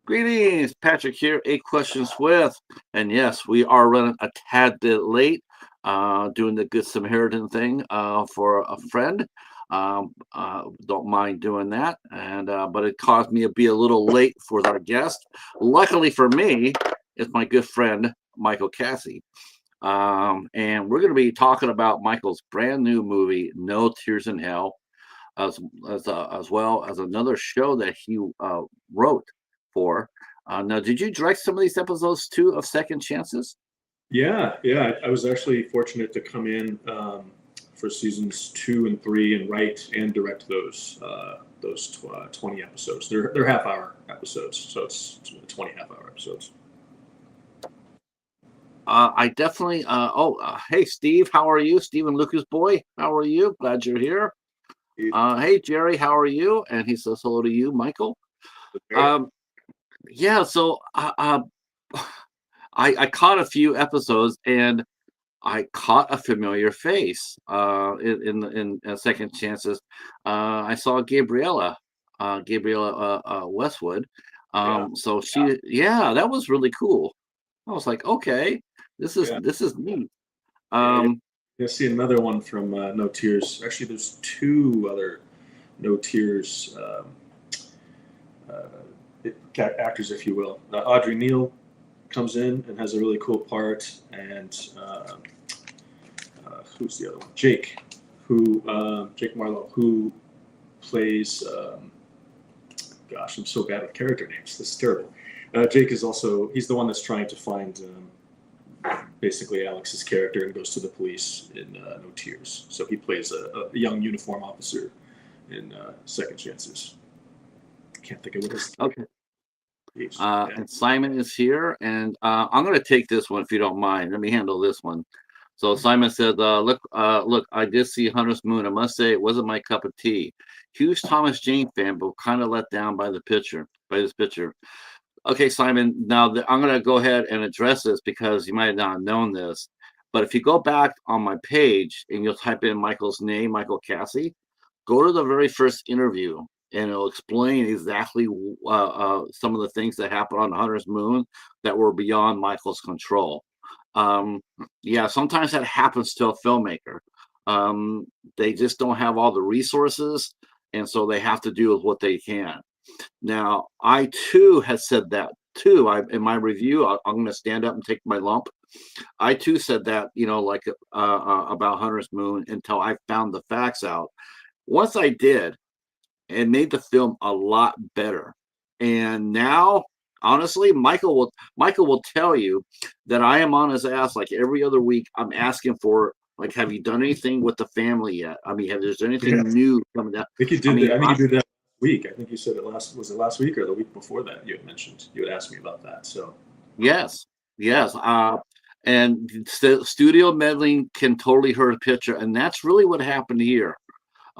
Greetings, Patrick here, 8 Questions with. And yes, we are running a tad bit late, doing the Good Samaritan thing for a friend. Don't mind doing that. But it caused me to be a little late for our guest. Luckily for me, it's my good friend, Michael Cassie. And we're going to be talking about Michael's brand new movie, No Tears in Hell, as well as another show that he wrote for. Now, did you direct some of these episodes too of Second Chances? Yeah. I was actually fortunate to come in for seasons 2 and 3 and write and direct those 20 episodes. They're half-hour episodes, so it's 20 half-hour episodes. I definitely. Hey, Steve, how are you? Steve and Lucas boy, how are you? Glad you're here. Hey, Jerry, how are you? And he says hello to you, Michael. Um, yeah, so I caught a few episodes and I caught a familiar face in Second Chances. I saw Gabriella Westwood. Yeah, So yeah, that was really cool. I was like, okay, yeah. this is neat. Yeah, Um, you'll see another one from No Tears. Actually, there's two other No Tears actors, if you will. Audrey Neal comes in and has a really cool part, and who's the other one? Jake Marlowe, who plays. Gosh, I'm so bad with character names. This is terrible. Jake is also he's the one that's trying to find basically Alex's character and goes to the police in No Tears. So he plays a young uniform officer in Second Chances. I can't think of what his okay. is. And Simon is here, and I'm going to take this one if you don't mind. Let me handle this one. So Simon said, look, I did see Hunter's Moon. I must say it wasn't my cup of tea. Huge Thomas Jane fan, but kind of let down by this picture. Okay, Simon, now I'm going to go ahead and address this because you might not have known this. But if you go back on my page and you'll type in Michael's name, Michael Cassie, go to the very first interview and it'll explain exactly some of the things that happened on Hunter's Moon that were beyond Michael's control. Um, yeah, sometimes that happens to a filmmaker. Um, they just don't have all the resources, and so they have to do with what they can. Now, I too had said that too. In my review, I'm going to stand up and take my lump. I too said that, like about Hunter's Moon until I found the facts out. Once I did, it made the film a lot better. And now, honestly, Michael will tell you that I am on his ass like every other week. I'm asking for like, have you done anything with the family yet? I mean, have there's anything Yeah, new coming down? I think you I did that. mean, I think you did that last week. I think you said it last. Was it last week or the week before that? You had mentioned you had asked me about that. So yes, yes. And studio meddling can totally hurt a picture, and that's really what happened here.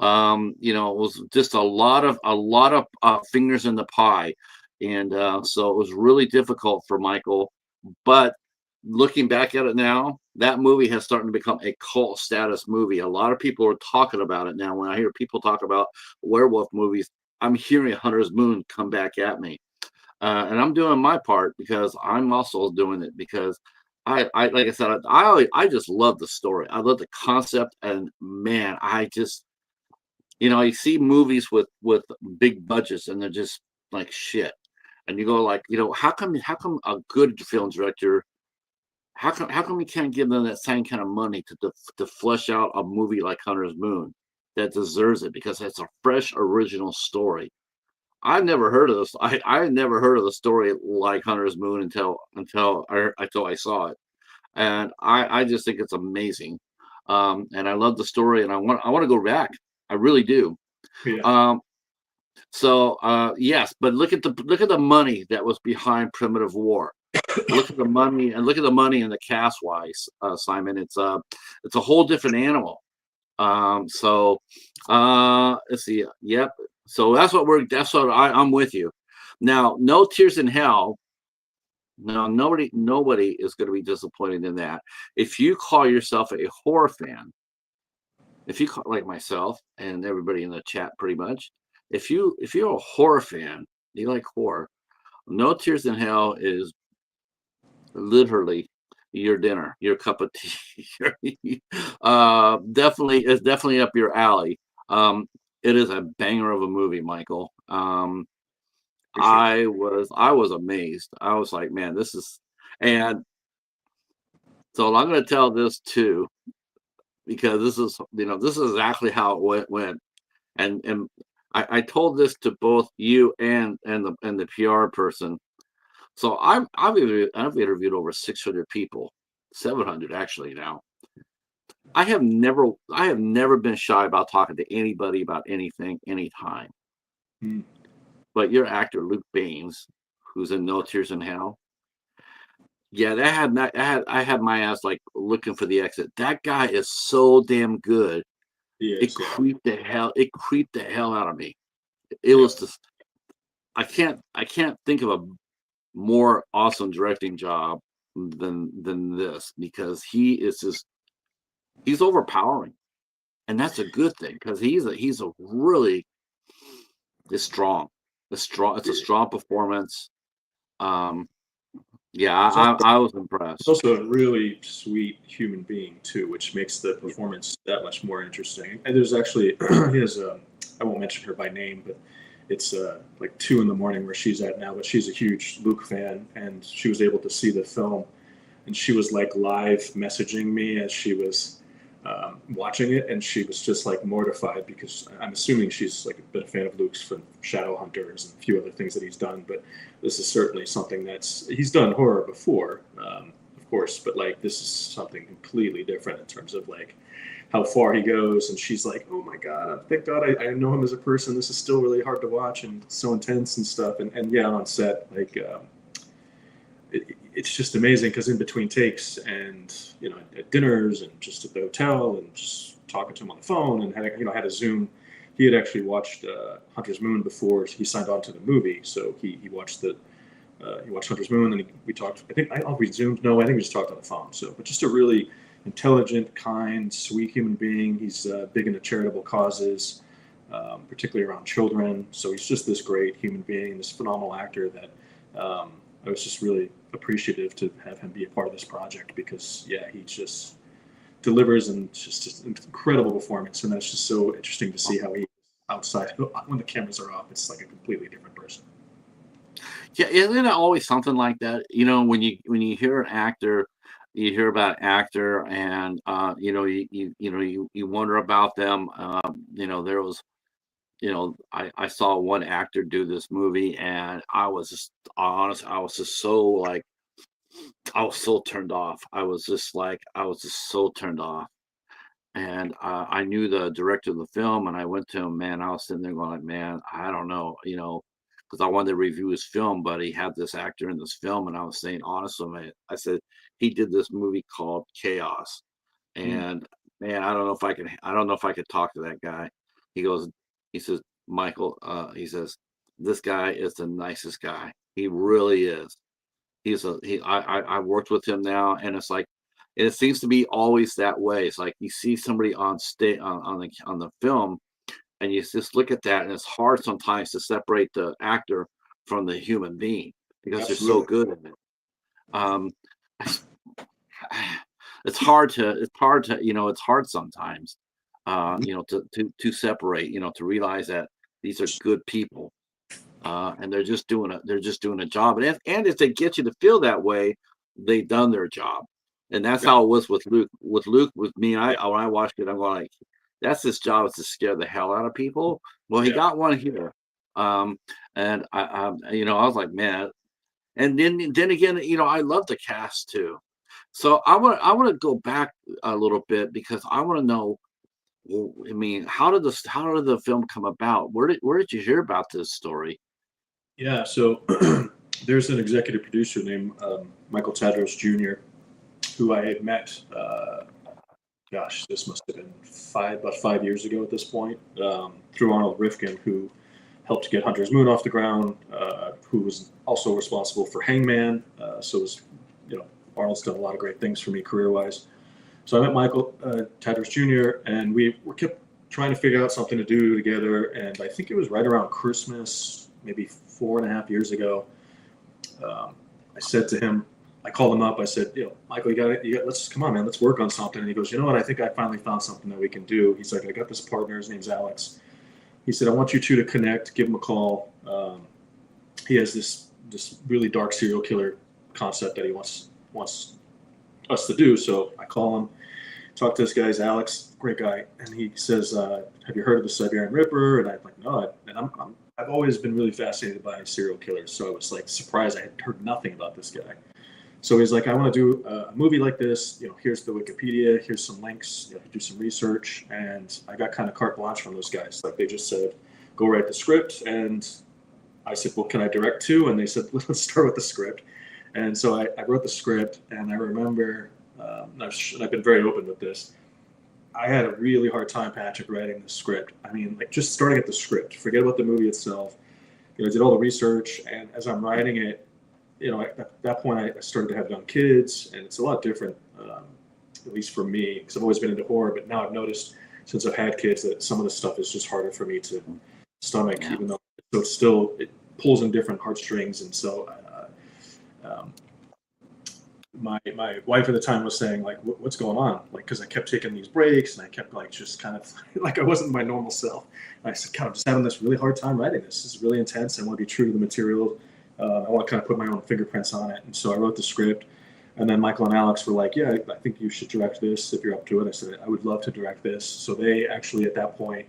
It was just a lot of fingers in the pie, and so it was really difficult for Michael. But looking back at it now, that movie has started to become a cult status movie. A lot of people are talking about it now. When I hear people talk about werewolf movies, I'm hearing Hunter's Moon come back at me, and I'm doing my part because I'm also doing it because I like I said, I just love the story. I love the concept, and man, I just you see movies with big budgets and they're just like shit. And you go like, how come a good film director, how come we can't give them that same kind of money to flesh out a movie like Hunter's Moon that deserves it because it's a fresh original story. I've never heard of this. I had never heard of the story like Hunter's Moon until I saw it, and I just think it's amazing. And I love the story, and I want to go back. I really do. yeah, Um, yes, but look at the money that was behind Primitive War. Look at the money and look at the money in the cast wise, Simon. It's a whole different animal. Let's see. Yep. So that's what I'm with you. Now, No Tears in Hell. No, nobody is going to be disappointed in that. If you call yourself a horror fan, if you call, like myself and everybody in the chat, pretty much, if you're a horror fan, you like horror. No Tears in Hell is literally your dinner, your cup of tea. Definitely, it's definitely up your alley. It is a banger of a movie, Michael. Appreciate I was amazed. I was like, man, this is, and so I'm going to tell this too because this is exactly how it went. And I told this to both you and the PR person. So I've interviewed over 600 people, 700 actually now. I have never been shy about talking to anybody about anything, anytime. it. But your actor Luke Baines, who's in No Tears in Hell, yeah, I had my ass like looking for the exit. That guy is so damn good. He It is, yeah. creeped the hell out of me. It was just I can't think of a more awesome directing job than this because he's overpowering, and that's a good thing because he's a really it's strong. It's a strong performance. Um, yeah, He's also, I was he's impressed. also a really sweet human being too, which makes the performance that much more interesting. And there's actually he has I won't mention her by name, but it's like 2 in the morning where she's at now. But she's a huge Luke fan, and she was able to see the film, and she was like live messaging me as she was watching it, and she was just like mortified because I'm assuming she's like been a fan of Luke's from Shadowhunters and a few other things that he's done, but this is certainly something he's done horror before, of course, but like this is something completely different in terms of like how far he goes, and she's like, oh my god, thank god I know him as a person. This is still really hard to watch and so intense and stuff, and yeah, on set like it's just amazing because in between takes and at dinners and just at the hotel and just talking to him on the phone and had a Zoom. He had actually watched Hunter's Moon before he signed on to the movie, so he watched he watched Hunter's Moon, and we talked. I think we zoomed. No, I think we just talked on the phone. So, but just a really intelligent, kind, sweet human being. He's big into charitable causes, particularly around children. So he's just this great human being, this phenomenal actor that I was just really appreciative to have him be a part of this project because yeah, he just delivers and just an incredible performance, and that's just so interesting to see how he outside when the cameras are off. It's like a completely different person. Yeah, isn't it always something like that? You know, when you hear an actor, you hear about actor, and you wonder about them. There was I saw one actor do this movie, and I was just so like I was so turned off. I was just so turned off. And I knew the director of the film, and I went to him. Man, I was sitting there going, like, man, I don't know, because I wanted to review his film, but he had this actor in this film, and I was saying, honestly, man, I said he did this movie called Chaos, Mm, and man, I don't know if I could talk to that guy. He goes, he says, Michael, he says, this guy is the nicest guy. He really is. I worked with him now, and it's like it seems to be always that way. It's like you see somebody on stage on the film, and you just look at that, and it's hard sometimes to separate the actor from the human being because they're so absolutely. good at it. Um, it's hard sometimes, to separate, to realize that these are good people, and they're just doing a job. And if they get you to feel that way, they've done their job. And that's Yeah, how it was with Luke. With me, yeah, when I watched it, I'm going like, that's his job is to scare the hell out of people. Well, he yeah. got one here, um, and I was like, man. And then again, I love the cast too. So I want to go back a little bit because I want to know. Well, I mean, how did the film come about? Where did you hear about this story? Yeah, so there's an executive producer named Michael Tadros Jr. who I had met. Gosh, this must have been about 5 years ago at this point, through Arnold Rifkin, who helped get Hunter's Moon off the ground, who was also responsible for Hangman. So was, you know, Arnold's done a lot of great things for me career-wise. So I met Michael Tadros Jr. and we kept trying to figure out something to do together. And I think it was right around Christmas, maybe 4.5 years ago. I said to him, I called him up. I said, Michael, let's come on, man, let's work on something. And he goes, you know what? I think I finally found something that we can do. He's like, I got this partner. His name's Alex. He said, I want you two to connect. Give him a call. He has this really dark serial killer concept that he wants us to do. So I call him, talk to this guy, Alex, great guy, and he says, "Have you heard of the Siberian Ripper?" And I'm like, "No." And I've always been really fascinated by serial killers, so I was like surprised I had heard nothing about this guy. So he's like, "I want to do a movie like this. Here's the Wikipedia, here's some links. Do some research." And I got kind of carte blanche from those guys. Like they just said, "Go write the script." And I said, "Well, can I direct too?" And they said, "Let's start with the script." And so I wrote the script, and I remember, and I've been very open with this, I had a really hard time, Patrick, writing the script. I mean, like just starting at the script, forget about the movie itself. I did all the research, and as I'm writing it, at that point I started to have young kids, and it's a lot different, at least for me, because I've always been into horror, but now I've noticed since I've had kids that some of the stuff is just harder for me to stomach, even though it pulls in different heartstrings. And so my wife at the time was saying, like, what's going on? Like, because I kept taking these breaks, and I kept like just kind of like I wasn't my normal self. And I said, God, I'm just having this really hard time writing this. This is really intense. I want to be true to the material. I want to kind of put my own fingerprints on it. And so I wrote the script. And then Michael and Alex were like, yeah, I think you should direct this if you're up to it. I said, I would love to direct this. So they actually, at that point,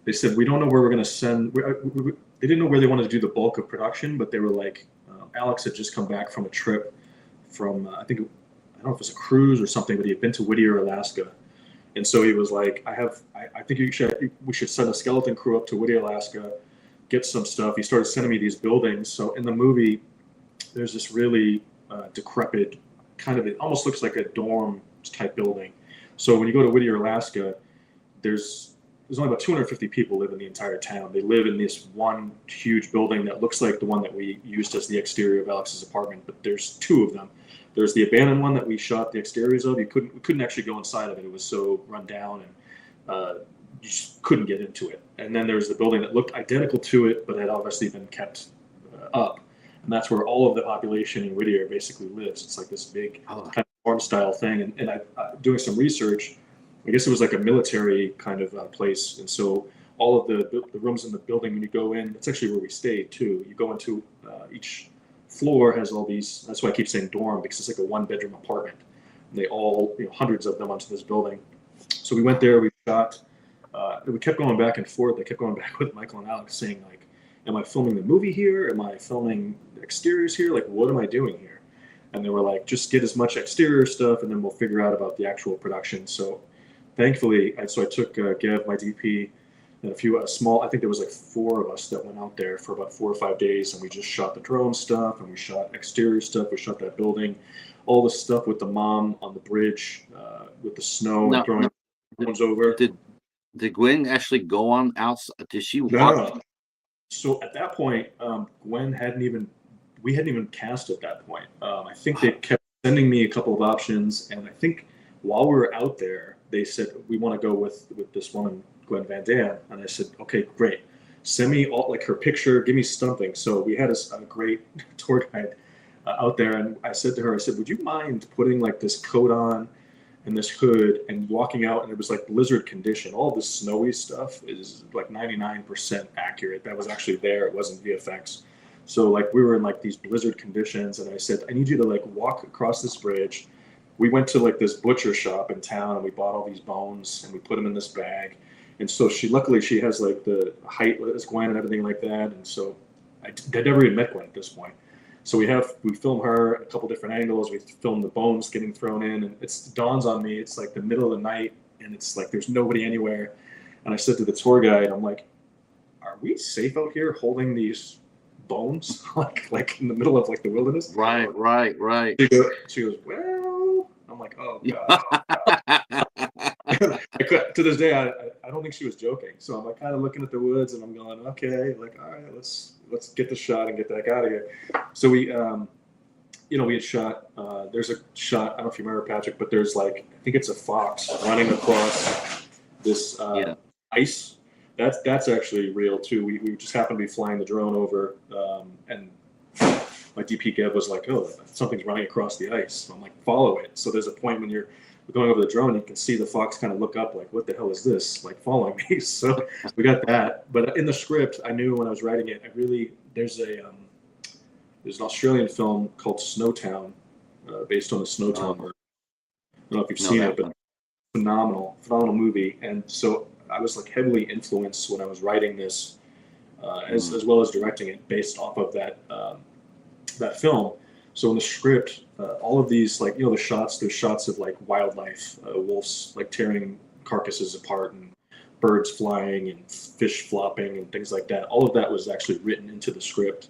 they said, we don't know where we're going to send. They didn't know where they wanted to do the bulk of production, but they were like, Alex had just come back from a trip from, I don't know if it was a cruise or something, but he had been to Whittier, Alaska. And so he was like, I think we should send a skeleton crew up to Whittier, Alaska, get some stuff. He started sending me these buildings. So in the movie, there's this really decrepit kind of, it almost looks like a dorm type building. So when you go to Whittier, Alaska, there's only about 250 people live in the entire town. They live in this one huge building that looks like the one that we used as the exterior of Alex's apartment, but there's two of them. There's the abandoned one that we shot the exteriors of. We couldn't actually go inside of it. It was so run down, and you just couldn't get into it. And then there's the building that looked identical to it, but had obviously been kept up. And that's where all of the population in Whittier basically lives. It's like this big kind of farm style thing. And I doing some research, I guess it was like a military kind of place. And so all of the rooms in the building, when you go in, it's actually where we stayed too. You go into each floor has all these, that's why I keep saying dorm, because it's like a 1-bedroom apartment. And they all, hundreds of them onto this building. So we went there, we shot, we kept going back and forth. I kept going back with Michael and Alex saying, like, am I filming the movie here? Am I filming the exteriors here? Like, what am I doing here? And they were like, just get as much exterior stuff, and then we'll figure out about the actual production. So thankfully, I took Gev, my DP, and a few small, I think there was like 4 of us that went out there for about 4 or 5 days, and we just shot the drone stuff, and we shot exterior stuff, we shot that building, all the stuff with the mom on the bridge, with the snow and throwing drones over. Did Gwen actually go on outside? Did she walk? No. So at that point, Gwen we hadn't even cast at that point. I think they kept sending me a couple of options, and I think while we were out there, they said, we want to go with this woman, Gwen Van Dam. And I said, okay, great. Send me all, like, her picture, give me something. So we had a great tour guide out there, and I said to her, would you mind putting like this coat on and this hood and walking out? And it was like blizzard condition. All this snowy stuff is like 99% accurate. That was actually there. It wasn't VFX. So like we were in like these blizzard conditions, and I said, I need you to like walk across this bridge. We went to like this butcher shop in town, and we bought all these bones, and we put them in this bag. And so luckily she has like the height as Gwen and everything like that. And so I'd never even met Gwen at this point. So we film her at a couple different angles. We film the bones getting thrown in, and it dawns on me, it's like the middle of the night, and it's like there's nobody anywhere. And I said to the tour guide, I'm like, are we safe out here holding these bones like in the middle of like the wilderness? Right. She goes, well, I'm like, oh God. To this day, I don't think she was joking. So I'm like kind of looking at the woods, and I'm going, okay, like, all right, let's get the shot and get the heck out of here. So we had shot, there's a shot, I don't know if you remember, Patrick, but there's like, I think it's a fox running across this ice. That's actually real too. We just happened to be flying the drone over, and my DP Gev was like, oh, something's running across the ice. So I'm like, follow it. So there's a point when you're going over the drone, you can see the fox kind of look up like, what the hell is this? Like following me. So we got that. But in the script, I knew when I was writing it, there's an Australian film called Snowtown, based on the Snowtown murder. I don't know if you've seen it, but phenomenal movie. And so I was like heavily influenced when I was writing this, as well as directing it, based off of that film. So in the script, all of these, like, there's shots of like wildlife, wolves like tearing carcasses apart and birds flying and fish flopping and things like that. All of that was actually written into the script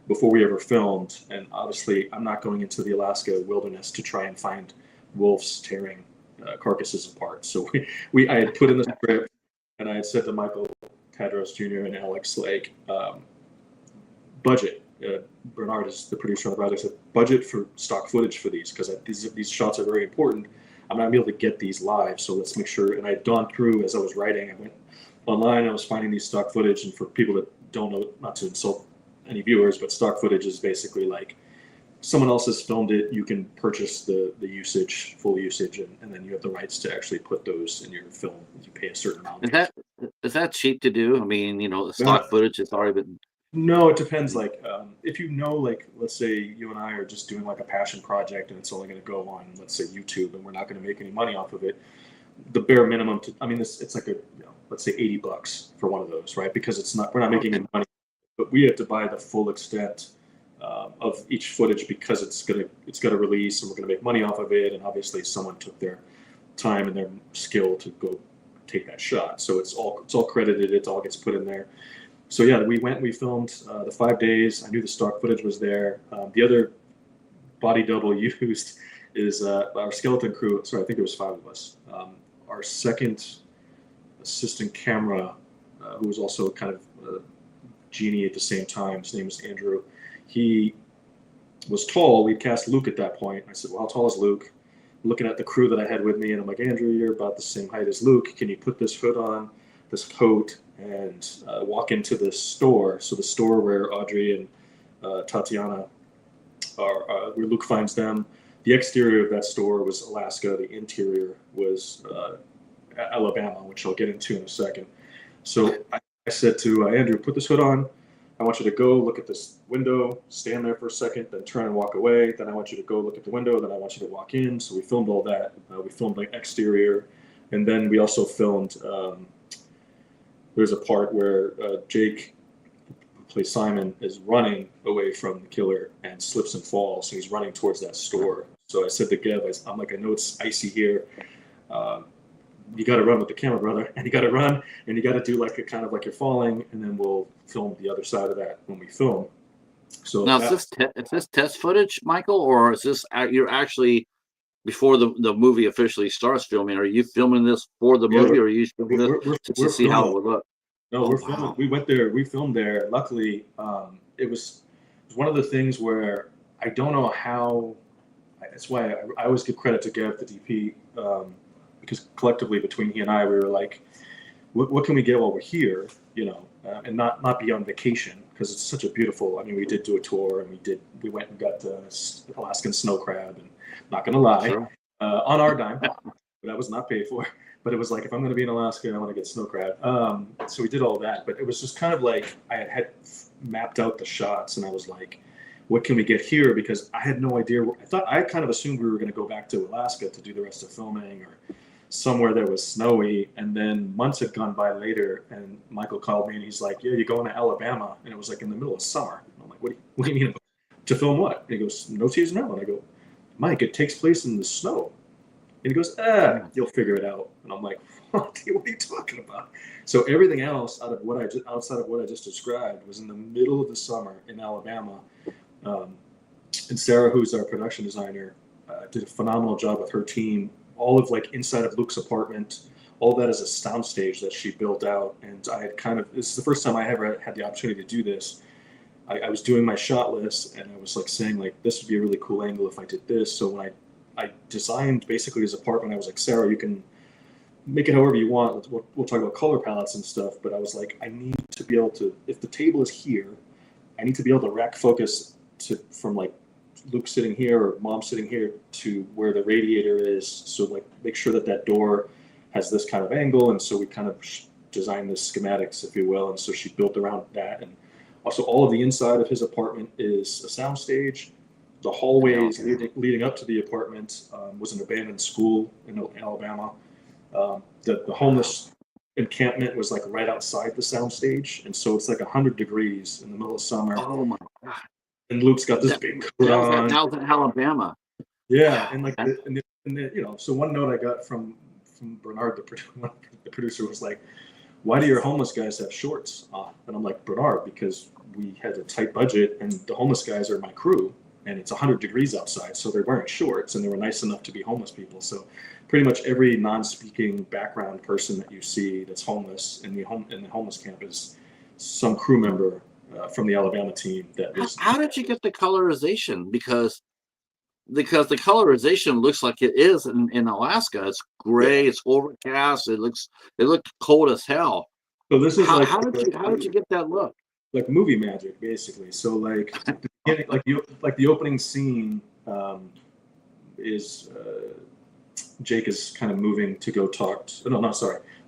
before we ever filmed. And obviously I'm not going into the Alaska wilderness to try and find wolves tearing carcasses apart. So I had put in the script, and I had said to Michael Tadros Jr. and Alex, like, budget. Bernard is the producer on the project. Said budget for stock footage for these, because these shots are very important. I'm not gonna be able to get these live, so let's make sure. And I'd gone through as I was writing. I went online. I was finding these stock footage, and for people that don't know, not to insult any viewers, but stock footage is basically like someone else has filmed it. You can purchase the usage, full usage, and then you have the rights to actually put those in your film. You pay a certain amount. Is that cheap to do? I mean, the stock footage has already been. No, it depends. Like, if like, let's say you and I are just doing like a passion project, and it's only going to go on, let's say, YouTube, and we're not going to make any money off of it. The bare minimum it's like let's say $80 for one of those, right? Because we're not making any money, but we have to buy the full extent of each footage, because it's gonna release, and we're gonna make money off of it. And obviously, someone took their time and their skill to go take that shot. So it's all credited. It all gets put in there. So yeah, we filmed the 5 days. I knew the stock footage was there. The other body double used is our skeleton crew. Sorry, I think there was 5 of us. Our second assistant camera, who was also kind of a genie at the same time. His name was Andrew. He was tall. We'd cast Luke at that point. I said, well, how tall is Luke? Looking at the crew that I had with me, and I'm like, Andrew, you're about the same height as Luke. Can you put this hood on, this coat, and walk into the store? So the store where Audrey and Tatiana are, where Luke finds them. The exterior of that store was Alaska. The interior was Alabama, which I'll get into in a second. So I said to Andrew, put this hood on. I want you to go look at this window, stand there for a second, then turn and walk away. Then I want you to go look at the window. Then I want you to walk in. So we filmed all that. We filmed like exterior. And then we also filmed, there's a part where Jake, who plays Simon, is running away from the killer and slips and falls. So he's running towards that store. So I said to Gev, I'm like, I know it's icy here. You got to run with the camera, brother, and you got to run, and you got to do like a kind of like you're falling, and then we'll film the other side of that when we film. So now, is this test footage, Michael, or is this you're actually before the movie officially starts filming? Are you filming this for the movie, or are you filming this to see how it would look? No, we're filming. We went there. We filmed there. Luckily, it was one of the things where I don't know how. That's why I always give credit to Gev, the DP. Because collectively between he and I, we were like, what can we get while we're here, and not be on vacation, because it's such a beautiful. I mean, we did do a tour, and we went and got Alaskan snow crab, and not gonna lie, sure. On our dime, but that was not paid for. But it was like, if I'm gonna be in Alaska, I want to get snow crab. So we did all that, but it was just kind of like I had mapped out the shots, and I was like, what can we get here? Because I had no idea. I kind of assumed we were going to go back to Alaska to do the rest of filming, or somewhere that was snowy. And then months had gone by later, and Michael called me, and he's like, yeah, you're going to Alabama. And it was like in the middle of summer. And I'm like, what do you mean? To film what? And he goes, No Tears Now. And I go, Mike, it takes place in the snow. And he goes, you'll figure it out. And I'm like, what are you talking about? So everything else outside of what I just described was in the middle of the summer in Alabama. And Sarah, who's our production designer, did a phenomenal job with her team. All of like inside of Luke's apartment, all that is a soundstage that she built out. And I had this is the first time I ever had the opportunity to do this. I was doing my shot list, and I was like saying like, this would be a really cool angle if I did this. So when I designed basically his apartment, I was like, Sarah, you can make it however you want. We'll talk about color palettes and stuff. But I was like, I need to be able to, if the table is here, I need to be able to rack focus from like Luke sitting here or mom sitting here to where the radiator is. So like make sure that that door has this kind of angle. And so we kind of designed the schematics, if you will. And so she built around that. And also all of the inside of his apartment is a soundstage. The hallways leading up to the apartment was an abandoned school in Alabama. The homeless encampment was like right outside the soundstage. And so it's like 100 degrees in the middle of summer. Oh my God. And Luke's got this big coat on. That was in Alabama. Yeah, and like, you know, so one note I got from Bernard, the producer, was like, "Why do your homeless guys have shorts on?" And I'm like, "Bernard, because we had a tight budget, and the homeless guys are my crew, and it's 100 degrees outside, so they're wearing shorts, and they were nice enough to be homeless people. So, pretty much every non-speaking background person that you see that's homeless in the homeless camp is some crew member." From the Alabama team. How did you get the colorization? Because the colorization looks like it is in Alaska. It's gray. It's overcast. It looked cold as hell. So this is how did you get that look? Like movie magic, basically. So like the opening scene is Jake is kind of moving to go talk.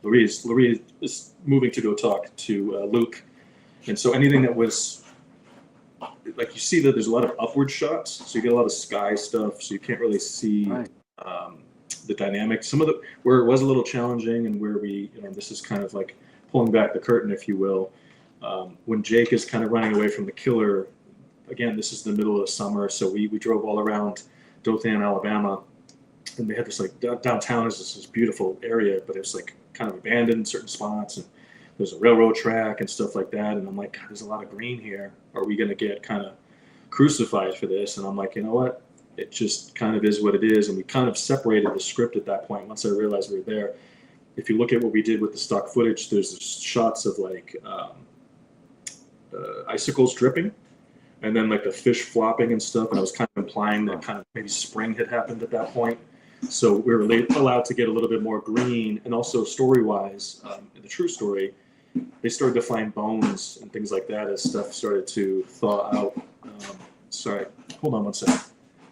Laurie is moving to go talk to Luke. And so anything that was, like you see that there's a lot of upward shots, so you get a lot of sky stuff, so you can't really see the dynamics. Some of where it was a little challenging and where this is kind of like pulling back the curtain, if you will. When Jake is kind of running away from the killer, again, this is the middle of summer, so we drove all around Dothan, Alabama, and they had this like downtown is this beautiful area, but it's like kind of abandoned in certain spots, and there's a railroad track and stuff like that. And I'm like, God, there's a lot of green here. Are we going to get kind of crucified for this? And I'm like, you know what? It just kind of is what it is. And we kind of separated the script at that point. Once I realized we were there, if you look at what we did with the stock footage, there's shots of like icicles dripping and then like the fish flopping and stuff. And I was kind of implying that kind of maybe spring had happened at that point. So we were allowed to get a little bit more green. And also story-wise, in the true story, they started to find bones and things like that as stuff started to thaw out. Sorry, hold on one second.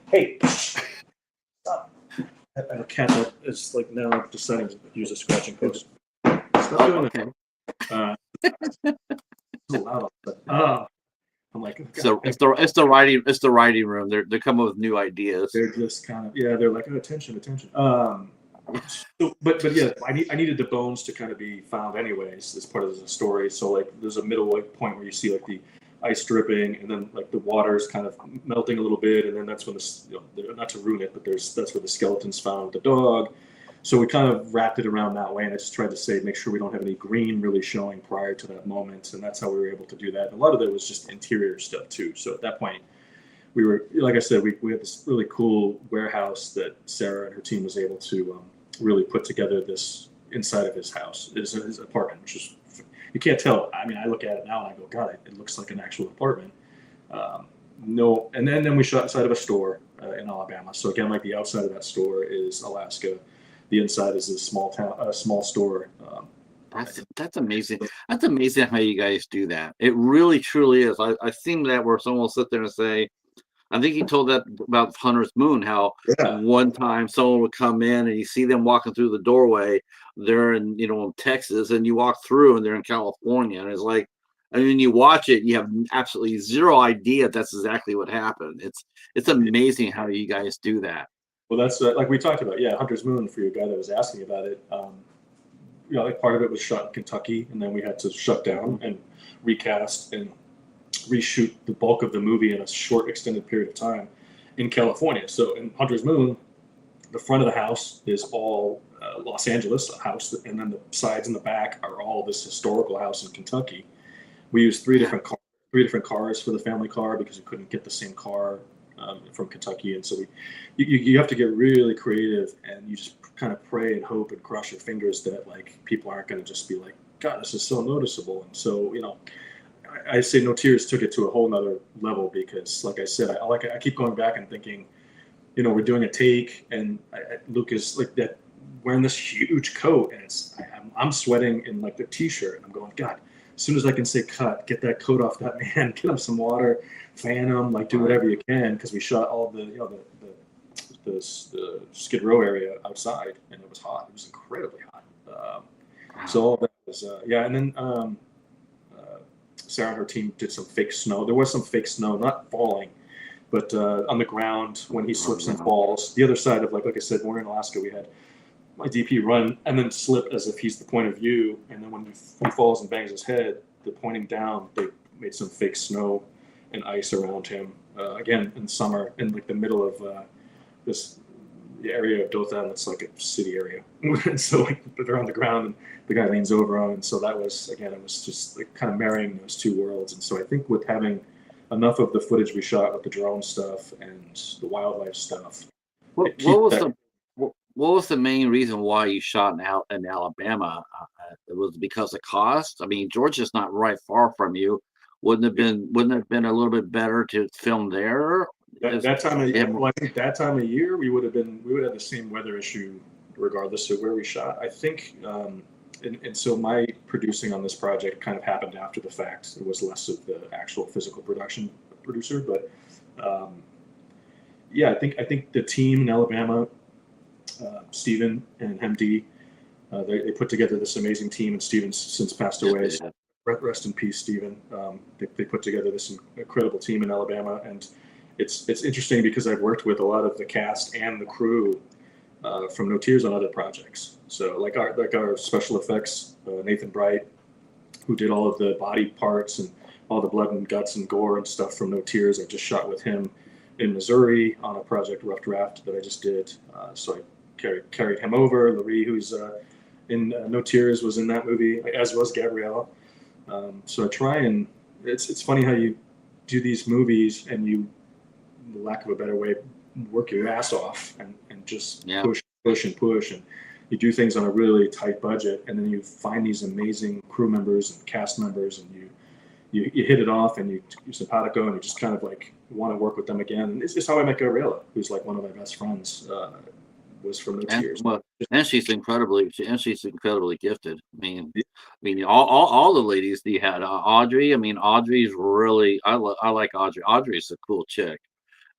Hey, stop. I have a cat that is like now deciding to use a scratching post. Stop doing it. It's so loud. I'm like, so it's the writing room. They're coming up with new ideas. They're just kind of they're like, oh, attention. But yeah, I needed the bones to kind of be found anyways as part of the story. So like there's a middle point where you see like the ice dripping and then like the water's kind of melting a little bit, and then that's when not to ruin it, but that's where the skeletons found the dog. So we kind of wrapped it around that way, and I just tried to say make sure we don't have any green really showing prior to that moment, and that's how we were able to do that. And a lot of it was just interior stuff too. So at that point, we were, like I said, we had this really cool warehouse that Sarah and her team was able to really put together this inside of his house, his apartment, which is, you can't tell. I mean, I look at it now and I go, God, it looks like an actual apartment. No, and then we shot inside of a store in Alabama. So again, like the outside of that store is Alaska. The inside is a small store. That's amazing. That's amazing how you guys do that. It really, truly is. I've seen that where someone will sit there and say, I think he told that about Hunter's Moon, how one time someone would come in and you see them walking through the doorway. They're in, in Texas, and you walk through and they're in California. And it's like, I mean, you watch it, you have absolutely zero idea that's exactly what happened. It's amazing how you guys do that. Well, that's like we talked about. Yeah, Hunter's Moon, for your guy that was asking about it. Like part of it was shot in Kentucky, and then we had to shut down and recast and reshoot the bulk of the movie in a short, extended period of time in California. So in Hunter's Moon, the front of the house is all Los Angeles house, and then the sides and the back are all this historical house in Kentucky. We used three different cars for the family car because we couldn't get the same car from Kentucky, and so you have to get really creative, and you just kind of pray and hope and cross your fingers that like people aren't going to just be like, God, this is so noticeable. And so I say No Tears took it to a whole nother level because, like I said, I keep going back and thinking, we're doing a take, and Luke is like that wearing this huge coat, and I'm sweating in like the t-shirt, and I'm going, God, as soon as I can say cut, get that coat off that man, get him some water, fan him, like do whatever you can, because we shot all the the Skid Row area outside, and it was hot. It was incredibly hot. So all of that was yeah, and then Sarah and her team did some fake snow. There was some fake snow, not falling, but on the ground when he slips and falls. The other side of like I said, when we're in Alaska, we had my DP run and then slip as if he's the point of view, and then when he falls and bangs his head, the pointing down, they made some fake snow and ice around him. Again, in summer, in like the middle of this area of Dothan that's like a city area. And so like, they're on the ground and the guy leans over on, and so that was, again, it was just like kind of marrying those two worlds. And so I think with having enough of the footage we shot with the drone stuff and the wildlife stuff. What was the main reason why you shot in Alabama? It was because of cost. I mean, Georgia's not right far from you. Wouldn't it have been a little bit better to film there? That time of year, well, I think that time of year we would have the same weather issue regardless of where we shot. I think, and so my producing on this project kind of happened after the fact. It was less of the actual physical producer, but yeah, I think the team in Alabama, Stephen and MD, they put together this amazing team, and Stephen's since passed away. So rest in peace, Stephen. They put together this incredible team in Alabama, and it's interesting because I've worked with a lot of the cast and the crew from No Tears on other projects. So like our special effects, Nathan Bright, who did all of the body parts and all the blood and guts and gore and stuff from No Tears. I just shot with him in Missouri on a project, Rough Draft, that I just did. So I carried him over. Larry, who's in No Tears, was in that movie, as was Gabriella. So I try, and it's funny how you do these movies and you, for lack of a better way, work your ass off and just push, and you do things on a really tight budget, and then you find these amazing crew members and cast members, and you hit it off, and you're simpatico, and you just kind of like want to work with them again. And it's how I met Gabriella, who's like one of my best friends, was from No Tears. Well, and she's incredibly gifted. I mean, all the ladies you had, Audrey. I mean, Audrey's really, I like Audrey. Audrey's a cool chick.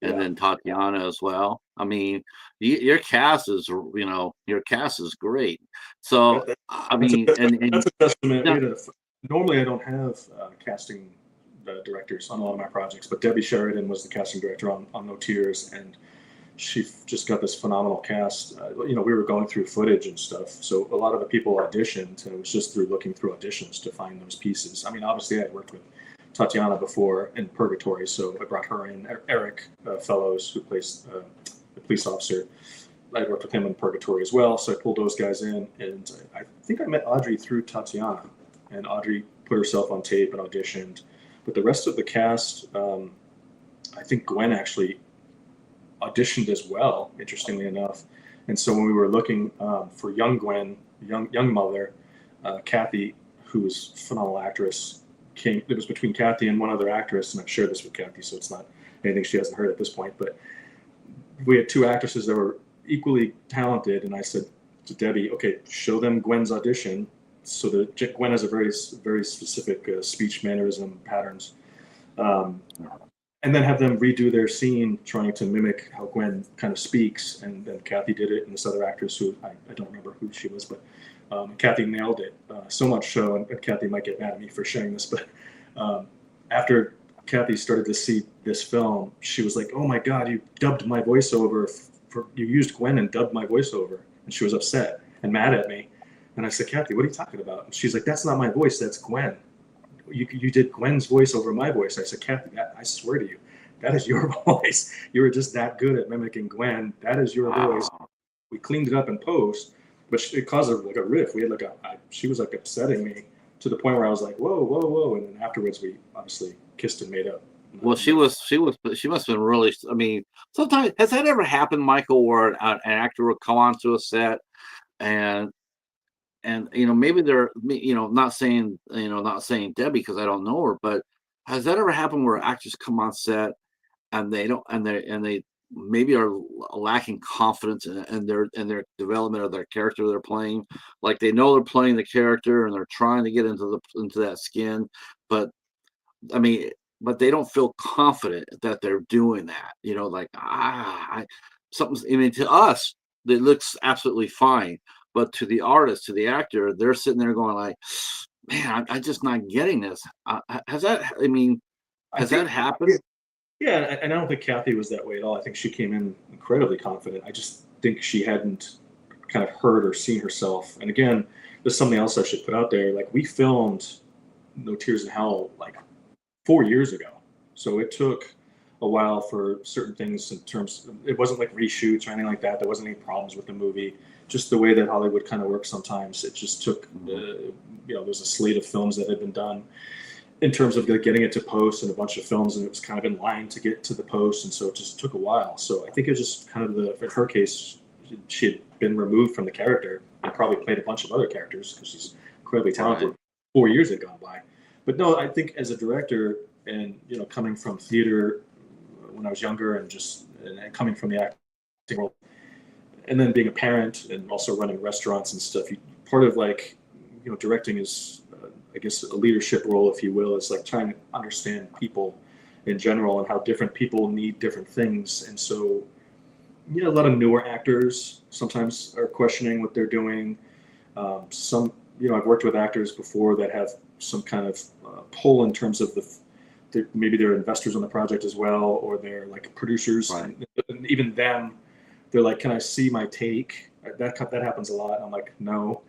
And then Tatiana as well. I mean, your cast is great. So I mean, that's a testament. Normally, I don't have casting directors on a lot of my projects, but Debbie Sheridan was the casting director on No Tears, and she just got this phenomenal cast. We were going through footage and stuff, so a lot of the people auditioned, and it was just through looking through auditions to find those pieces. I mean, obviously, I had worked with Tatiana before in Purgatory, so I brought her in. Eric Fellows, who plays the police officer, I worked with him in Purgatory as well, so I pulled those guys in, and I think I met Audrey through Tatiana, and Audrey put herself on tape and auditioned. But the rest of the cast, I think Gwen actually auditioned as well, interestingly enough. And so when we were looking for young Gwen, young mother, Kathy, who was a phenomenal actress, it was between Kathy and one other actress, and I've shared this with Kathy, so it's not anything she hasn't heard at this point, but we had two actresses that were equally talented, and I said to Debbie, okay, show them Gwen's audition, so that Gwen has a very, very specific speech mannerism patterns, and then have them redo their scene trying to mimic how Gwen kind of speaks, and then Kathy did it, and this other actress who I don't remember who she was, but Kathy nailed it, so much so, and Kathy might get mad at me for sharing this, but after Kathy started to see this film, she was like, oh my God, you dubbed my voiceover, you used Gwen and dubbed my voiceover, and she was upset and mad at me. And I said, Kathy, what are you talking about? And she's like, that's not my voice, that's Gwen. You did Gwen's voice over my voice. I said, Kathy, I swear to you, that is your voice. You were just that good at mimicking Gwen. That is your voice. We cleaned it up in post, but it caused like a riff. We had she was like upsetting me to the point where I was like, whoa, whoa, whoa. And then afterwards we obviously kissed and made up. Well, she must have been really, I mean, sometimes, has that ever happened, Michael, where an actor will come onto a set and maybe they're, not saying Debbie, because I don't know her, but has that ever happened where actors come on set and they don't, and maybe are lacking confidence in their development of their character they're playing. Like they know they're playing the character and they're trying to get into that skin, but I mean, but they don't feel confident that they're doing that. You know, like something's. I mean, to us, it looks absolutely fine, but to the artist, to the actor, they're sitting there going like, "Man, I'm just not getting this." Has that? I mean, I has that think, happened? yeah, and I don't think Kathy was that way at all. I think she came in incredibly confident. I just think she hadn't kind of heard or seen herself. And again, there's something else I should put out there. Like we filmed No Tears in Hell like 4 years ago, so it took a while for certain things in terms. It wasn't like reshoots or anything like that. There wasn't any problems with the movie. Just the way that Hollywood kind of works sometimes. It just took. Mhm. There's a slate of films that had been done in terms of getting it to post and a bunch of films, and it was kind of in line to get to the post, and so it just took a while. So I think it was just kind of in her case, she had been removed from the character and probably played a bunch of other characters because she's incredibly talented. Right. 4 years had gone by, but no, I think as a director and coming from theater when I was younger and coming from the acting world, and then being a parent and also running restaurants and stuff, part of like directing is I guess a leadership role, if you will, is like trying to understand people in general and how different people need different things. And so, a lot of newer actors sometimes are questioning what they're doing. I've worked with actors before that have some kind of pull in terms of maybe they're investors on the project as well, or they're like producers, Right. and even them, they're like, "Can I see my take?" That happens a lot. And I'm like, "No."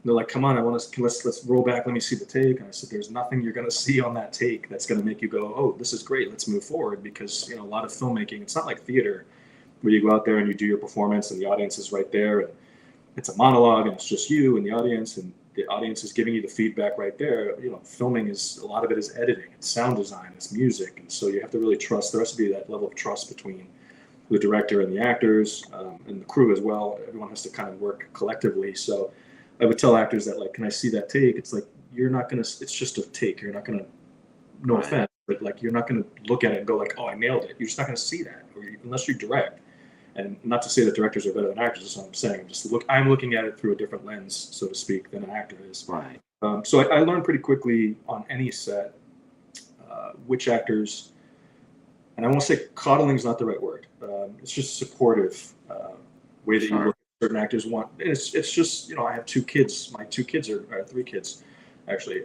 They're like, "Come on, let's roll back. Let me see the take." And I said, "There's nothing you're going to see on that take that's going to make you go, oh, this is great. Let's move forward." Because a lot of filmmaking, it's not like theater where you go out there and you do your performance and the audience is right there and it's a monologue and it's just you and the audience and the audience is giving you the feedback right there. Filming is a lot of it is editing, it's sound design, it's music, and so you have to really trust. There has to be that level of trust between the director and the actors and the crew as well. Everyone has to kind of work collectively. So I would tell actors that, like, can I see that take? It's like, you're not gonna. It's just a take. You're not gonna. No Right. offense, but like, you're not gonna look at it and go like, oh, I nailed it. You're just not gonna see that, unless you direct. And not to say that directors are better than actors. That's what I'm saying. I'm looking at it through a different lens, so to speak, than an actor is. Right. So I learned pretty quickly on any set which actors, and I won't say coddling is not the right word. It's just supportive way that you Sure. look at certain actors want. And it's just I have 2 kids. My 2 kids are 3 kids, actually.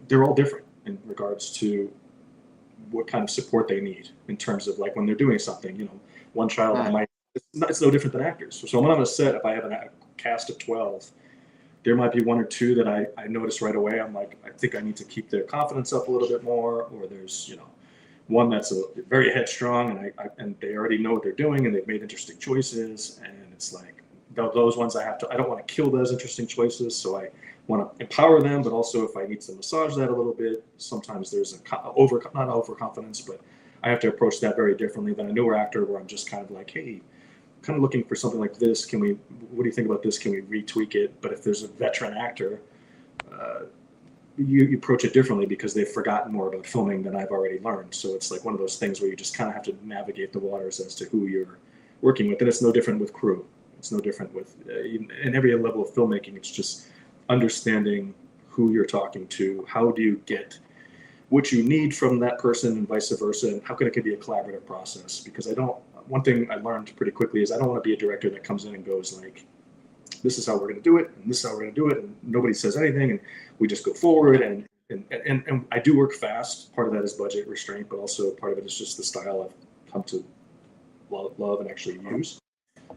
They're all different in regards to what kind of support they need in terms of like when they're doing something. One child I Right. might. It's no different than actors. So when I'm on a set, if I have a cast of 12, there might be one or two that I notice right away. I'm like, I think I need to keep their confidence up a little bit more, or there's one that's very headstrong and they already know what they're doing and they've made interesting choices, and it's like those ones I don't want to kill those interesting choices, so I want to empower them, but also if I need to massage that a little bit, sometimes there's not overconfidence, but I have to approach that very differently than a newer actor where I'm just kind of like, hey, kind of looking for something like this. What do you think about this? Can we retweak it? But if there's a veteran actor, uh, you approach it differently because they've forgotten more about filming than I've already learned. So it's like one of those things where you just kind of have to navigate the waters as to who you're working with. And it's no different with crew. It's no different with in every level of filmmaking. It's just understanding who you're talking to. How do you get what you need from that person and vice versa, and how can it be a collaborative process? Because one thing I learned pretty quickly is I don't want to be a director that comes in and goes like, this is how we're going to do it, and this is how we're going to do it, and nobody says anything, and we just go forward. And I do work fast. Part of that is budget restraint, but also part of it is just the style I've come to love and actually use.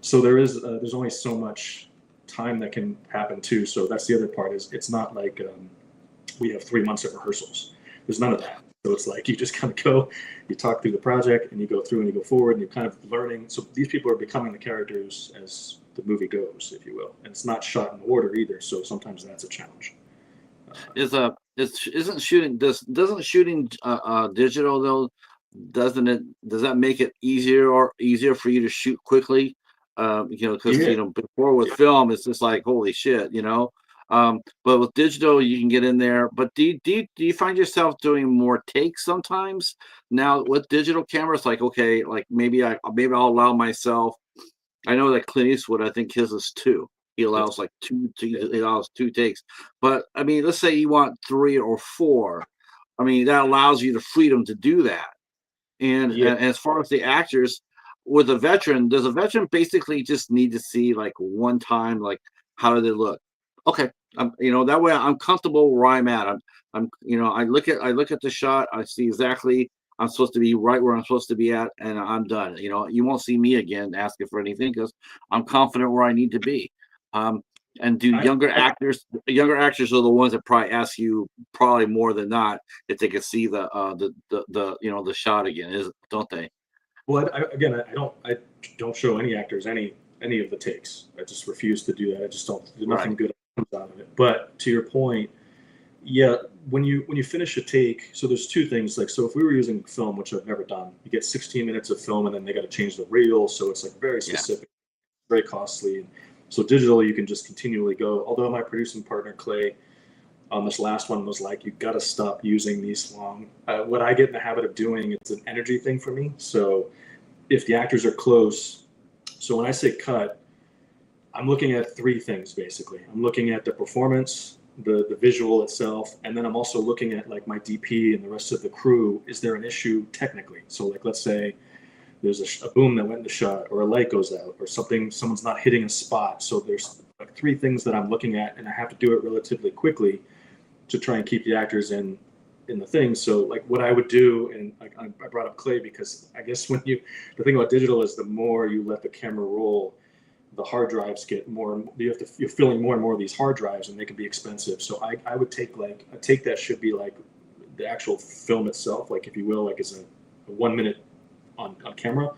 So there's only so much time that can happen too. So that's the other part, is it's not like we have 3 months of rehearsals. There's none of that. So it's like you just kind of go, you talk through the project, and you go through and you go forward, and you're kind of learning. So these people are becoming the characters as the movie goes, if you will. And it's not shot in order either. So sometimes that's a challenge. Isn't shooting doesn't shooting digital though, does that make it easier for you to shoot quickly? Because Yeah. before with film it's just like holy shit. But with digital, you can get in there. But do you find yourself doing more takes sometimes now with digital cameras? Like, okay, like maybe I'll allow myself. I know that Clint Eastwood, I think his is two. He That's allows like he allows two takes. But I mean, let's say you want three or four. I mean, that allows you the freedom to do that. yeah. And as far as the actors, with a veteran, does a veteran basically just need to see like one time, like how do they look? Okay, that way I'm comfortable where I'm at. I look at the shot, I see exactly I'm supposed to be right where I'm supposed to be at, and I'm done. You won't see me again asking for anything because I'm confident where I need to be. Um, and do I, younger actors are the ones that probably ask you probably more than not if they could see the shot again, is don't they? well, again, I don't show any actors any of the takes. I just refuse to do that. I just don't. Nothing Right. good comes out of it. But to your point, yeah, when you finish a take, so there's two things. Like, so if we were using film, which I've never done, you get 16 minutes of film, and then they got to change the reel, so it's like very Yeah. specific, very costly. So digital, you can just continually go. Although my producing partner Clay on this last one was like, you got to stop using these long. What I get in the habit of doing, it's an energy thing for me. So if the actors are close, so when I say cut, I'm looking at three things basically. I'm looking at the performance, the visual itself, and then I'm also looking at like my DP and the rest of the crew. Is there an issue technically? So like, let's say there's a boom that went in the shot, or a light goes out, or someone's not hitting a spot. So there's like three things that I'm looking at, and I have to do it relatively quickly to try and keep the actors in the thing. So like what I would do, and I brought up Clay because I guess the thing about digital is the more you let the camera roll, the hard drives get more. You're filling more and more of these hard drives, and they can be expensive. So I would take like a take that should be like the actual film itself, like if you will, like as a 1 minute on camera.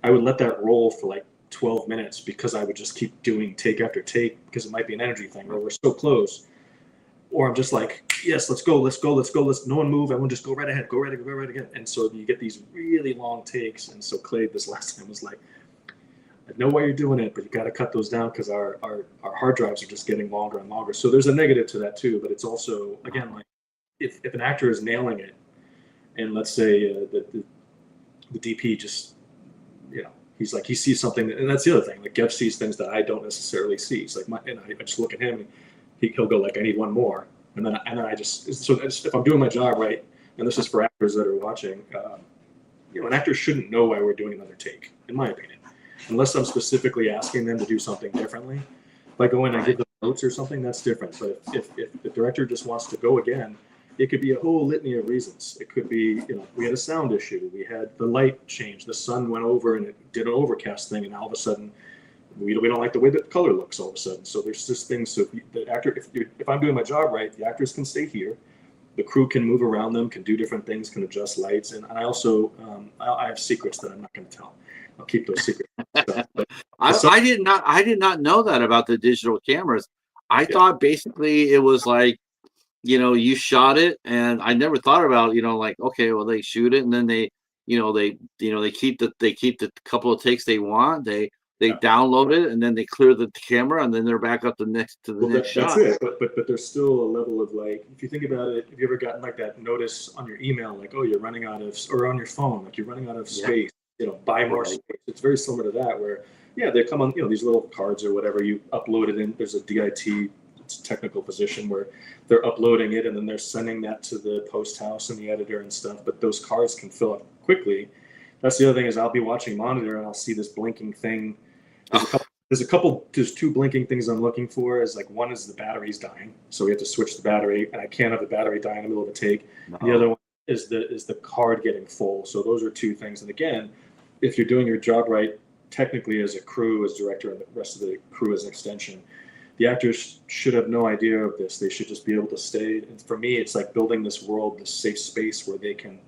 I would let that roll for like 12 minutes because I would just keep doing take after take because it might be an energy thing where we're so close, or I'm just like, yes, let's go, let's go, let's go, let's no one move, everyone just go right ahead, go right again. And so you get these really long takes. And so Clay this last time was like, I know why you're doing it, but you got to cut those down because our hard drives are just getting longer and longer. So there's a negative to that too, but it's also again like if an actor is nailing it, and let's say the DP just he's like he sees something, and that's the other thing. Like Gev sees things that I don't necessarily see. It's like and I just look at him, and he'll go like, I need one more, and then I just if I'm doing my job right, and this is for actors that are watching, an actor shouldn't know why we're doing another take, in my opinion, unless I'm specifically asking them to do something differently. If I go in and give Right. them notes or something, that's different. But if the director just wants to go again, it could be a whole litany of reasons. It could be, we had a sound issue, we had the light change, the sun went over and it did an overcast thing, and all of a sudden we don't like the way that the color looks all of a sudden. So there's just things. So the actor, if I'm doing my job right, the actors can stay here, the crew can move around them, can do different things, can adjust lights, and I also I have secrets that I'm not going to tell. I'll keep those secrets. But I did not know that about the digital cameras. I yeah, thought basically it was like, you shot it, and I never thought about, like, okay, well, they shoot it, and then they keep the couple of takes they want. They yeah. download it, and then they clear the camera, and then they're back up to the Well, next that's shot. it. But there's still a level of like, if you think about it, have you ever gotten like that notice on your email, like, oh, you're running out of, or on your phone, like you're running out of Yeah, space, buy more right. space. It's very similar to that where, yeah, they come on, these little cards or whatever, you upload it in, there's a DIT, it's a technical position where they're uploading it and then they're sending that to the post house and the editor and stuff. But those cards can fill up quickly. That's the other thing is I'll be watching monitor and I'll see this blinking thing. There's two blinking things I'm looking for. Is like one is the battery's dying, so we have to switch the battery, and I can't have the battery die in the middle of a take. And the No. other one is the card getting full. So those are two things. And again, if you're doing your job right, technically as a crew, as director, and the rest of the crew as an extension, the actors should have no idea of this. They should just be able to stay. And for me, it's like building this world, this safe space where they can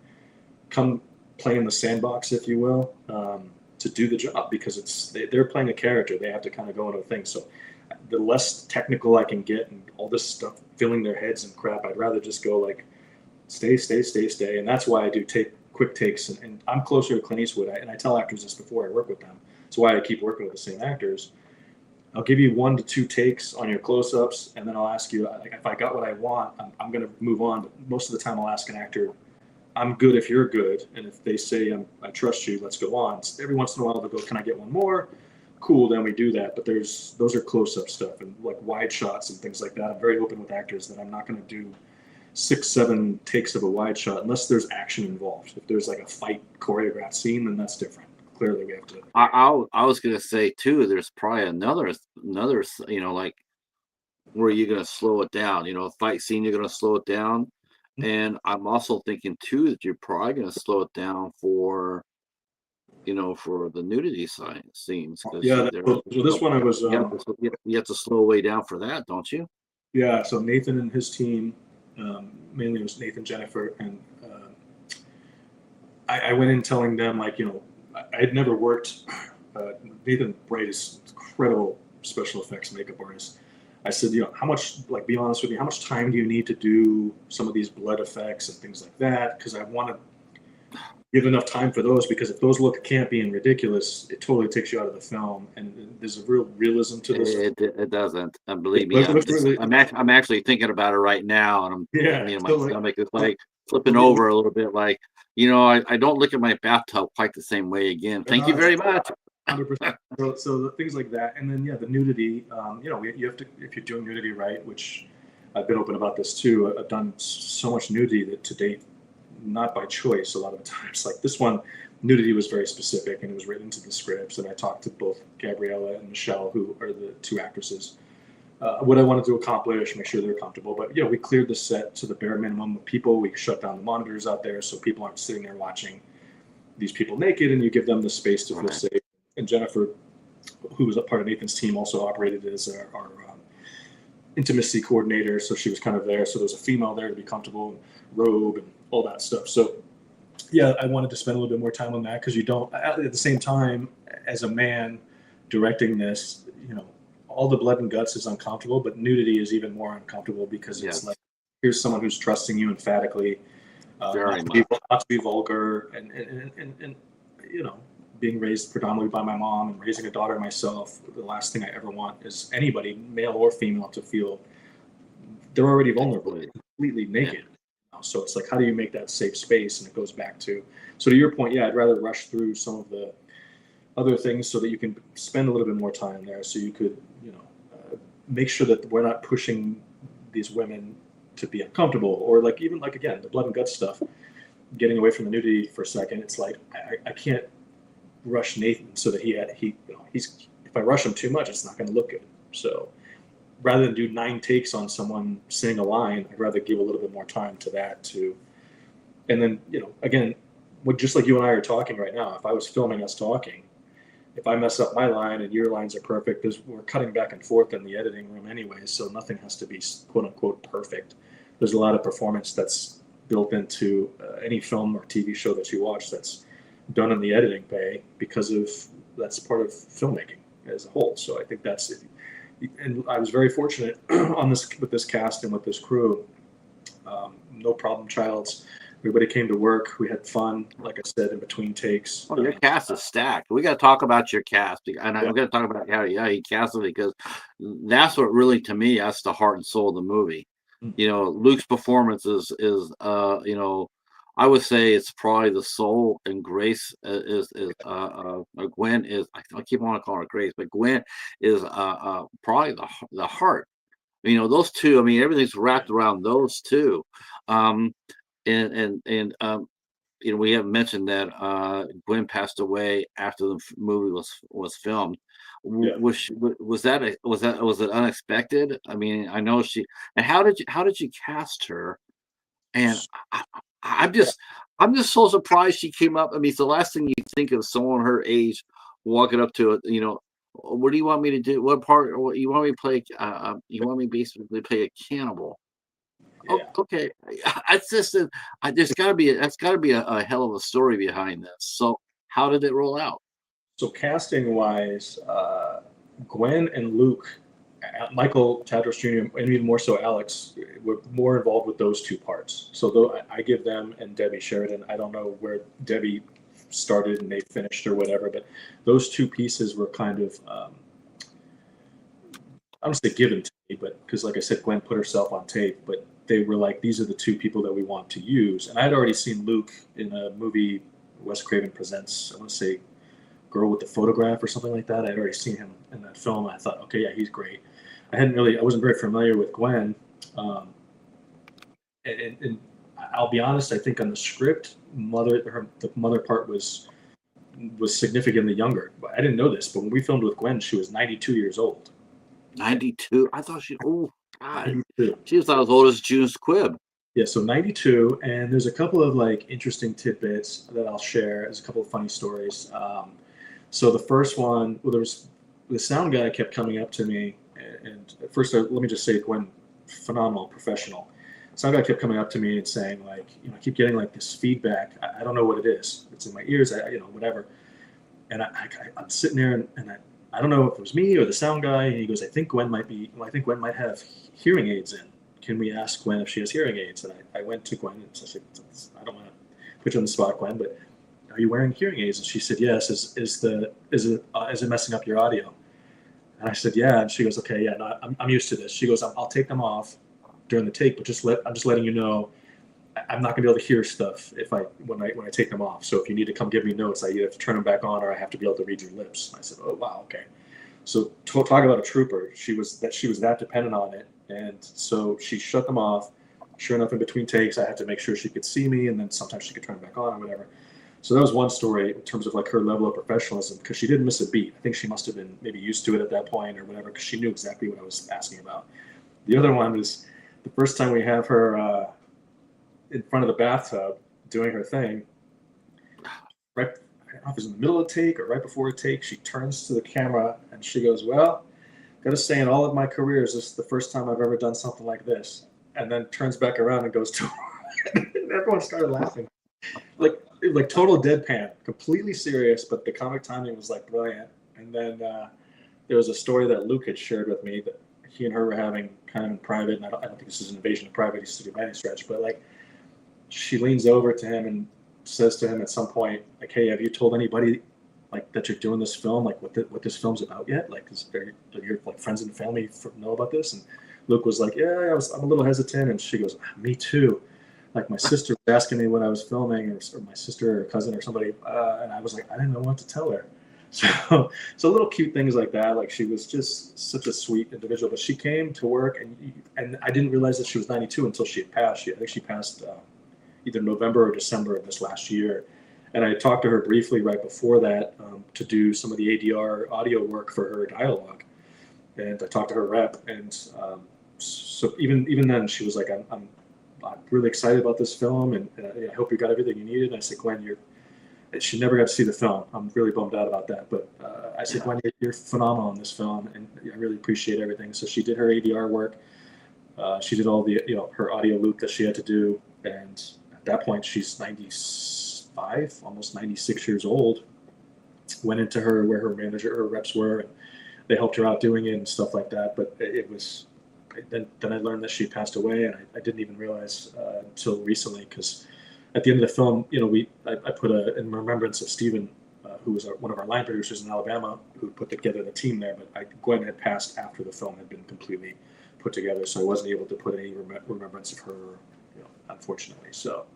come play in the sandbox, if you will, to do the job because they're playing a character. They have to kind of go into a thing. So the less technical I can get and all this stuff filling their heads and crap, I'd rather just go like stay, stay, stay, stay. And that's why I do take quick takes. And I'm closer to Clint Eastwood. And I tell actors this before I work with them. That's why I keep working with the same actors. I'll give you 1 to 2 takes on your close-ups, and then I'll ask you, like, if I got what I want, I'm going to move on. But most of the time, I'll ask an actor, I'm good if you're good, and if they say I trust you, let's go on. Every once in a while, they'll go, can I get one more? Cool, then we do that. But those are close-up stuff and like wide shots and things like that. I'm very open with actors that I'm not going to do 6, 7 takes of a wide shot unless there's action involved. If there's like a fight choreographed scene, then that's different. Clearly, we have to. I was gonna say too. There's probably another like where you're gonna slow it down. A fight scene you're gonna slow it down, and I'm also thinking too that you're probably gonna slow it down for for the nudity scenes because Yeah, so this one I was. you have to slow way down for that, don't you? Yeah, so Nathan and his team, mainly it was Nathan, Jennifer, and I went in telling them, like, I had never worked. Nathan Bright is incredible special effects makeup artist. I said, how much, like, be honest with me, how much time do you need to do some of these blood effects and things like that? Because I want to give enough time for those, because if those look campy and ridiculous, it totally takes you out of the film. And there's a real realism to this. It doesn't. And believe me, I'm actually thinking about it right now, and my stomach is like flipping over a little bit. Like, I don't look at my bathtub quite the same way again. Thank you very much. 100%. So the things like that, and then the nudity. You have to, if you're doing nudity right, which I've been open about this too. I've done so much nudity that to date, not by choice. A lot of the times, like this one, nudity was very specific and it was written into the scripts. And I talked to both Gabriella and Michelle, who are the 2 actresses, what I wanted to accomplish, make sure they're comfortable. But we cleared the set to the bare minimum of people. We shut down the monitors out there so people aren't sitting there watching these people naked, and you give them the space to feel safe. And Jennifer, who was a part of Nathan's team, also operated as our intimacy coordinator. So she was kind of there. So there was a female there to be comfortable, robe and all that stuff. So I wanted to spend a little bit more time on that, because you don't, at the same time, as a man directing this, all the blood and guts is uncomfortable, but nudity is even more uncomfortable, because it's like, here's someone who's trusting you emphatically, not to be vulgar, and being raised predominantly by my mom and raising a daughter myself, the last thing I ever want is anybody, male or female, to feel they're already vulnerable, completely naked. So it's like, how do you make that safe space? And it goes back to your point, I'd rather rush through some of the other things so that you can spend a little bit more time there, so you could make sure that we're not pushing these women to be uncomfortable, or like, even like, again, the blood and guts stuff, getting away from the nudity for a second. It's like, I can't rush Nathan so that he's if I rush him too much, it's not going to look good. So rather than do 9 takes on someone saying a line, I'd rather give a little bit more time to that too. And then, again, just like you and I are talking right now, if I was filming us talking, if I mess up my line and your lines are perfect, we're cutting back and forth in the editing room anyway, so nothing has to be quote unquote perfect. There's a lot of performance that's built into any film or TV show that you watch that's done in the editing bay, because that's part of filmmaking as a whole. So I think that's it. And I was very fortunate with this cast and with this crew. No problem childs. Everybody came to work. We had fun, like I said, in between takes. Oh, your cast is stacked. We got to talk about your cast, and I'm going to talk about how you casted it, because that's what really, to me, that's the heart and soul of the movie. Luke's performance is I would say it's probably the soul, and Grace is Gwen is, I keep wanting to call her Grace, but Gwen is probably the heart. Those two. I mean, everything's wrapped around those two. We haven't mentioned that Gwen passed away after the movie was filmed. Was it unexpected? I mean, I know she. And how did you cast her? And I'm just so surprised she came up. I mean, it's the last thing you think of someone her age walking up to it. What do you want me to do? What part? What you want me to play? You want me basically play a cannibal? Yeah. Oh, okay. It's just that's got to be a hell of a story behind this. So how did it roll out? So casting wise, Gwen and Luke, Michael Tadros Jr., and even more so Alex, were more involved with those 2 parts. So though I give them, and Debbie Sheridan, I don't know where Debbie started and they finished or whatever, but those 2 pieces were kind of I don't say given to me, but because like I said, Gwen put herself on tape, but they were like, these are the two people that we want to use. And I had already seen Luke in a movie Wes Craven presents. I want to say Girl with the Photograph or something like that. I had already seen him in that film. And I thought, okay, yeah, he's great. I wasn't very familiar with Gwen. Um, and I'll be honest, I think on the script, the mother part was significantly younger. But I didn't know this, but when we filmed with Gwen, she was 92 years old. 92. I thought oh God, 92. she was not as old as June Squibb. Yeah, so 92, and there's a couple of like interesting tidbits that I'll share. There's a couple of funny stories. So the first one, well, there was the sound guy kept coming up to me, and at first, let me just say, Gwen, phenomenal professional. Sound guy kept coming up to me and saying, like, I keep getting like this feedback. I don't know what it is. It's in my ears. Whatever. And I'm sitting there, and I don't know if it was me or the sound guy. And he goes, I think Gwen might have hearing aids in. Can we ask Gwen if she has hearing aids? And I went to Gwen and I said, I don't want to put you on the spot, Gwen, but are you wearing hearing aids? And she said, yes. Is it messing up your audio? And I said, yeah. And she goes, okay, yeah, no, I'm used to this. She goes, I'll take them off during the take, but I'm just letting you know, I'm not gonna be able to hear stuff when I take them off. So if you need to come give me notes, I either have to turn them back on or I have to be able to read your lips. And I said, oh wow, okay. So talk about a trooper. She was that dependent on it. And so she shut them off. Sure enough, in between takes, I had to make sure she could see me, and then sometimes she could turn it back on or whatever. So that was one story in terms of like her level of professionalism, because she didn't miss a beat. I think she must have been maybe used to it at that point or whatever, because she knew exactly what I was asking about. The other one was the first time we have her in front of the bathtub doing her thing. Right, I don't know if it was in the middle of the take or right before a take, she turns to the camera and she goes, well, got to say, in all of my careers, this is the first time I've ever done something like this. And then turns back around and goes to and everyone started laughing. Like total deadpan, completely serious, but the comic timing was like brilliant. And then there was a story that Luke had shared with me that he and her were having kind of in private, and I don't think this is an invasion of privacy by any stretch, but like she leans over to him and says to him at some point, like, hey, have you told anybody like that you're doing this film, like what this film's about yet? Like, your like friends and family know about this? And Luke was like, yeah, I'm a little hesitant. And she goes, me too. Like my sister was asking me what I was filming, or my sister or cousin or somebody, and I was like, I didn't know what to tell her. So little cute things like that. Like she was just such a sweet individual. But she came to work, and I didn't realize that she was 92 until she had passed. I think she passed either November or December of this last year. And I talked to her briefly right before that to do some of the ADR audio work for her dialogue. And I talked to her rep, and so even then she was like, I'm really excited about this film, and I hope you got everything you needed. And I said, Gwen, she never got to see the film. I'm really bummed out about that. But I said, Gwen, you're phenomenal in this film, and I really appreciate everything. So she did her ADR work. She did all the her audio loop that she had to do, and at that point she's 95, almost 96 years old. Went into her where her reps were, and they helped her out doing it and stuff like that. But it was then I learned that she passed away, and I didn't even realize until recently, because at the end of the film, I put in remembrance of Stephen, who was one of our line producers in Alabama, who put together the team there. But Gwen had passed after the film had been completely put together, so I wasn't able to put any remembrance of her, unfortunately. So,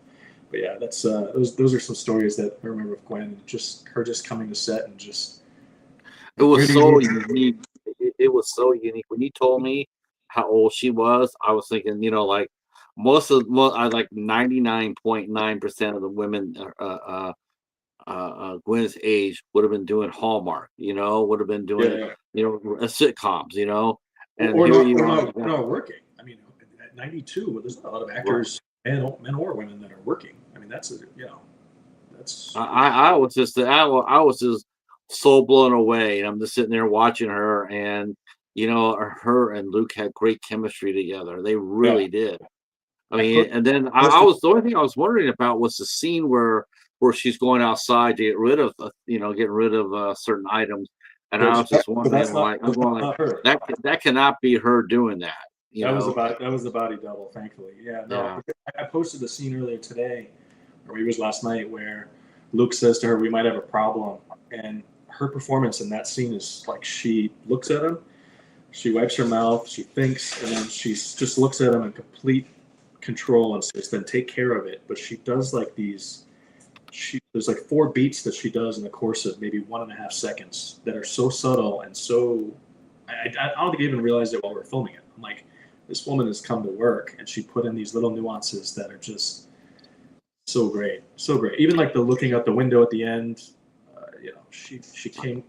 but yeah, that's those are some stories that I remember of Gwen. Just coming to set and just. It was so unique. It was so unique. When you told me how old she was, I was thinking, like I like 99.9% of the women Gwen's age would have been doing Hallmark, would have been doing sitcoms, and or here not, you or are. not working. I mean, at 92, well, there's a lot of actors, men or women, that are working. I mean, that's. I was just so blown away, and I'm just sitting there watching her, and her and Luke had great chemistry together. They really did. I mean, and then the only thing I was wondering about was the scene where she's going outside to get rid of certain items, and I was just wondering, that cannot be her doing that. That was the body double, thankfully. Yeah, no, I posted a scene earlier today, or maybe it was last night, where Luke says to her, "We might have a problem," and her performance in that scene is like, she looks at him, She wipes her mouth, she thinks, and then she just looks at him in complete control and says, "Then take care of it." But she does like these. There's like 4 beats that she does in the course of maybe 1.5 seconds that are so subtle and so. I don't think I even realized it while we were filming it. I'm like, this woman has come to work and she put in these little nuances that are just so great, so great. Even like the looking out the window at the end, she came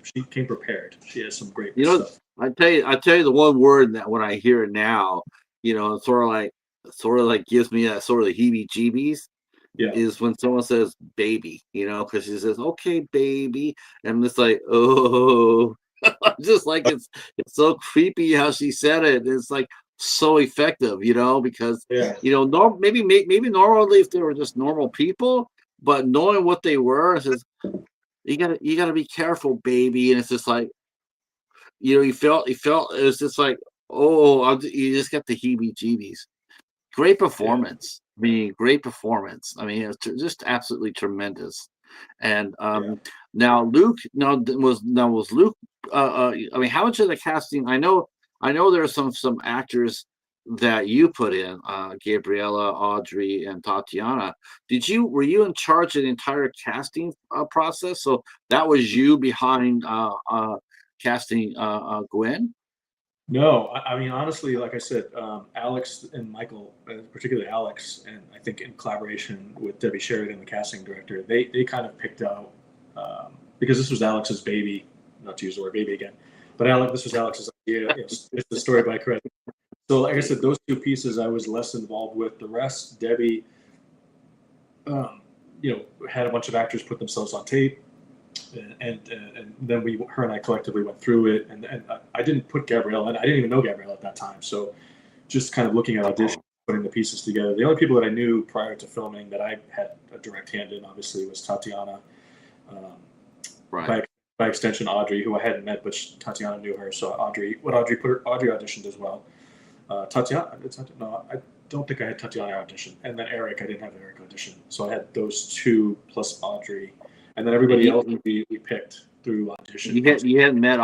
prepared. She has some great stuff. I tell you the one word that when I hear it now, it sort of like gives me that sort of the heebie-jeebies. Yeah, Is when someone says baby, because she says, okay, baby. And I'm just like, oh, just like it's so creepy how she said it. It's like so effective, because, yeah, maybe normally if they were just normal people, but knowing what they were, it says, you gotta be careful, baby. And it's just like, you felt, it was just like, oh, you just got the heebie-jeebies. Great yeah. performance. I mean, great performance. I mean, it's just absolutely tremendous. And Yeah. now Luke, was Luke? I mean, how much of the casting? I know there are some actors that you put in, Gabriella, Audrey, and Tatiana. Were you in charge of the entire casting process? So that was you behind casting Gwen. No, I mean honestly, like I said, Alex and Michael, particularly Alex, and I think in collaboration with Debbie Sheridan, the casting director, they kind of picked out because this was Alex's baby, not to use the word baby again, but this was Alex's idea. It's the story by Chris. So, like I said, those 2 pieces I was less involved with. The rest, Debbie, had a bunch of actors put themselves on tape. And then her and I collectively went through it, and I didn't put Gabrielle in. I didn't even know Gabrielle at that time, so just kind of looking at auditions, putting the pieces together. The only people that I knew prior to filming that I had a direct hand in, obviously, was Tatiana. Right. By extension, Audrey, who I hadn't met, but Tatiana knew her. So Audrey auditioned as well. Tatiana, no, I don't think I had Tatiana audition, and then Eric, I didn't have Eric audition. So I had those 2 plus Audrey. And then everybody else we picked through audition. You hadn't met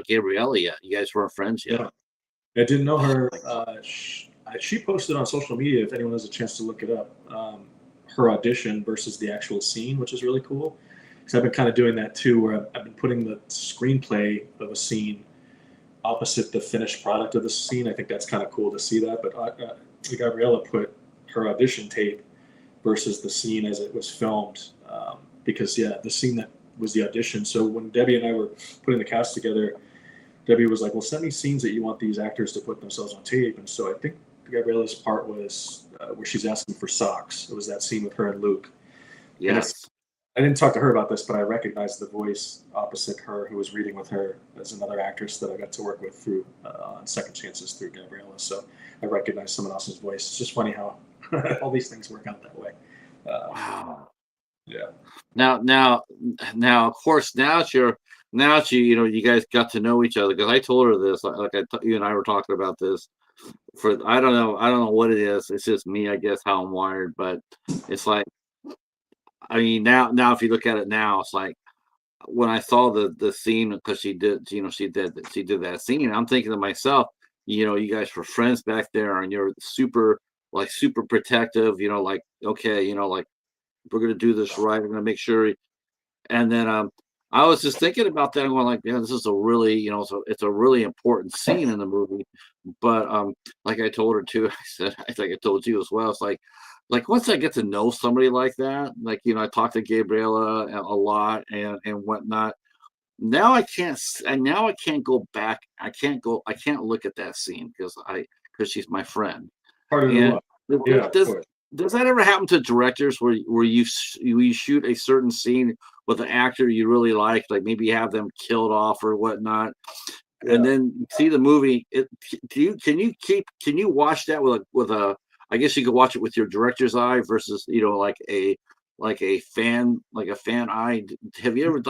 Gabriella yet. You guys weren't friends yet. Yeah. I didn't know her. She posted on social media, if anyone has a chance to look it up, her audition versus the actual scene, which is really cool. Because I've been kind of doing that too, where I've been putting the screenplay of a scene opposite the finished product of the scene. I think that's kind of cool to see that. But Gabriella put her audition tape versus the scene as it was filmed. Because the scene that was the audition. So when Debbie and I were putting the cast together, Debbie was like, "Well, send me scenes that you want these actors to put themselves on tape." And so I think Gabriella's part was where she's asking for socks. It was that scene with her and Luke. Yes. I didn't talk to her about this, but I recognized the voice opposite her who was reading with her as another actress that I got to work with through on Second Chances through Gabriella. So I recognized someone else's voice. It's just funny how all these things work out that way. Wow. Yeah. Now, of course, now you guys got to know each other, because I told her this, you and I were talking about this I don't know what it is. It's just me, I guess, how I'm wired, but it's like, I mean, now if you look at it now, it's like when I saw the scene, because she did that scene, I'm thinking to myself, you guys were friends back there, and you're super protective, like, okay, like, we're gonna do this right. I'm gonna make sure. And then I was just thinking about that and going like, yeah, this is a really, it's a really important scene in the movie. But like I told her too, I think I told you as well. It's like once I get to know somebody like that, like, I talk to Gabriella a lot and whatnot. Now I can't go back. I can't look at that scene because she's my friend. Part of the love. Yeah, does that ever happen to directors where you shoot a certain scene with an actor you really like maybe have them killed off or whatnot, and then you see the movie? Can you watch that with a I guess you could watch it with your director's eye versus like a fan eye? Have you ever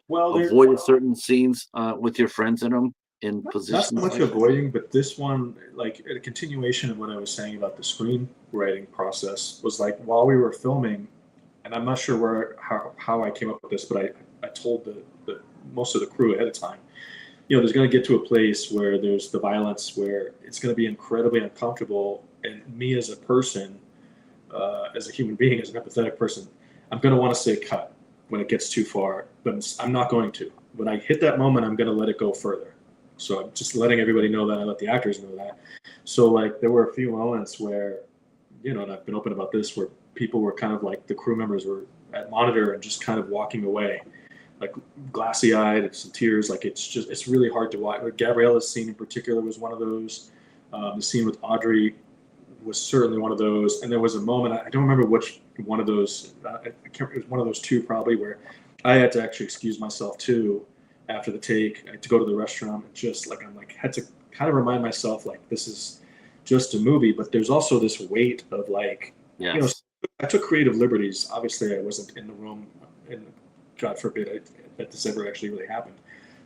avoided certain scenes with your friends in them? Not so much avoiding, but this one, like a continuation of what I was saying about the screenwriting process, was like while we were filming, and I'm not sure how I came up with this, but I told the most of the crew ahead of time. there's going to get to a place where there's the violence where it's going to be incredibly uncomfortable, and me as a person, as a human being, as an empathetic person, I'm going to want to say cut when it gets too far, but I'm not going to. When I hit that moment, I'm going to let it go further. So I'm just letting everybody know that. I let the actors know that. So like there were a few moments where, and I've been open about this, where people were kind of like the crew members were at monitor and just kind of walking away, like glassy eyed, some tears. Like it's really hard to watch. Like Gabriella's scene in particular was one of those. The scene with Audrey was certainly one of those. And there was a moment, I don't remember which one of those, I can't, it was one of those two probably, where I had to actually excuse myself too after the take. I had to go to the restroom and just like, I'm like, had to kind of remind myself like, this is just a movie, but there's also this weight of like, Yes. I took creative liberties. Obviously I wasn't in the room, and God forbid that this ever actually really happened.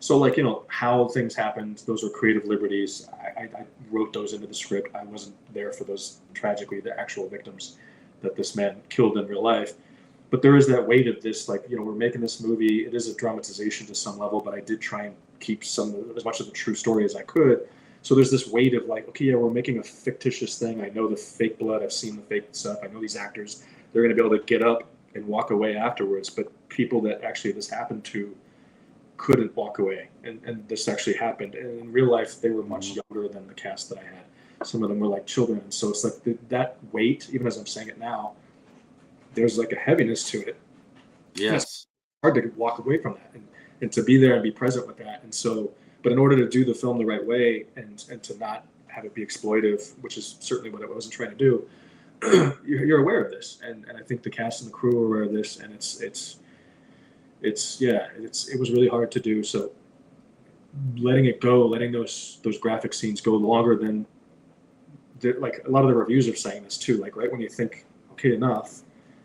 So like, how things happened, those are creative liberties. I wrote those into the script. I wasn't there for those, tragically, the actual victims that this man killed in real life. But there is that weight of this, like, we're making this movie. It is a dramatization to some level, but I did try and keep as much of the true story as I could. So there's this weight of like, okay, yeah, we're making a fictitious thing. I know the fake blood. I've seen the fake stuff. I know these actors. They're going to be able to get up and walk away afterwards. But people that actually this happened to couldn't walk away, and this actually happened. And in real life, they were much younger than the cast that I had. Some of them were like children, and so it's like that weight. Even as I'm saying it now, there's like a heaviness to it. Yes. Hard to walk away from that, and to be there and be present with that. And so, but in order to do the film the right way, and to not have it be exploitive, which is certainly what I wasn't trying to do, you're aware of this, and I think the cast and the crew are aware of this, and it was really hard to do. So letting it go, letting those graphic scenes go longer than like a lot of the reviews are saying this too. Like right when you think okay enough,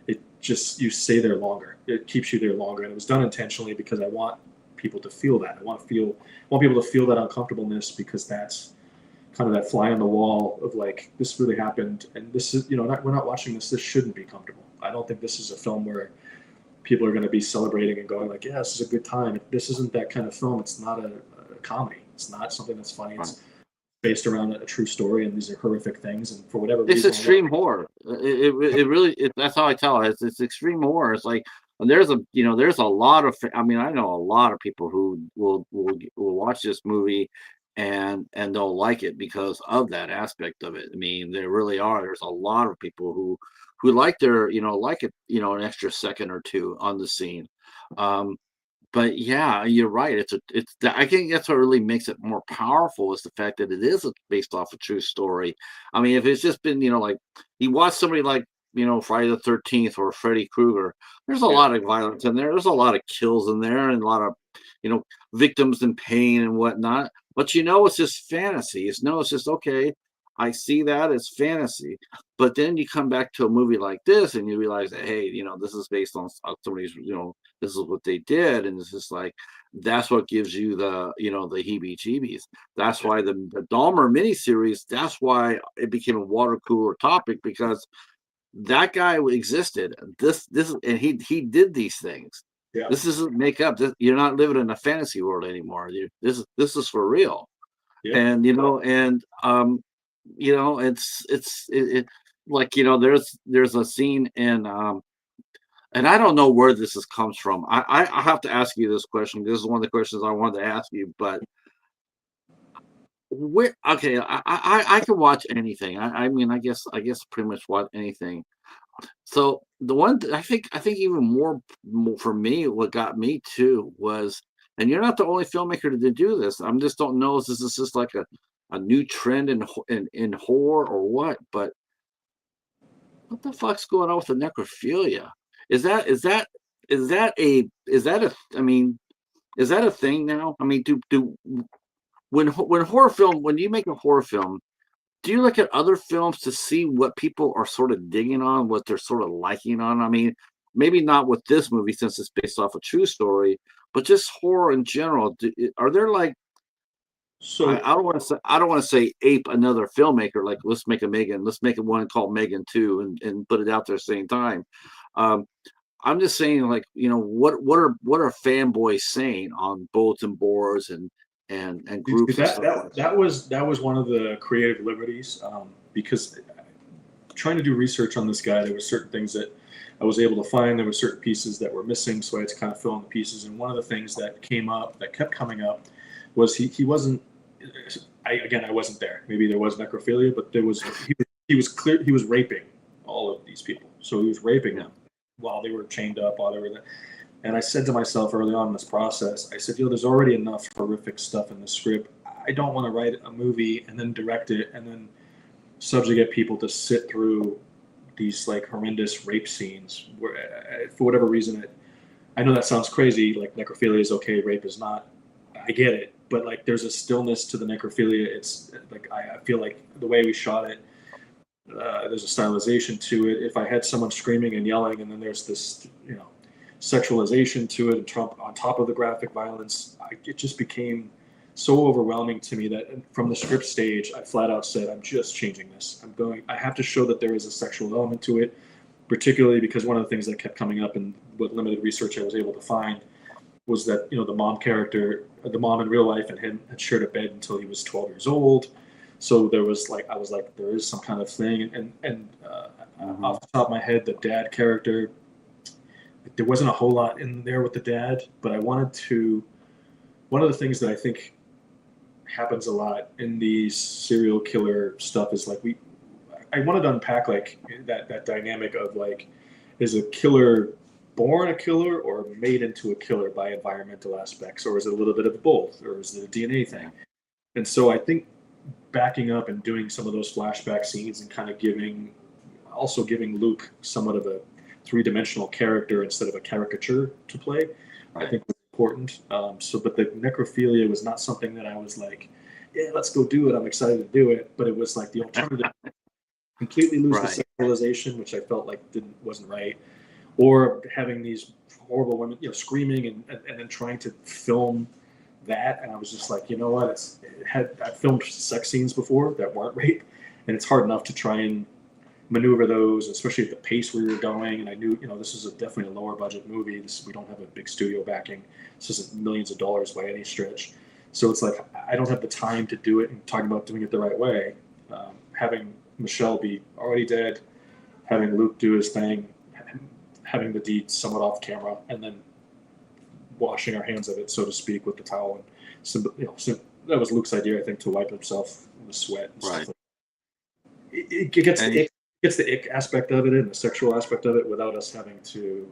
it just you stay there longer. It keeps you there longer, and it was done intentionally because I want people to feel that. I want people to feel that uncomfortableness, because that's kind of that fly on the wall of like this really happened, and this is we're not watching this. This shouldn't be comfortable. I don't think this is a film where people are going to be celebrating and going like, yeah, this is a good time. This isn't that kind of film. It's not a comedy. It's not something that's funny. It's based around a true story, and these are horrific things. And for whatever It's reason, extreme horror. It really, that's how I tell it. It's extreme horror. It's like, and there's a lot of, I mean, I know a lot of people who will watch this movie and they'll like it because of that aspect of it. I mean, there really are. There's a lot of people who like like it, an extra second or two on the scene. But yeah, you're right. I think that's what really makes it more powerful, is the fact that it is based off a true story. I mean, if it's just been, like you watch somebody like, Friday the 13th or Freddy Krueger, there's a lot of violence in there. There's a lot of kills in there, and a lot of, victims in pain and whatnot. But it's just fantasy. It's just okay. I see that as fantasy. But then you come back to a movie like this and you realize that, hey, this is based on somebody's, this is what they did. And it's just like, that's what gives you the heebie-jeebies. That's why the Dahmer miniseries, that's why it became a water cooler topic, because that guy existed. And he did these things. yeah, This isn't make up. You're not living in a fantasy world anymore. This is for real. yeah. And it's like, there's a scene in and I don't know where comes from. I have to ask you this question. This is one of the questions I wanted to ask you, but where okay, I can watch anything. I mean, I guess pretty much watch anything. So the one I think even more for me, what got me too was, and you're not the only filmmaker to do this. I just don't know if this is just like a new trend in horror or what the fuck's going on with the necrophilia? Is that I mean, is that a thing now? I mean, do when you make a horror film, do you look at other films to see what people are sort of digging on, what they're sort of liking on? I mean, maybe not with this movie since it's based off a true story, but just horror in general. Are there like, So I don't want to say ape another filmmaker, like let's make a one called Megan 2 and put it out there at the same time. Um, I'm just saying, like, what are fanboys saying on bulletin boards and and groups and stuff like That was one of the creative liberties, because trying to do research on this guy, there were certain things that I was able to find. There were certain pieces that were missing, so I had to kind of fill in the pieces. And one of the things that kept coming up, was he wasn't. I wasn't there. Maybe there was necrophilia, but he was clear he was raping all of these people. So he was raping them while they were chained up, while they were there. And I said to myself early on in this process, I said, there's already enough horrific stuff in the script. I don't want to write a movie and then direct it and then subjugate people to sit through these like horrendous rape scenes where, for whatever reason, I know that sounds crazy. Like necrophilia is okay, rape is not. I get it, but like there's a stillness to the necrophilia. It's like I feel like the way we shot it, there's a stylization to it. If I had someone screaming and yelling, and then there's this, sexualization to it, and on top of the graphic violence, it just became so overwhelming to me that from the script stage, I flat out said, I'm just changing this. I have to show that there is a sexual element to it, particularly because one of the things that kept coming up in what limited research I was able to find was that, the mom character, the mom in real life and him had shared a bed until he was 12 years old. So there was I was like, there is some kind of thing. And off the top of my head, the dad character, there wasn't a whole lot in there with the dad, but one of the things that I think happens a lot in these serial killer stuff is like I wanted to unpack like that dynamic of like, is a killer born a killer or made into a killer by environmental aspects, or is it a little bit of both, or is it a DNA thing? And so I think backing up and doing some of those flashback scenes and kind of giving Luke somewhat of a three-dimensional character instead of a caricature to play, I think was important. But the necrophilia was not something that I was like, yeah, let's go do it. I'm excited to do it. But it was like the alternative, completely lose the sexualization, which I felt like wasn't right, or having these horrible women, screaming and then trying to film that. And I was just like, you know what? I've filmed sex scenes before that weren't rape, and it's hard enough to try and maneuver those, especially at the pace we were going. And I knew, this is definitely a lower budget movie. We don't have a big studio backing. This isn't millions of dollars by any stretch. So it's like, I don't have the time to do it, and talking about doing it the right way. Having Michelle be already dead, having Luke do his thing, having the deed somewhat off camera, and then washing our hands of it, so to speak, with the towel. And that was Luke's idea, I think, to wipe himself in the sweat and stuff like that. It gets the ick aspect of it and the sexual aspect of it without us having to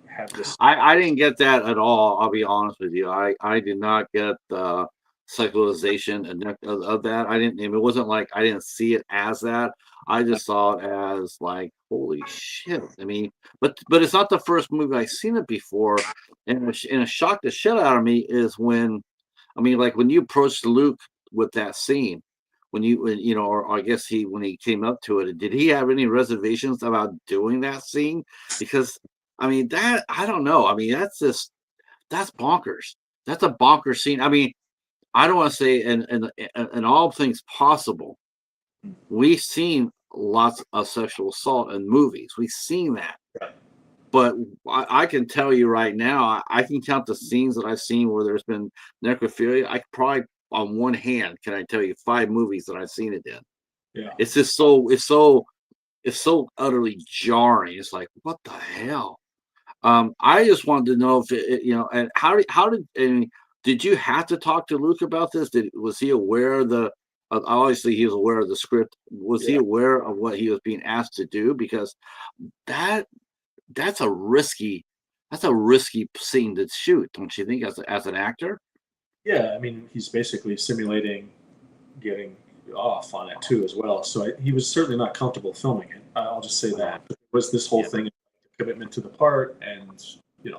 have this. I didn't get that at all. I'll be honest with you. I did not get the sexualization of that. I didn't. It wasn't like I didn't see it as that. I just saw it as like, holy shit. I mean, but it's not the first movie I've seen it before, and it shocked the shit out of me is when, like when you approached Luke with that scene. Or I guess when he came up to it, did he have any reservations about doing that scene? Because that, I don't know. That's bonkers. That's a bonkers scene. I don't want to say in all things possible, we've seen lots of sexual assault in movies. We've seen that. But I can tell you right now, I can count the scenes that I've seen where there's been necrophilia. I could probably, on one hand, can I tell you 5 movies that I've seen it in? Yeah. It's just so utterly jarring. It's like, what the hell? I just wanted to know if and how did you have to talk to Luke about this? Was he aware of the? Obviously, he was aware of the script. Was he aware of what he was being asked to do? Because that's a risky scene to shoot, don't you think, as an actor? Yeah, he's basically simulating getting off on it too as well. So he was certainly not comfortable filming it. I'll just say that. It was this whole thing, commitment to the part, and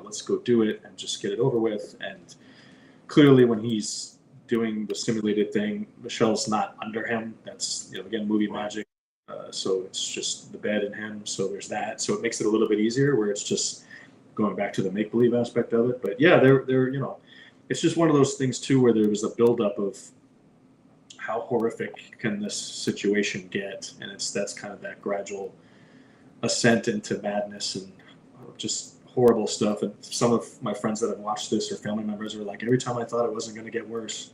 let's go do it and just get it over with. And clearly, when he's doing the simulated thing, Michelle's not under him. That's again, movie magic. So it's just the bed and him. So there's that. So it makes it a little bit easier, where it's just going back to the make believe aspect of it. But yeah, they're it's just one of those things too, where there was a buildup of how horrific can this situation get, and that's kind of that gradual ascent into madness and just horrible stuff. And some of my friends that have watched this or family members are like, every time I thought it wasn't going to get worse,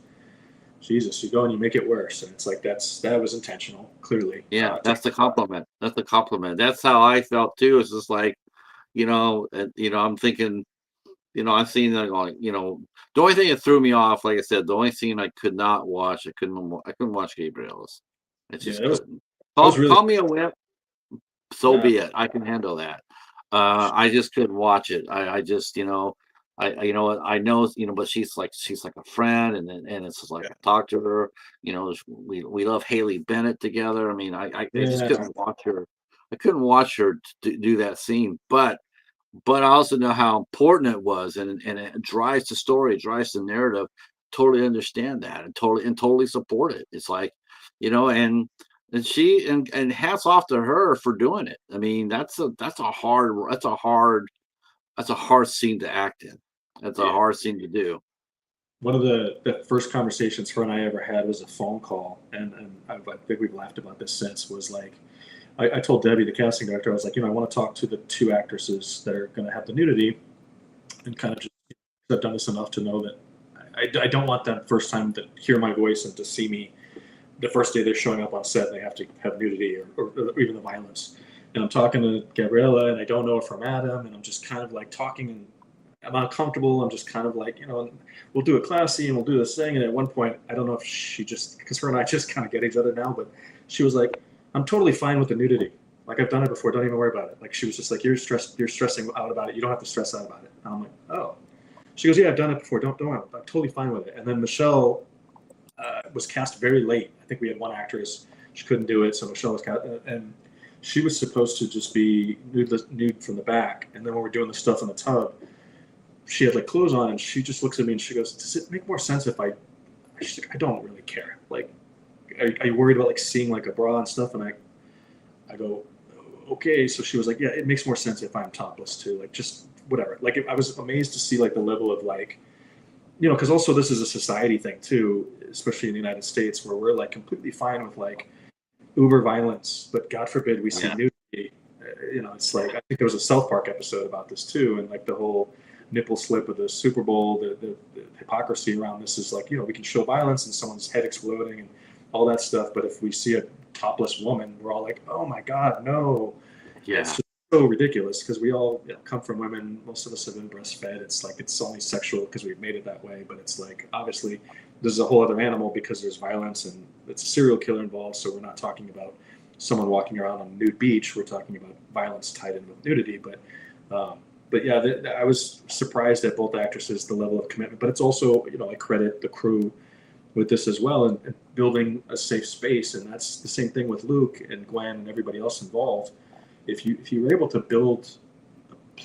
Jesus, you go and you make it worse. And it's like, that was intentional, clearly. Yeah, that's the compliment. That's the compliment. That's how I felt too. It's just like, I'm thinking, I've seen that, like, the only thing that threw me off, like I said, the only scene I could not watch, I couldn't watch Gabriel's. I just it was, couldn't. really, Call me a wimp, so Yeah. be it. I can handle that. I just couldn't watch it. I just, I know, but she's like a friend, and it's just like Yeah. I talk to her. We love Haley Bennett together. I mean, I just Yeah. couldn't watch her. I couldn't watch her do that scene, but I also know how important it was, and it drives the story, it drives the narrative. Totally understand that, and totally support it. It's like, and hats off to her for doing it. I mean, that's a hard scene to act in. That's a Yeah. hard scene to do. One of the first conversations her and I ever had was a phone call, and I think we've laughed about this since. Was like, I told Debbie, the casting director, I was like, I want to talk to the two actresses that are going to have the nudity, and kind of just, I've done this enough to know that I don't want that first time to hear my voice and to see me the first day they're showing up on set, they have to have nudity or even the violence. And I'm talking to Gabriella, and I don't know her from Adam, and I'm just kind of like talking, and I'm uncomfortable. I'm just kind of like, we'll do it classy and we'll do this thing. And at one point, I don't know if she just, because her and I just kind of get each other now, but she was like, I'm totally fine with the nudity. Like, I've done it before. Don't even worry about it. Like, she was just like, you're stressing out about it. You don't have to stress out about it. And I'm like, oh. She goes, yeah, I've done it before. Don't worry. I'm totally fine with it. And then Michelle was cast very late. I think we had one actress. She couldn't do it, so Michelle was cast, and she was supposed to just be nude from the back. And then when we're doing the stuff in the tub, she had like clothes on, and she just looks at me and she goes, "Does it make more sense if I?" She's like, "I don't really care. Like, are you worried about like seeing like a bra and stuff?" And I go, "Okay." So she was like, "Yeah, it makes more sense if I'm topless too. Like, just whatever." Like, I was amazed to see like the level of like, because also this is a society thing too, especially in the United States, where we're like completely fine with like uber violence, but God forbid we see nudity. It's like, I think there was a South Park episode about this too, and like the whole nipple slip of the Super Bowl, the hypocrisy around this is like, we can show violence and someone's head exploding and all that stuff, but if we see a topless woman, we're all like, oh my God, no. Yeah. It's just so ridiculous, because we all come from women. Most of us have been breastfed. It's like, it's only sexual because we've made it that way, but it's like, obviously this is a whole other animal because there's violence and it's a serial killer involved. So we're not talking about someone walking around on a nude beach. We're talking about violence tied in with nudity. But yeah, I was surprised at both actresses, the level of commitment, but it's also, I credit the crew with this as well, and building a safe space. And that's the same thing with Luke and Gwen and everybody else involved. If you were able to build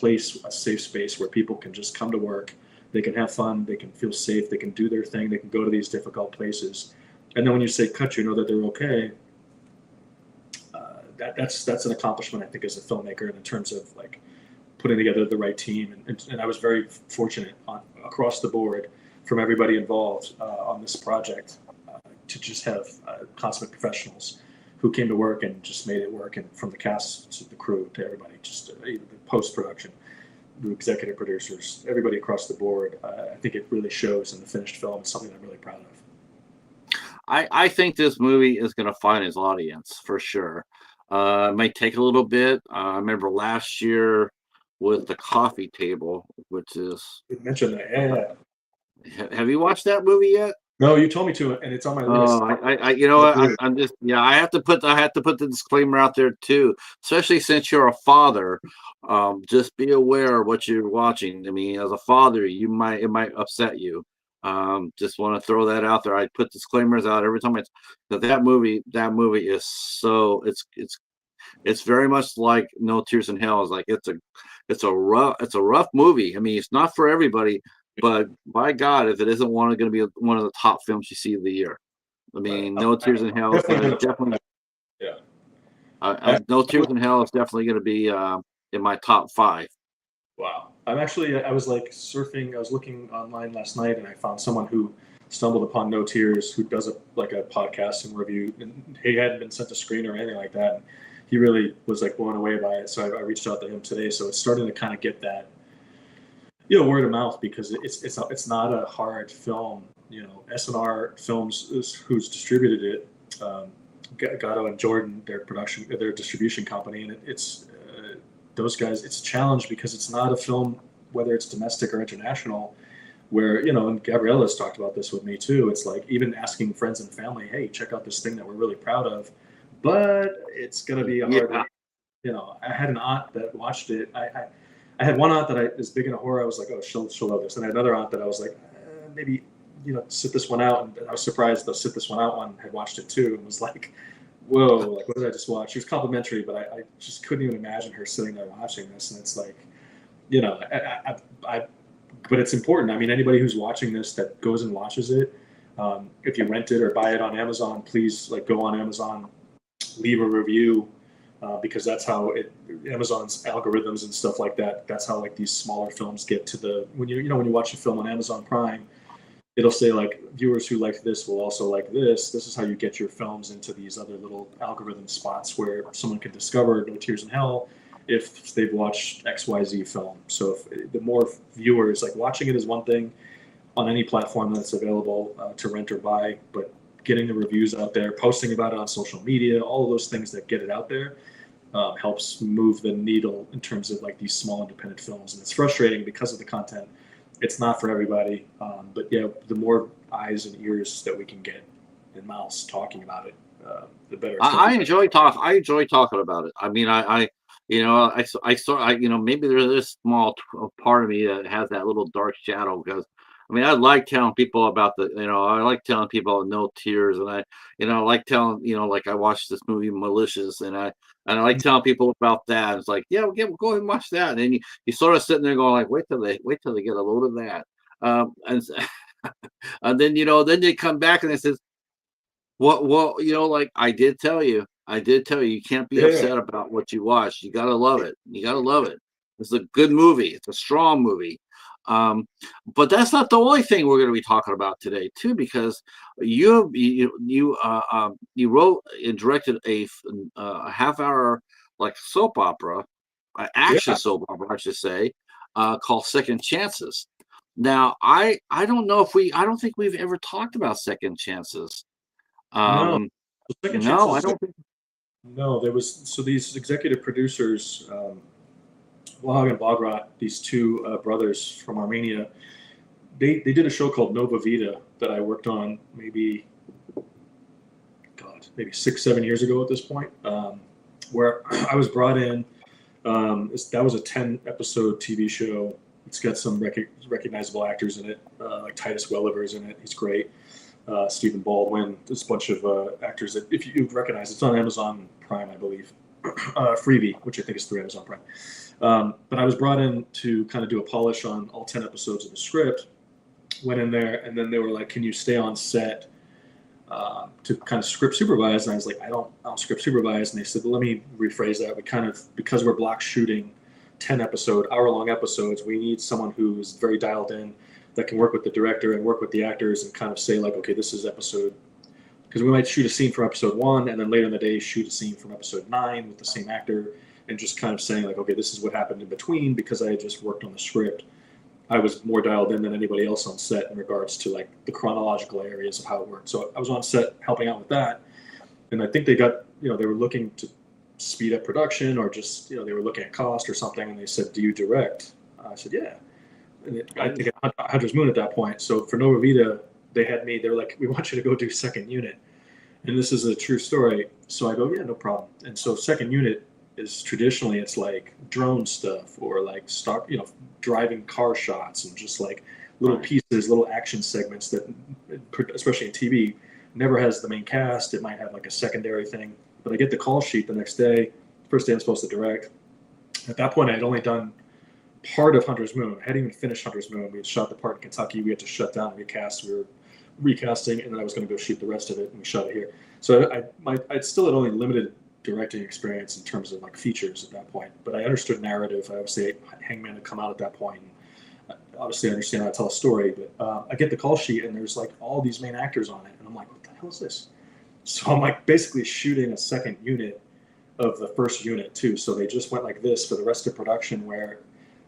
a safe space where people can just come to work, they can have fun, they can feel safe, they can do their thing, they can go to these difficult places, and then when you say cut, you know that they're okay. That's an accomplishment, I think, as a filmmaker, in terms of like putting together the right team. And I was very fortunate across the board from everybody involved on this project to just have consummate professionals who came to work and just made it work, and from the cast to the crew to everybody, just the post-production, the executive producers, everybody across the board. I think it really shows in the finished film. It's something I'm really proud of. I think this movie is going to find its audience for sure. It might take a little bit. I remember last year with The Coffee Table, which is... You mentioned that, yeah. Have you watched that movie yet? No, you told me to, and it's on my list. I'm just, I have to put the disclaimer out there too, especially since you're a father. Just be aware of what you're watching. I mean, as a father, it might upset you. Just want to throw that out there. I put disclaimers out every time that movie is so, it's very much like No Tears in Hell. It's like, it's a rough movie. I mean, it's not for everybody. But by God, if it isn't going to be one of the top films you see of the year, I mean, No Tears in Hell is definitely. Yeah. No Tears in Hell is definitely going to be in my top 5. Wow. I was like surfing. I was looking online last night, and I found someone who stumbled upon No Tears, who does a podcast and review. And he hadn't been sent a screen or anything like that. And he really was like blown away by it. So I reached out to him today. So it's starting to kind of get that word of mouth, because it's not a hard film. SNR Films is who's distributed it. Gatto and Jordan, their distribution company, and it's those guys. It's a challenge because it's not a film, whether it's domestic or international, where and Gabriella's talked about this with me too. It's like even asking friends and family, hey, check out this thing that we're really proud of, but it's gonna be a hard. Yeah. I had an aunt that watched it. I had one aunt that is big into horror. I was like, oh, she'll love this. And I had another aunt that I was like, maybe sit this one out. And I was surprised the sit this one out one had watched it too, and was like, whoa, like what did I just watch? She was complimentary, but I just couldn't even imagine her sitting there watching this. And it's like, but it's important. I mean, anybody who's watching this that goes and watches it, if you rent it or buy it on Amazon, please go on Amazon, leave a review. Because that's how Amazon's algorithms and stuff like that. That's how these smaller films get to when you watch a film on Amazon Prime, it'll say viewers who like this will also like this. This is how you get your films into these other little algorithm spots where someone can discover No Tears in Hell if they've watched XYZ film. So the more viewers watching it is one thing on any platform that's available to rent or buy, but getting the reviews out there, posting about it on social media, all of those things that get it out there helps move the needle in terms of these small independent films. And it's frustrating because of the content. It's not for everybody, but the more eyes and ears that we can get and mouths talking about it, the better. I enjoy talking about it. I mean, I maybe there's this small part of me that has that little dark shadow, because I mean, I like telling people about I like telling people No Tears, and I like telling, I watched this movie Malicious, and I like telling people about that. It's like, yeah, go ahead and watch that. And then you sort of sitting there going wait till they get a load of that. And then, then they come back and they says, well, I did tell you, you can't be upset about what you watched. You got to love it. It's a good movie. It's a strong movie. But that's not the only thing we're going to be talking about today too, because you wrote and directed a half-hour soap opera, action soap opera, I should say, called Second Chances. Now, I don't think we've ever talked about Second Chances. No, I don't think. No, these executive producers, Vlag and Bagrat, these two brothers from Armenia, they did a show called Nova Vita that I worked on maybe 6-7 years ago at this point, where I was brought in. That was a 10-episode TV show. It's got some recognizable actors in it, like Titus Welliver's in it. He's great. Stephen Baldwin. There's a bunch of actors that if you recognize, it's on Amazon Prime, I believe. Freebie, which I think is through Amazon Prime. But I was brought in to kind of do a polish on all 10 episodes of the script. Went in there, and then they were like, "Can you stay on set to kind of script supervise?" And I was like, "I don't script supervise." And they said, well, "Let me rephrase that. We kind of, because we're block shooting 10-episode, hour-long episodes, we need someone who is very dialed in, that can work with the director and work with the actors and kind of say okay, this is episode." Because we might shoot a scene from episode 1, and then later in the day shoot a scene from episode 9 with the same actor, and just kind of saying okay, this is what happened in between, because I had just worked on the script. I was more dialed in than anybody else on set in regards to the chronological areas of how it worked. So I was on set helping out with that, and I think they got they were looking to speed up production, or just they were looking at cost or something, and they said, "Do you direct?" I said, "Yeah." And I think Hunter's Moon at that point. So for Nova Vita, they had me. They were like, "We want you to go do second unit," and this is a true story. So I go, "Yeah, no problem." And so second unit is traditionally, it's like drone stuff, or stock, driving car shots, and just little pieces, little action segments that, especially in TV, never has the main cast. It might have a secondary thing. But I get the call sheet the next day, first day I'm supposed to direct. At that point, I had only done part of Hunter's Moon. I hadn't even finished Hunter's Moon. We had shot the part in Kentucky. We had to shut down and recast. We were recasting, and then I was going to go shoot the rest of it, and we shot it here. So I still had only limited directing experience in terms of features at that point, but I understood narrative. I obviously, Hangman had come out at that point. Obviously, I understand how to tell a story, but I get the call sheet, and there's all these main actors on it, and I'm like, what the hell is this? So I'm basically shooting a second unit of the first unit too. So they just went like this for the rest of production, where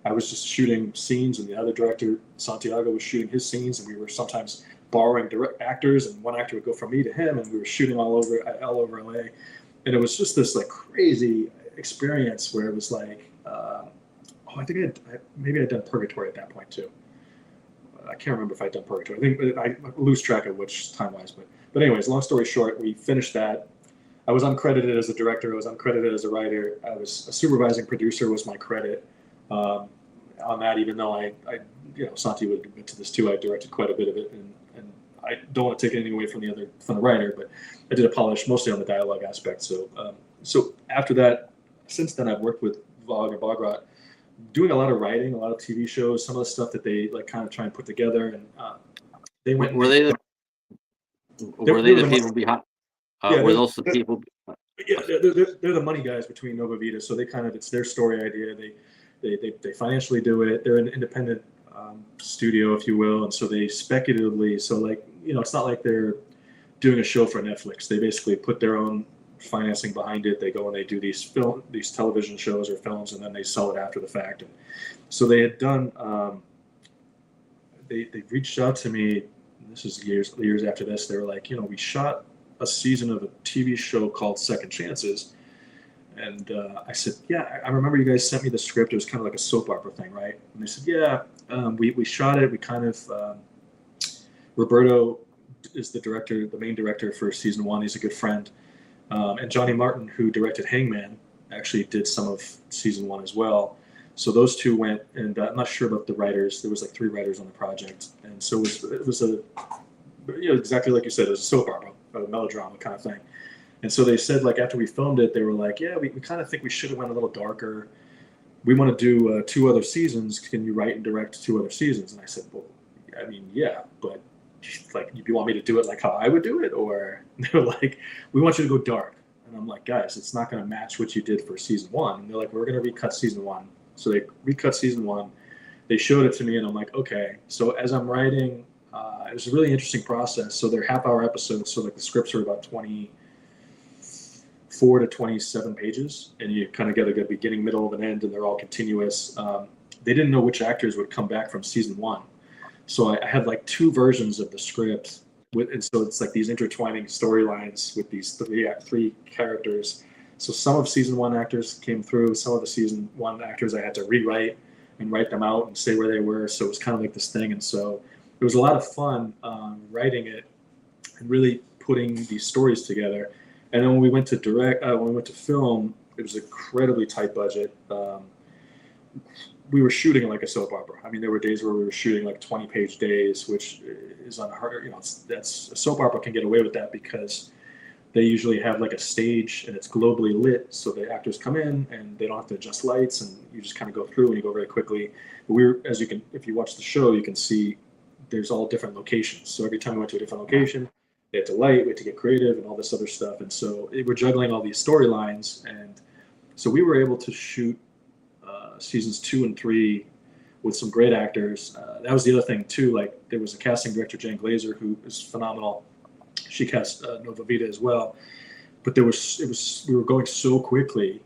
I was just shooting scenes, and the other director, Santiago, was shooting his scenes, and we were sometimes borrowing direct actors, and one actor would go from me to him, and we were shooting all over LA, and it was just this like crazy experience where it was like, I think maybe I'd done Purgatory at that point too. I can't remember if I'd done Purgatory. I think I lose track of which time-wise, but anyways, long story short, we finished that. I was uncredited as a director. I was uncredited as a writer. I was a supervising producer was my credit on that, even though I Santi would admit to this too. I directed quite a bit of it, and I don't want to take anything away from the writer, but I did a polish mostly on the dialogue aspect. So after that, since then I've worked with Vogue or Bogrot, doing a lot of writing, a lot of TV shows, some of the stuff that they like kind of try and put together, and they went. Were they the people behind? Were those the people? Yeah, they're the money guys between Nova Vita, so they kind of, it's their story idea. They financially do it. They're an independent studio, if you will, and so they speculatively. So like it's not like they're doing a show for Netflix. They basically put their own financing behind it. They go and they do these television shows or films, and then they sell it after the fact. And so they had done. They reached out to me. This is years after this. They were like, we shot a season of a TV show called Second Chances, and I said, yeah, I remember you guys sent me the script. It was kind of like a soap opera thing, right? And they said, yeah, we shot it. We kind of Roberto is the main director for season 1. He's a good friend. And Johnny Martin, who directed Hangman, actually did some of season 1 as well. So those two went, and I'm not sure about the writers. There was like 3 writers on the project, and so it was exactly like you said, it was a soap opera, a melodrama kind of thing. And so they said, like, after we filmed it, they were like, yeah, we kind of think we should have went a little darker. We want to do 2 other seasons. Can you write and direct 2 other seasons? And I said, well, I mean, yeah, but like, you want me to do it like how I would do it? Or they were like, we want you to go dark. And I'm like, guys, it's not going to match what you did for season 1. And they're like, we're going to recut season 1. So they recut season 1. They showed it to me, and I'm like, okay. So as I'm writing, it was a really interesting process. So they're half-hour episodes. So like the scripts are about 24 to 27 pages, and you kind of get a good beginning, middle, and end, and they're all continuous. They didn't know which actors would come back from season 1. So I had like 2 versions of the script, and so it's like these intertwining storylines with these 3 characters. So some of season 1 actors came through. Some of the season 1 actors I had to rewrite and write them out and say where they were. So it was kind of like this thing. And so it was a lot of fun writing it and really putting these stories together. And then when we went to film, it was an incredibly tight budget. We were shooting like a soap opera. I mean, there were days where we were shooting like 20-page days, which is unheard. That's a soap opera can get away with that because they usually have like a stage and it's globally lit, so the actors come in and they don't have to adjust lights, and you just kind of go through and you go very quickly. But if you watch the show, you can see there's all different locations. So every time we went to a different location, they had to light, we had to get creative, and all this other stuff. And so we're juggling all these storylines, and so we were able to shoot seasons 2 and 3 with some great actors. That was the other thing too. Like, there was a casting director, Jen Glazer, who is phenomenal. She cast Nova Vita as well, but we were going so quickly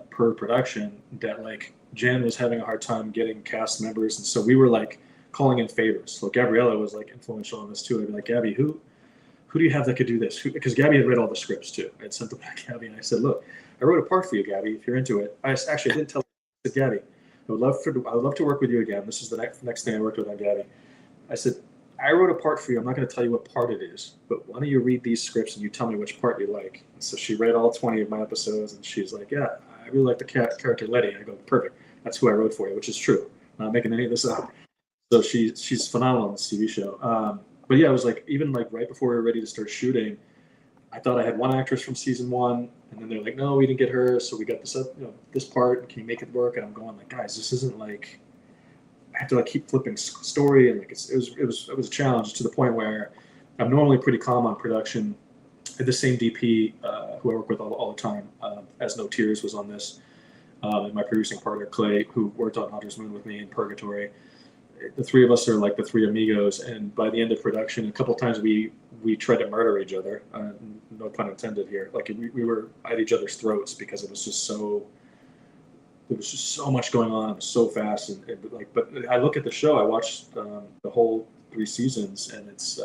per production that like Jen was having a hard time getting cast members, and so we were like calling in favors. So Gabriella was like influential on this too. I'd be like, Gabby, who do you have that could do this? Because Gabby had read all the scripts too. I'd sent them back to Gabby, and I said, look, I wrote a part for you, Gabby, if you're into it. I didn't tell her. I said, Gabby, I would love to work with you again. This is the next thing I worked with on Gabby. I said, I wrote a part for you. I'm not going to tell you what part it is, but why don't you read these scripts and you tell me which part you like? And so she read all 20 of my episodes, and she's like, yeah, I really like the character Letty. I go, perfect. That's who I wrote for you, which is true. I'm not making any of this up. So she's phenomenal on this TV show. But yeah, it was like, even like right before we were ready to start shooting, I thought I had one actress from season 1, and then they're like, no, we didn't get her. So we got this part. Can you make it work? And I'm going like, guys, this isn't like, I have to like keep flipping story, and like it was a challenge to the point where I'm normally pretty calm on production. I had the same DP who I work with all the time, as No Tears was on this, and my producing partner Clay, who worked on Hunter's Moon with me in Purgatory. The 3 of us are like the 3 amigos, and by the end of production, a couple of times we tried to murder each other. No pun intended here. Like we were at each other's throats because it was just so. there was just so much going on. It was so fast, and like, but I look at the show. I watched the whole 3 seasons, and it's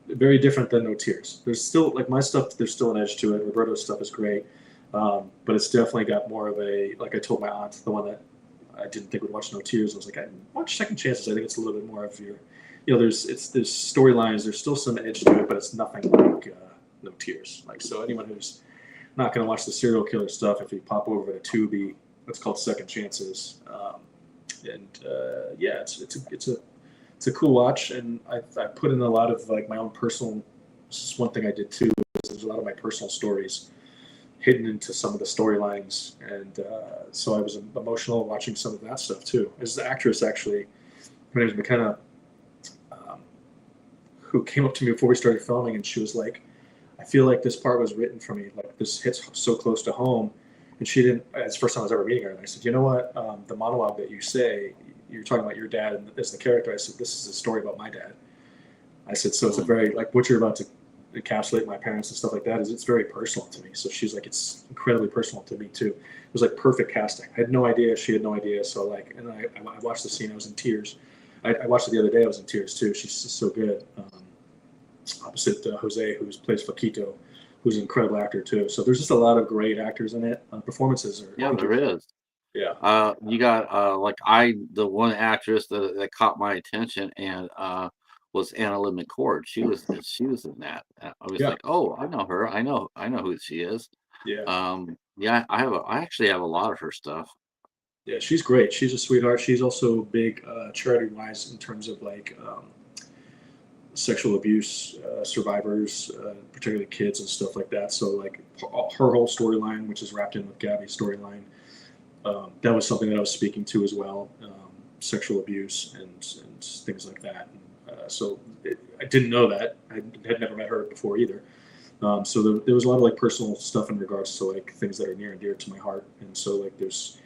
very different than No Tears. There's still like my stuff. There's still an edge to it. Roberto's stuff is great, but it's definitely got more of a, like I told my aunt, the one that I didn't think would watch No Tears. I was like, I watch Second Chances. I think it's a little bit more of your, there's storylines. There's still some edge to it, but it's nothing like No Tears. Like, so anyone who's not going to watch the serial killer stuff, if you pop over to Tubi, it's called Second Chances, yeah, it's a cool watch, and I put in a lot of like my own personal. This is one thing I did too. There's a lot of my personal stories hidden into some of the storylines, and so I was emotional watching some of that stuff too. There's the actress, actually, her name is McKenna, who came up to me before we started filming, and she was like, I feel like this part was written for me, like this hits so close to home. And she didn't, it's the first time I was ever meeting her, and I said, you know what, the monologue that you say, you're talking about your dad as the character. I said, this is a story about my dad. I said, so it's a very, like what you're about to encapsulate my parents and stuff like that, is it's very personal to me. So she's like, it's incredibly personal to me too. It was like perfect casting. I had no idea, she had no idea. So like, and I watched the scene, I was in tears. I watched it the other day, I was in tears too. She's just so good. Opposite Jose, who plays Faquito, who's an incredible actor too. So there's just a lot of great actors in it. Performances are there is. Yeah. You got the one actress that caught my attention and was Anna Lynn McCord. She was in that. I was like, oh, I know her. I know who she is. Yeah. Yeah, I actually have a lot of her stuff. Yeah, she's great. She's a sweetheart. She's also big charity wise in terms of like sexual abuse survivors, particularly kids and stuff like that. So like her whole storyline, which is wrapped in with Gabby's storyline, that was something that I was speaking to as well. Sexual abuse and things like that. So I didn't know that. I had never met her before either. So there was a lot of like personal stuff in regards to like things that are near and dear to my heart. And so like there's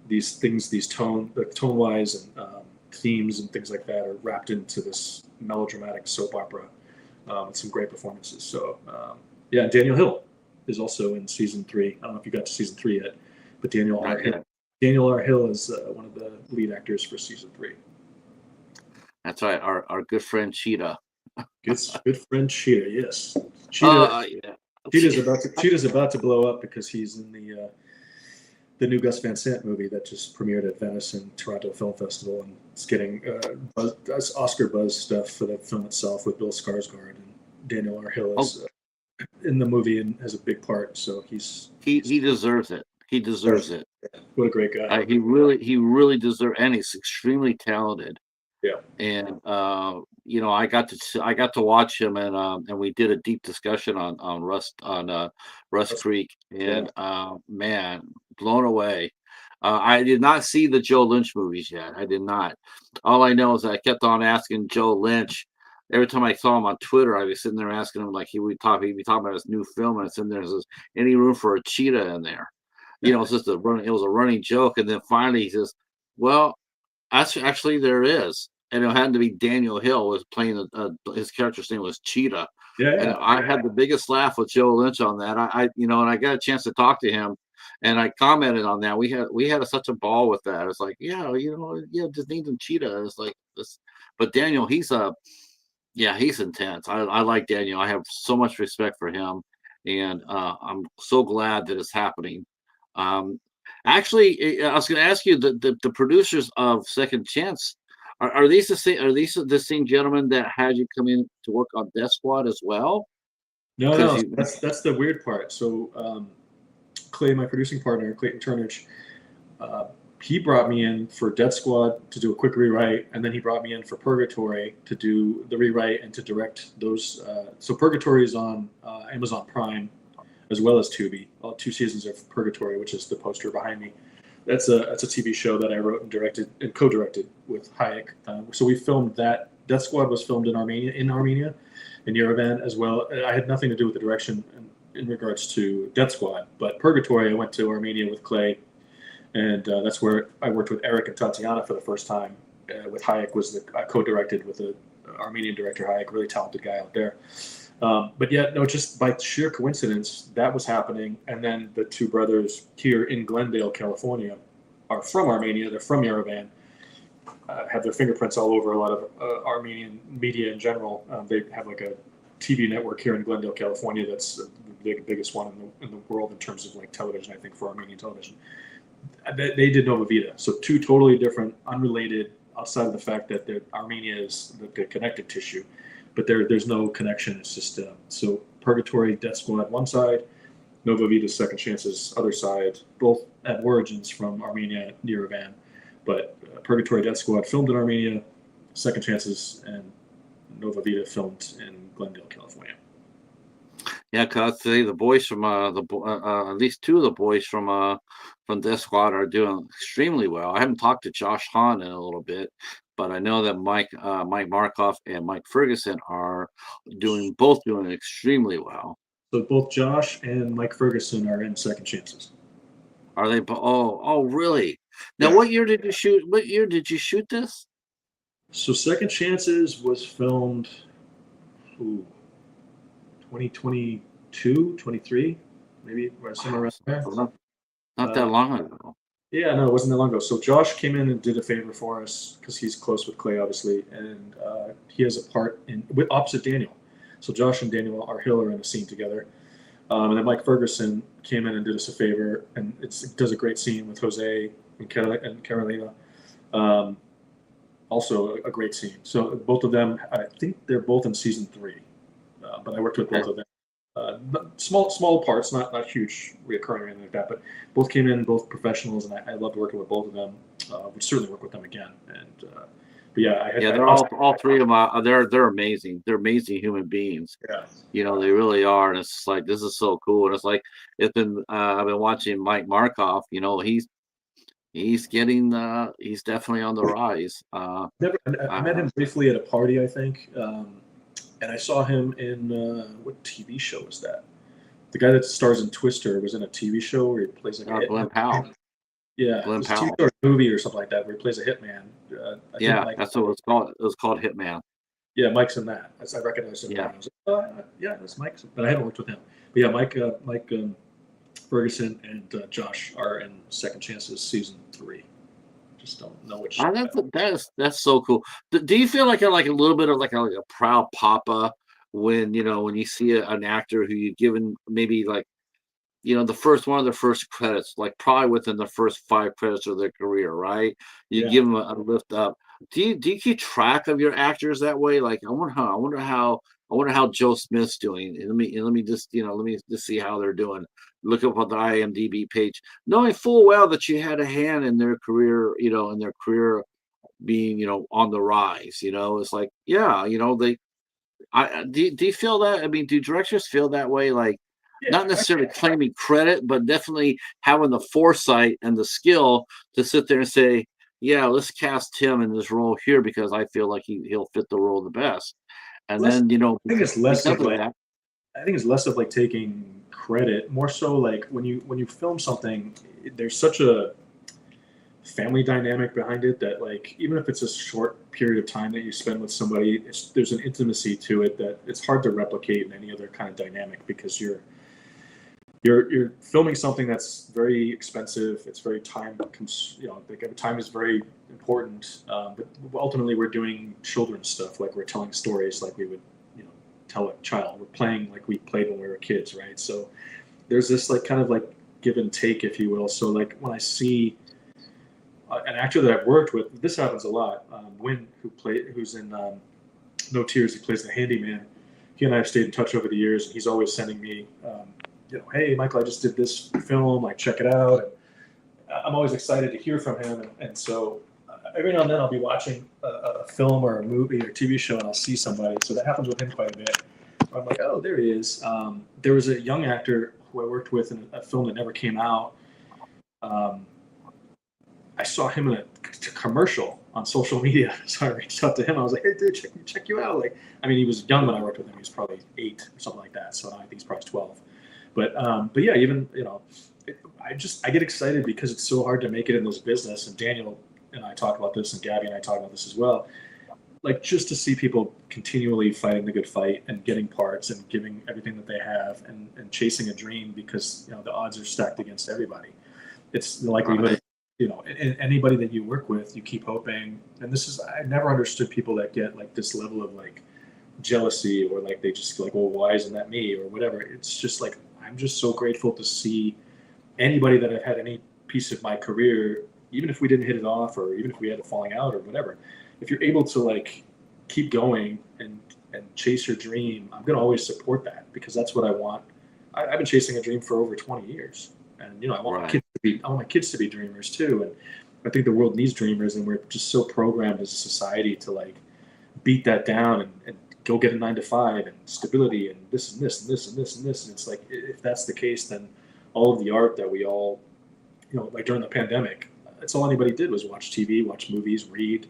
these things, tone wise and themes and things like that are wrapped into this melodramatic soap opera with some great performances. So yeah, Daniel Hill is also in season 3. I don't know if you got to season 3 yet, but Daniel R. Hill is one of the lead actors for season 3. That's right, our good friend Cheetah. Good friend Cheetah, yes. Cheetah's about to blow up because he's in the new Gus Van Sant movie that just premiered at Venice and Toronto Film Festival, and it's getting Oscar buzz stuff for the film itself with Bill Skarsgård, and Daniel R. Hill is in the movie and has a big part. So he deserves it. He deserves it. What a great guy. He really deserves, and he's extremely talented. Yeah. And I got to watch him, and we did a deep discussion on Rust Creek, and man, blown away. I did not see the Joe Lynch movies yet. I did not. All I know is I kept on asking Joe Lynch. Every time I saw him on Twitter, I'd be sitting there asking him, like, he'd be talking about his new film, and it's in there. Says, any room for a cheetah in there? It's just it was a running joke. And then finally he says, well, actually there is. And it had to be Daniel Hill was playing his character's name was Cheetah. Yeah. And I had the biggest laugh with Joe Lynch on that. And I got a chance to talk to him, and I commented on that. We had such a ball with that. It's like, just need some Cheetah. It's like this, but Daniel, he's intense. I like Daniel. I have so much respect for him, and I'm so glad that it's happening. Actually, I was going to ask you, the producers of Second Chance. Are these the same? Are these the same gentlemen that had you come in to work on Death Squad as well? No. That's the weird part. So Clay, my producing partner, Clayton Turnage, he brought me in for Death Squad to do a quick rewrite, and then he brought me in for Purgatory to do the rewrite and to direct those. So Purgatory is on Amazon Prime, as well as Tubi. 2 seasons of Purgatory, which is the poster behind me. That's a TV show that I wrote and directed and co-directed with Hayek. So we filmed that. Death Squad was filmed in Armenia, in Yerevan as well. I had nothing to do with the direction in regards to Death Squad, but Purgatory, I went to Armenia with Clay, and that's where I worked with Eric and Tatiana for the first time. With Hayek I co-directed with the Armenian director Hayek, really talented guy out there. But yeah, no, just by sheer coincidence, that was happening. And then the two brothers here in Glendale, California, are from Armenia. They're from Yerevan. Have their fingerprints all over a lot of Armenian media in general. They have like a TV network here in Glendale, California. That's the biggest one in the world in terms of like television. I think for Armenian television, they did Nova Vita. So two totally different, unrelated. Outside of the fact that Armenia is the connective tissue, but there's no connection. It's just so Purgatory, Death Squad one side, Nova Vita, Second Chances other side. Both have origins from Armenia, Yerevan, but Purgatory, Death Squad filmed in Armenia, Second Chances and Nova Vita filmed in Glendale, California. Yeah, cause I'd say the boys from at least two of the boys from Death Squad are doing extremely well. I haven't talked to Josh Hahn in a little bit, but I know that Mike Markoff and Mike Ferguson are both doing extremely well. So both Josh and Mike Ferguson are in Second Chances. Are they? Oh, really? Now, Yeah. what year did you shoot? What year did you shoot this? So Second Chances was filmed, 2022, 23, maybe or somewhere around there. Not that long ago. Yeah, no, it wasn't that long ago. So Josh came in and did a favor for us because he's close with Clay, obviously, and he has a part with opposite Daniel. So Josh and Daniel Hill are in a scene together, and then Mike Ferguson came in and did us a favor, and it does a great scene with Jose and Carolina. Also a great scene. So both of them, I think they're both in season 3, but I worked with both of them. Small parts, not huge reoccurring or anything like that, but both came in, both professionals, and I loved working with both of them. Would certainly work with them again. And but yeah, they're all three of them. They're amazing. They're amazing human beings. Yeah, you know they really are, and it's like this is so cool. And it's like I've been watching Mike Markoff. You know he's getting he's definitely on the rise. I met him briefly at a party, I think. And I saw him in what TV show was that? The guy that stars in Twister was in a TV show where he plays like Glenn Powell. Yeah, Glenn TV Powell. show or movie or something like that where he plays a hitman. That's what it was called. It was called Hitman. Yeah, Mike's in that. I recognized him. Yeah, I was like, yeah, that's Mike. But I haven't worked with him. But yeah, Mike Ferguson and Josh are in Second Chances season 3. Just don't know which. That's so cool. Do you feel like a little bit of like a proud papa when when you see an actor who you've given maybe like one of the first credits, like probably within the first 5 credits of their career, right? You give them a lift up. Do you keep track of your actors that way? Like I wonder how Joe Smith's doing. Let me just see how they're doing. Look up on the IMDb page, knowing full well that you had a hand in their career, in their career being, on the rise. It's like, yeah, do you feel that? I mean, do directors feel that way? Like, not necessarily claiming credit, but definitely having the foresight and the skill to sit there and say, yeah, let's cast him in this role here because I feel like he'll fit the role the best. And then, I think it's less of like, that. I think it's less of like taking credit, more so like when you film something, there's such a family dynamic behind it that like even if it's a short period of time that you spend with somebody, there's an intimacy to it that it's hard to replicate in any other kind of dynamic because you're filming something that's very expensive. It's very time is very important. But ultimately, we're doing children's stuff. Like we're telling stories like we would, tell a child. We're playing like we played when we were kids, right? So there's this like kind of like give and take, if you will. So like when I see an actor that I've worked with, this happens a lot. Win, who's in No Tears, he plays the handyman. He and I have stayed in touch over the years, and he's always sending me. Hey, Michael, I just did this film, like, check it out. And I'm always excited to hear from him. And so every now and then I'll be watching a film or a movie or TV show and I'll see somebody. So that happens with him quite a bit. I'm like, oh, there he is. There was a young actor who I worked with in a film that never came out. I saw him in a commercial on social media. So I reached out to him. I was like, hey, dude, check you out. Like, I mean, he was young when I worked with him. He was probably 8 or something like that. So I think he's probably 12. But yeah, even I get excited because it's so hard to make it in this business. And Daniel and I talk about this, and Gabby and I talk about this as well. like just to see people continually fighting the good fight and getting parts and giving everything that they have and chasing a dream because the odds are stacked against everybody. It's the likelihood, Right. and anybody that you work with, you keep hoping. And this is, I never understood people that get like this level of like jealousy or like they just like, well, why isn't that me or whatever. It's just like, I'm just so grateful to see anybody that I've had any piece of my career, even if we didn't hit it off or even if we had a falling out or whatever, if you're able to like keep going and chase your dream, I'm going to always support that because that's what I want. I've been chasing a dream for over 20 years, and I want Right. I want my kids to be dreamers too. And I think the world needs dreamers, and we're just so programmed as a society to like beat that down and go get a 9 to 5 and stability and this and this and this and this and this. And it's like if that's the case, then all of the art that we all, like during the pandemic, that's all anybody did was watch TV, watch movies, read,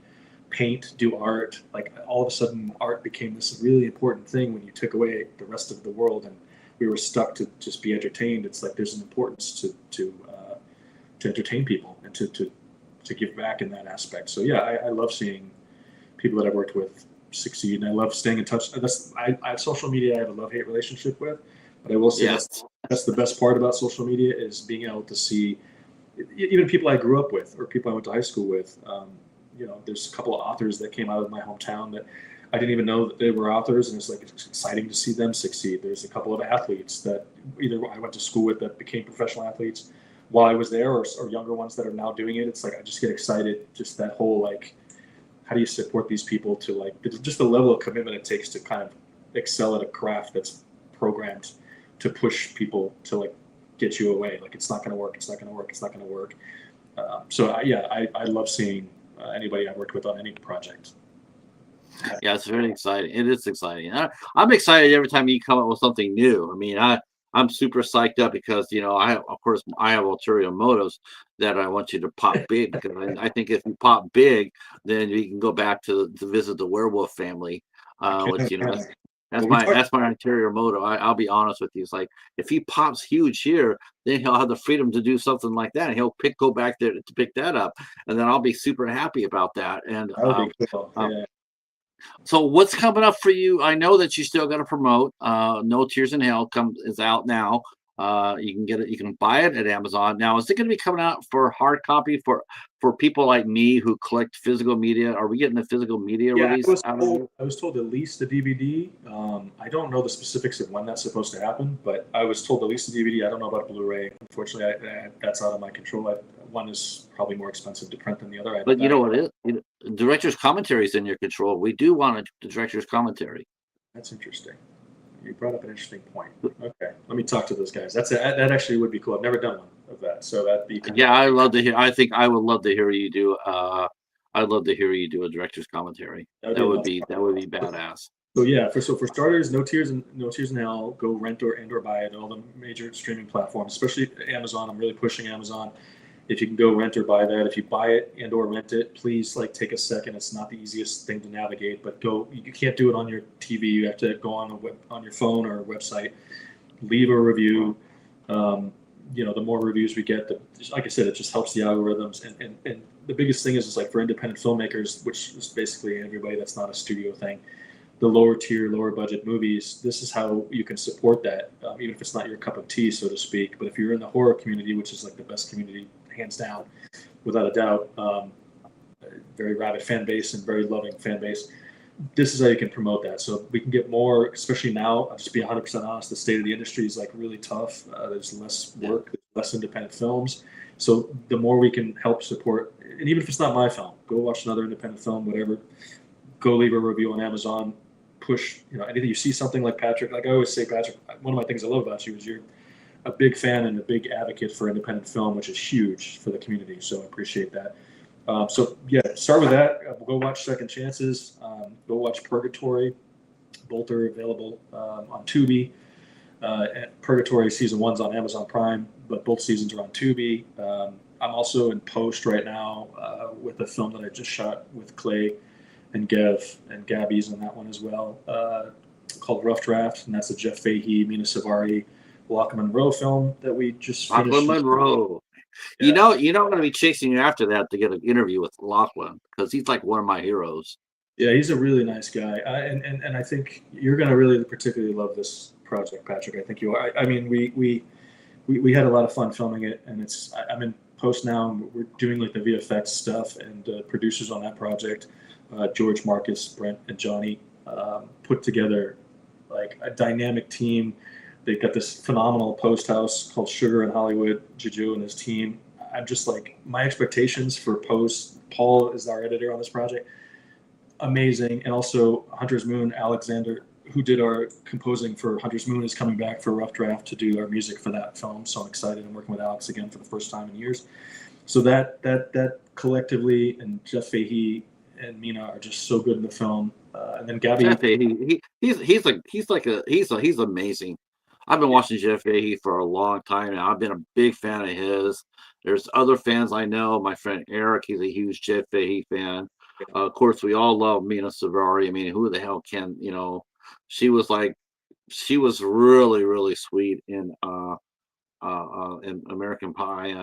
paint, do art. Like all of a sudden, art became this really important thing when you took away the rest of the world and we were stuck to just be entertained. It's like there's an importance to entertain people and to give back in that aspect. So yeah, I love seeing people that I've worked with succeed, and I love staying in touch. I have social media. I have a love-hate relationship with, but I will say Yes. that's the best part about social media is being able to see even people I grew up with or people I went to high school with. There's a couple of authors that came out of my hometown that I didn't even know that they were authors, and it's exciting to see them succeed. There's a couple of athletes that either I went to school with that became professional athletes while I was there, or younger ones that are now doing it. It's like I just get excited. Just that whole like, how do you support these people to like just the level of commitment it takes to kind of excel at a craft that's programmed to push people to like get you away. Like it's not going to work. It's not going to work. It's not going to work. I love seeing anybody I worked with on any project. Yeah, it's very exciting. It is exciting. I'm excited every time you come up with something new. I mean, I'm super psyched up because of course I have ulterior motives that I want you to pop big because I think if you pop big, then you can go back to visit the werewolf family, which that's Well, we talked. that's my ulterior motive. I'll be honest with you. It's like if he pops huge here, then he'll have the freedom to do something like that, and he'll go back there to pick that up, and then I'll be super happy about that. And That would be cool. Yeah. so what's coming up for you? I know that you still got to promote. No Tears in Hell is out now. You can get it. You can buy it at Amazon. Now, is it going to be coming out for hard copy for people like me who collect physical media? Are we getting the physical media Yeah, release out of it? I was told at least the DVD. I don't know the specifics of when that's supposed to happen, but I was told at least the DVD. I don't know about Blu-ray. Unfortunately, that's out of my control. One is probably more expensive to print than the other. But you know what it is? Director's commentary is in your control. We do want a director's commentary. That's interesting. You brought up an interesting point. Okay, let me talk to those guys. That actually would be cool. I've never done one of that, so that'd be Yeah, I love to hear. I think I would love to hear you do. I'd love to hear you do a director's commentary. That would be badass. So yeah, for starters, No Tears in Hell. Go rent or buy it on all the major streaming platforms, especially Amazon. I'm really pushing Amazon. If you can go rent or buy that, if you buy it and or rent it, please like take a second. It's not the easiest thing to navigate, but go. You can't do it on your TV. You have to go on your phone or website. Leave a review. The more reviews we get, like I said, it just helps the algorithms. And the biggest thing is like for independent filmmakers, which is basically everybody that's not a studio thing, the lower tier, lower budget movies, this is how you can support that, even if it's not your cup of tea, so to speak. But if you're in the horror community, which is like the best community, hands down, without a doubt, very rabid fan base and very loving fan base, this is how you can promote that. So we can get more, especially now, I'll just be 100% honest, the state of the industry is like really tough. There's less work, less independent films. So the more we can help support, and even if it's not my film, go watch another independent film, whatever, go leave a review on Amazon, push, anything. You see something like Patrick, like I always say, Patrick, one of my things I love about you is you're a big fan and a big advocate for independent film, which is huge for the community. So I appreciate that. Start with that. Go watch Second Chances. Go watch Purgatory. Both are available on Tubi. Purgatory season 1's on Amazon Prime, but both seasons are on Tubi. I'm also in post right now with a film that I just shot with Clay and Gabby's on that one as well, called Rough Draft, and that's a Jeff Fahey, Mina Savari, Lachlan Monroe film that we just finished. Lachlan Monroe. Yeah. I'm going to be chasing you after that to get an interview with Lachlan because he's like one of my heroes. Yeah, he's a really nice guy, and I think you're gonna really particularly love this project, Patrick. I think you are. I mean, we had a lot of fun filming it, and I'm in post now, and we're doing like the VFX stuff, and producers on that project, George, Marcus, Brent, and Johnny, put together like a dynamic team. They've got this phenomenal post house called Sugar in Hollywood. Juju and his team. I'm just like my expectations for post. Paul is our editor on this project, amazing. And also Hunter's Moon, Alexander, who did our composing for Hunter's Moon, is coming back for Rough Draft to do our music for that film. So I'm excited. I'm working with Alex again for the first time in years. So that collectively, and Jeff Fahey and Mina are just so good in the film. And then Gabby. Jeff Fahey, he's amazing. I've been watching Jeff Fahey for a long time now. I've been a big fan of his. There's other fans I know. My friend Eric, he's a huge Jeff Fahey fan. Of course, we all love Mina Savari. I mean, who the hell can, she was like, she was really, really sweet in American Pie.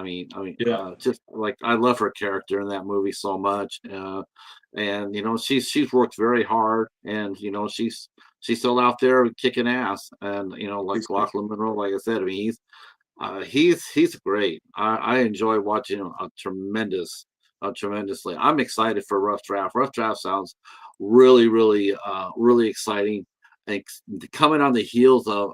Yeah, Just like I love her character in that movie so much. And she's worked very hard, and she's still out there kicking ass. And like he's great. Lachlan Monroe, like I said, I mean he's great. I enjoy watching him tremendously. I'm excited for Rough Draft. Rough Draft sounds really, really, really exciting. And coming on the heels of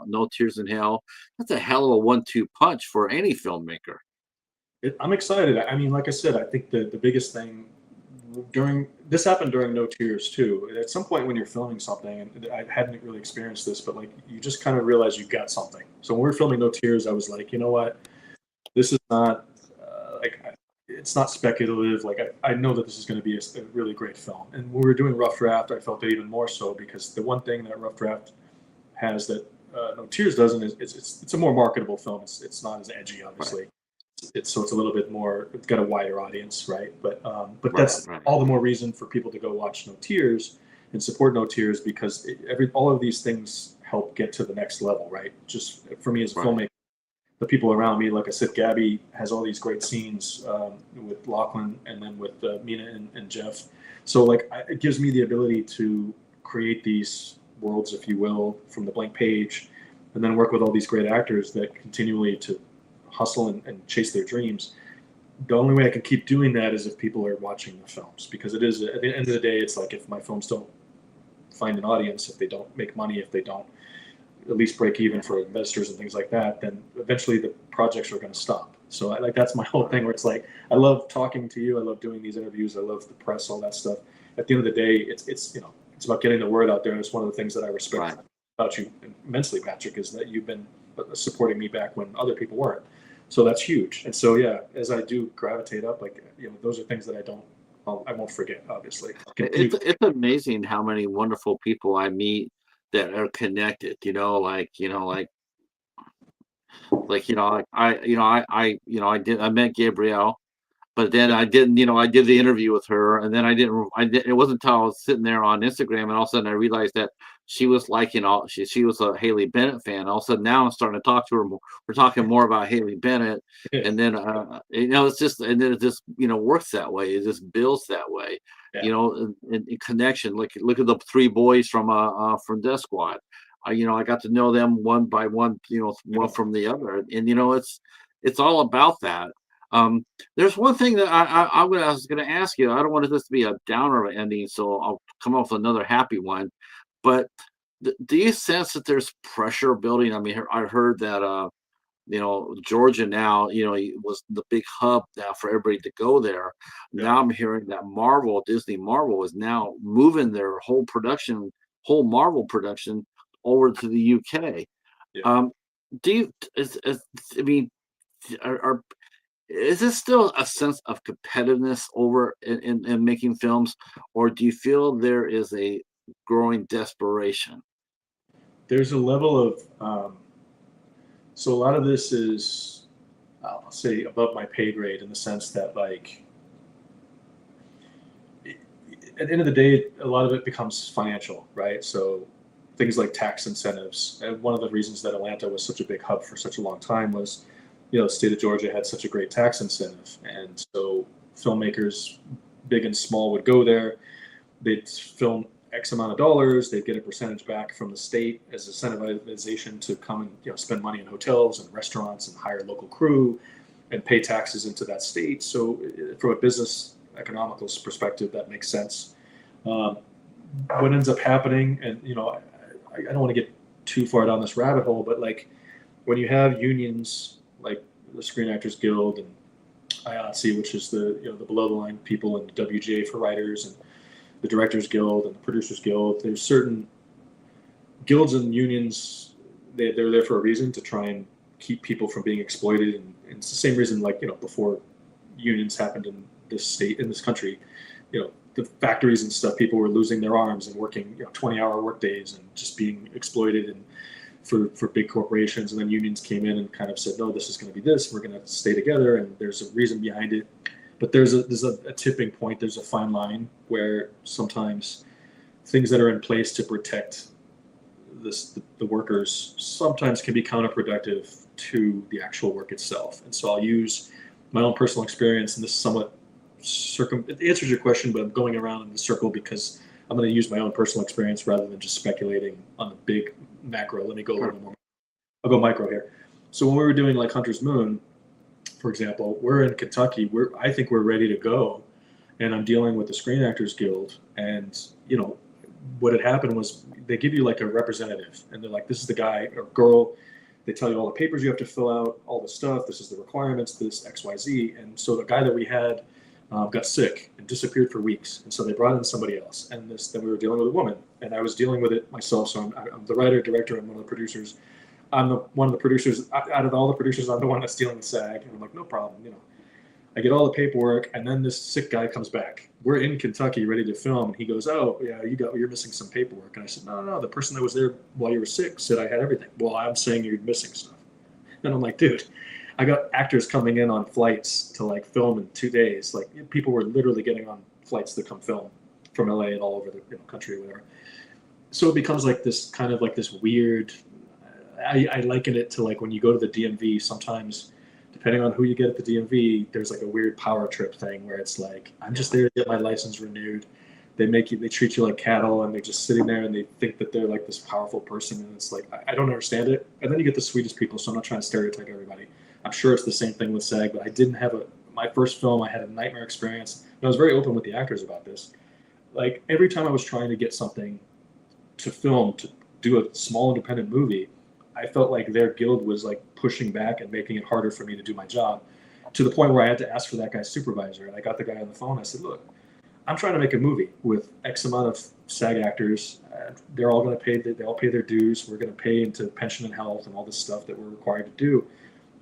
No Tears in Hell, that's a hell of a one-two punch for any filmmaker. I'm excited. I mean, like I said, I think the biggest thing during this happened during No Tears too. At some point when you're filming something, and I hadn't really experienced this, but like you just kind of realize you got something. So when we were filming No Tears, I was like, you know what, this is not it's not speculative. Like I know that this is going to be a really great film. And when we were doing Rough Draft, I felt it even more so because the one thing that Rough Draft has that No Tears doesn't is it's a more marketable film. It's not as edgy, Right, obviously. It's a little bit more. It's got a wider audience, right? But right, that's right, all the more reason for people to go watch No Tears and support No Tears because all of these things help get to the next level, right? Just for me as a right. filmmaker, the people around me, like I said, Gabby has all these great scenes with Lachlan and then with Mina and Jeff. So like it gives me the ability to create these worlds, if you will, from the blank page, and then work with all these great actors that continually to hustle and chase their dreams. The only way I can keep doing that is if people are watching the films, because it is at the end of the day, it's like if my films don't find an audience, if they don't make money, if they don't at least break even for investors and things like that, then eventually the projects are going to stop. So like that's my whole thing where it's like I love talking to you, I love doing these interviews, I love the press, all that stuff. At the end of the day, it's about getting the word out there, and it's one of the things that I respect Right. about you immensely, Patrick, is that you've been supporting me back when other people weren't. So that's huge. And so yeah, as I do gravitate up, like those are things that I won't forget. Obviously, I'll continue. It's amazing how many wonderful people I meet that are connected. I met Gabrielle, but then I didn't, I did the interview with her, and then it wasn't until I was sitting there on Instagram, and all of a sudden I realized that she was liking she was a Haley Bennett fan. All of a sudden now I'm starting to talk to her more. We're talking more about Haley Bennett, Yeah, and then it's just, and then it just works that way. It just builds that way, yeah, in connection. Look at the three boys from Death Squad. I got to know them one by one, one yeah. from the other, and it's all about that. There's one thing that I was going to ask you. I don't want this to be a downer of an ending, so I'll come up with another happy one. But do you sense that there's pressure building? I mean, I heard that Georgia now, was the big hub now for everybody to go there. Yeah. Now I'm hearing that Disney Marvel is now moving their whole Marvel production over to the UK. Yeah. Um, do you? I mean, are is there still a sense of competitiveness over in making films, or do you feel there is a growing desperation? There's a level of so a lot of this is I'll say above my pay grade in the sense that like at the end of the day, a lot of it becomes financial, right? So things like tax incentives. And one of the reasons that Atlanta was such a big hub for such a long time was, the state of Georgia had such a great tax incentive, and so filmmakers, big and small, would go there. they'd film X amount of dollars, they'd get a percentage back from the state as incentivization to come and spend money in hotels and restaurants and hire local crew and pay taxes into that state. So from a business economical perspective, that makes sense. What ends up happening, and I don't want to get too far down this rabbit hole, but like when you have unions like the Screen Actors Guild and IATSE, which is the below the line people, and the WGA for writers, and the Directors Guild and the Producers Guild. There's certain guilds and unions, they're there for a reason, to try and keep people from being exploited. And it's the same reason, like, before unions happened in this state, in this country, the factories and stuff, people were losing their arms and working 20-hour work days and just being exploited and for big corporations. And then unions came in and kind of said, no, this is going to be this, we're going to stay together, and there's a reason behind it. But there's a tipping point, there's a fine line where sometimes things that are in place to protect the workers sometimes can be counterproductive to the actual work itself. And so I'll use my own personal experience, and this somewhat it answers your question, but I'm going around in the circle because I'm going to use my own personal experience rather than just speculating on the big macro. Let me go a little more. I'll go micro here. So when we were doing like Hunter's Moon, for example, we're in Kentucky. I think we're ready to go, and I'm dealing with the Screen Actors Guild. And what had happened was they give you like a representative, and they're like, this is the guy or girl. They tell you all the papers you have to fill out, all the stuff. This is the requirements. This X, Y, Z. And so the guy that we had got sick and disappeared for weeks, and so they brought in somebody else. And then we were dealing with a woman, and I was dealing with it myself. So I'm the writer, director, and one of the producers. I'm one of the producers out of all the producers. I'm the one that's dealing with SAG, and I'm like, no problem. I get all the paperwork, and then this sick guy comes back. We're in Kentucky, ready to film, and he goes, "Oh, yeah, you're missing some paperwork." And I said, "No, the person that was there while you were sick said I had everything." "Well, I'm saying you're missing stuff." And I'm like, "Dude, I got actors coming in on flights to like film in 2 days. Like people were literally getting on flights to come film from LA and all over the country or whatever." So it becomes like this kind of like this weird. I liken it to like when you go to the DMV. Sometimes, depending on who you get at the DMV, there's like a weird power trip thing where it's like, I'm just there to get my license renewed. They treat you like cattle, and they're just sitting there and they think that they're like this powerful person. And it's like, I don't understand it. And then you get the sweetest people. So I'm not trying to stereotype everybody. I'm sure it's the same thing with SAG, but I didn't have my first film, I had a nightmare experience. And I was very open with the actors about this. Like every time I was trying to get something to film, to do a small independent movie, I felt like their guild was like pushing back and making it harder for me to do my job, to the point where I had to ask for that guy's supervisor. And I got the guy on the phone. I said, "Look, I'm trying to make a movie with X amount of SAG actors. They're all going to pay. They all pay their dues. We're going to pay into pension and health and all this stuff that we're required to do.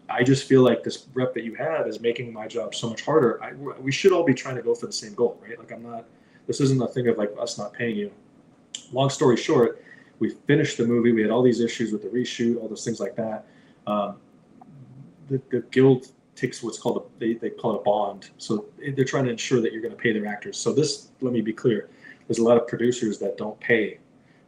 I just feel like this rep that you have is making my job so much harder. We should all be trying to go for the same goal, right? Like this isn't a thing of like us not paying you." Long story short, we finished the movie. We had all these issues with the reshoot, all those things like that. The guild takes what's called they call it a bond. So they're trying to ensure that you're going to pay their actors. So let me be clear. There's a lot of producers that don't pay.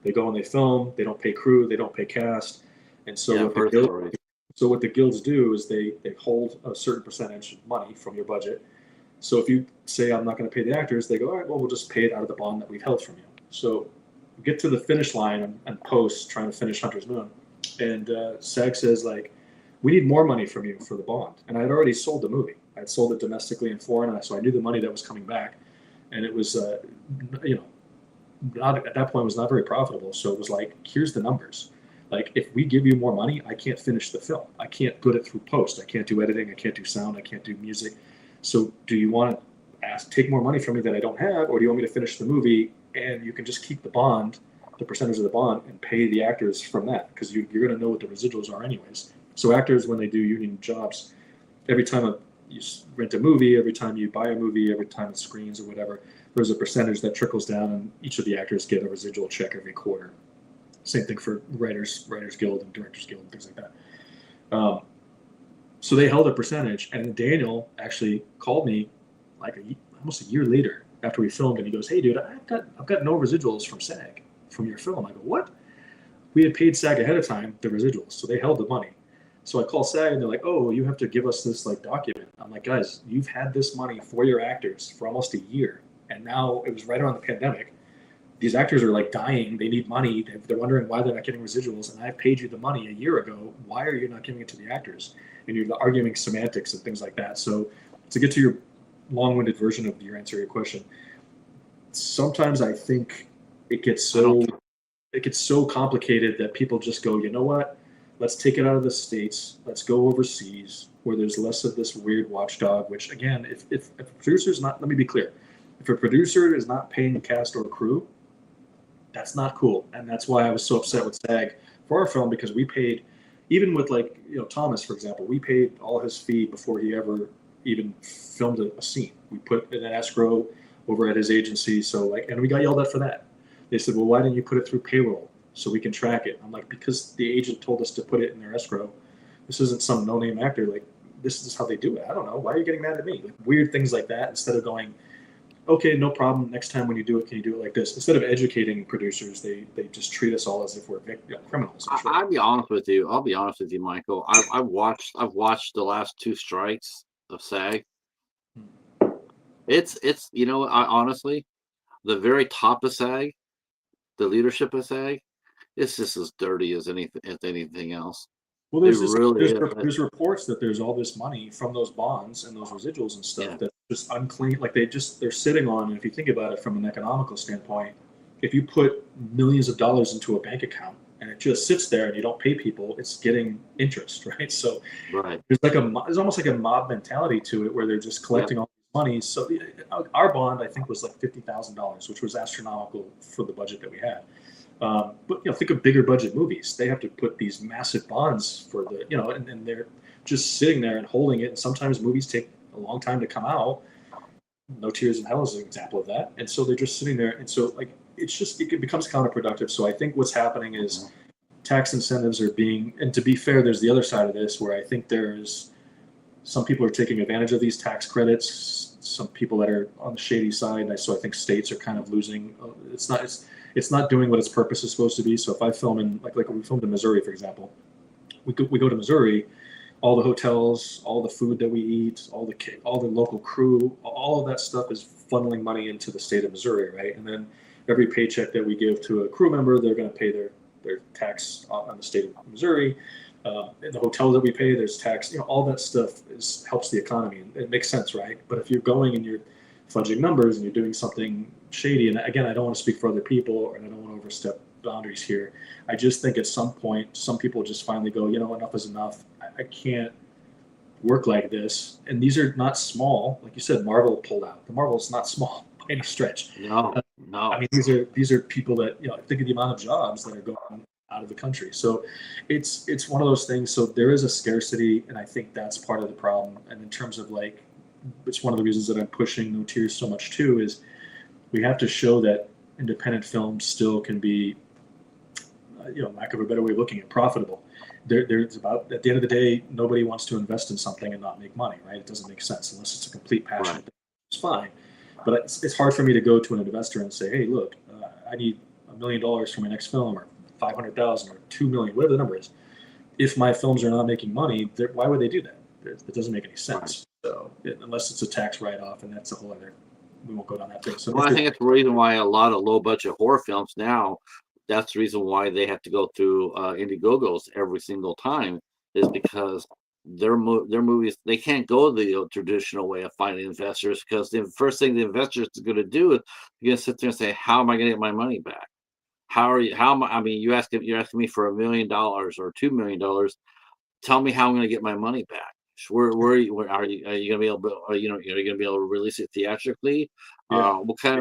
They go and they film. They don't pay crew. They don't pay cast. And so what the guilds do is they hold a certain percentage of money from your budget. So if you say, "I'm not going to pay the actors," they go, "All right, well, we'll just pay it out of the bond that we've held from you." So we get to the finish line and post trying to finish Hunter's Moon, and SAG says like, "We need more money from you for the bond." And I had already sold the movie. I had sold it domestically and foreign, so I knew the money that was coming back, and it was not at that point was not very profitable. So it was like, here's the numbers. Like if we give you more money, I can't finish the film. I can't put it through post. I can't do editing. I can't do sound. I can't do music. So do you want to take more money from me that I don't have, or do you want me to finish the movie and you can just keep the bond, the percentage of the bond, and pay the actors from that, because you're going to know what the residuals are anyways. So actors, when they do union jobs, every time you rent a movie, every time you buy a movie, every time it screens or whatever, there's a percentage that trickles down, and each of the actors get a residual check every quarter. Same thing for Writers Guild and Directors Guild and things like that. So they held a percentage, and Daniel actually called me like almost a year later after we filmed, and he goes, "Hey, dude, I've got no residuals from SAG from your film." I go, "What?" We had paid SAG ahead of time the residuals, so they held the money. So I call SAG, and they're like, "Oh, you have to give us this like document." I'm like, "Guys, you've had this money for your actors for almost a year, and now it was right around the pandemic. these actors are like dying. They need money. They're wondering why they're not getting residuals. And I paid you the money a year ago. Why are you not giving it to the actors? And you're arguing semantics and things like that. So to get to your long-winded version of your answer to your question, sometimes I think it gets I don't. so it gets so complicated that people just go, you know what? Let's take it out of the states. Let's go overseas where there's less of this weird watchdog. Which again, if a producer's not, let me be clear, if a producer is not paying the cast or crew, that's not cool. And that's why I was so upset with SAG for our film, because we paid, even with like, Thomas, for example, we paid all his fee before he ever even filmed a scene. We put in an escrow over at his agency. So like, and we got yelled at for that. They said, well, why didn't you put it through payroll so we can track it? I'm like, because the agent told us to put it in their escrow. This isn't some no-name actor. Like, this is how they do it. I don't know. Why are you getting mad at me? Like, weird things like that, instead of going, okay, no problem. Next time when you do it, can you do it like this? Instead of educating producers, they just treat us all as if we're criminals. I'll be honest with you. I'll be honest with you, Michael. I've watched the last two strikes of SAG. It's I honestly, the very top of SAG, the leadership of SAG, it's just as dirty as anything else. Well, It there's this, really is. there's reports that there's all this money from those bonds and those residuals and stuff Yeah. that's just unclean. Like they're sitting on. And if you think about it from an economical standpoint, if you put millions of dollars into a bank account and it just sits there and you don't pay people, it's getting interest, right? So Right. there's almost like a mob mentality to it where they're just collecting all this money. So our bond, I think, was like $50,000, which was astronomical for the budget that we had. But think of bigger budget movies. They have to put these massive bonds for the and they're just sitting there and holding it. And sometimes movies take a long time to come out. No Tears in Hell is an example of that. And so they're just sitting there. And so like it becomes counterproductive. So I think what's happening is tax incentives are being, and to be fair, there's the other side of this where I think there's some people are taking advantage of these tax credits. Some people that are on the shady side. So I think states are kind of losing. It's not doing what its purpose is supposed to be. So if I film in like we filmed in Missouri, for example, we go to Missouri, all the hotels, all the food that we eat, all the local crew, all of that stuff is funneling money into the state of Missouri, right? And then every paycheck that we give to a crew member, they're going to pay their tax on the state of Missouri. In the hotel that we pay, there's tax. All that stuff helps the economy. It makes sense, right? But if you're going and you're fudging numbers and you're doing something shady, and again, I don't want to speak for other people and I don't want to overstep boundaries here. I just think at some point, some people just finally go, enough is enough. I can't work like this. And these are not small. Like you said, Marvel pulled out. The Marvel's not small by any stretch. No. I mean, these are people that, think of the amount of jobs that are going out of the country. So it's one of those things. So there is a scarcity, and I think that's part of the problem. And in terms of like, it's one of the reasons that I'm pushing No Tears so much too, is we have to show that independent films still can be, lack of a better way of looking at, profitable. There's about, at the end of the day, nobody wants to invest in something and not make money, right? It doesn't make sense unless it's a complete passion. Right. It's fine. But it's hard for me to go to an investor and say, hey, look, I need $1 million for my next film, or 500,000 or 2 million, whatever the number is. If my films are not making money, why would they do that? It doesn't make any sense. Right. So unless it's a tax write-off, and that's a whole other, we won't go down that thing. So well, I think it's the reason why a lot of low-budget horror films now, that's the reason why they have to go through Indiegogos every single time, is because their movies, they can't go the traditional way of finding investors, because the first thing the investors are going to do is you're going to sit there and say, how am I going to get my money back? I mean, you're asking me for $1 million or $2 million. Tell me how I'm going to get my money back. Where are you going to be able to, are you going to be able to release it theatrically? Yeah. What kind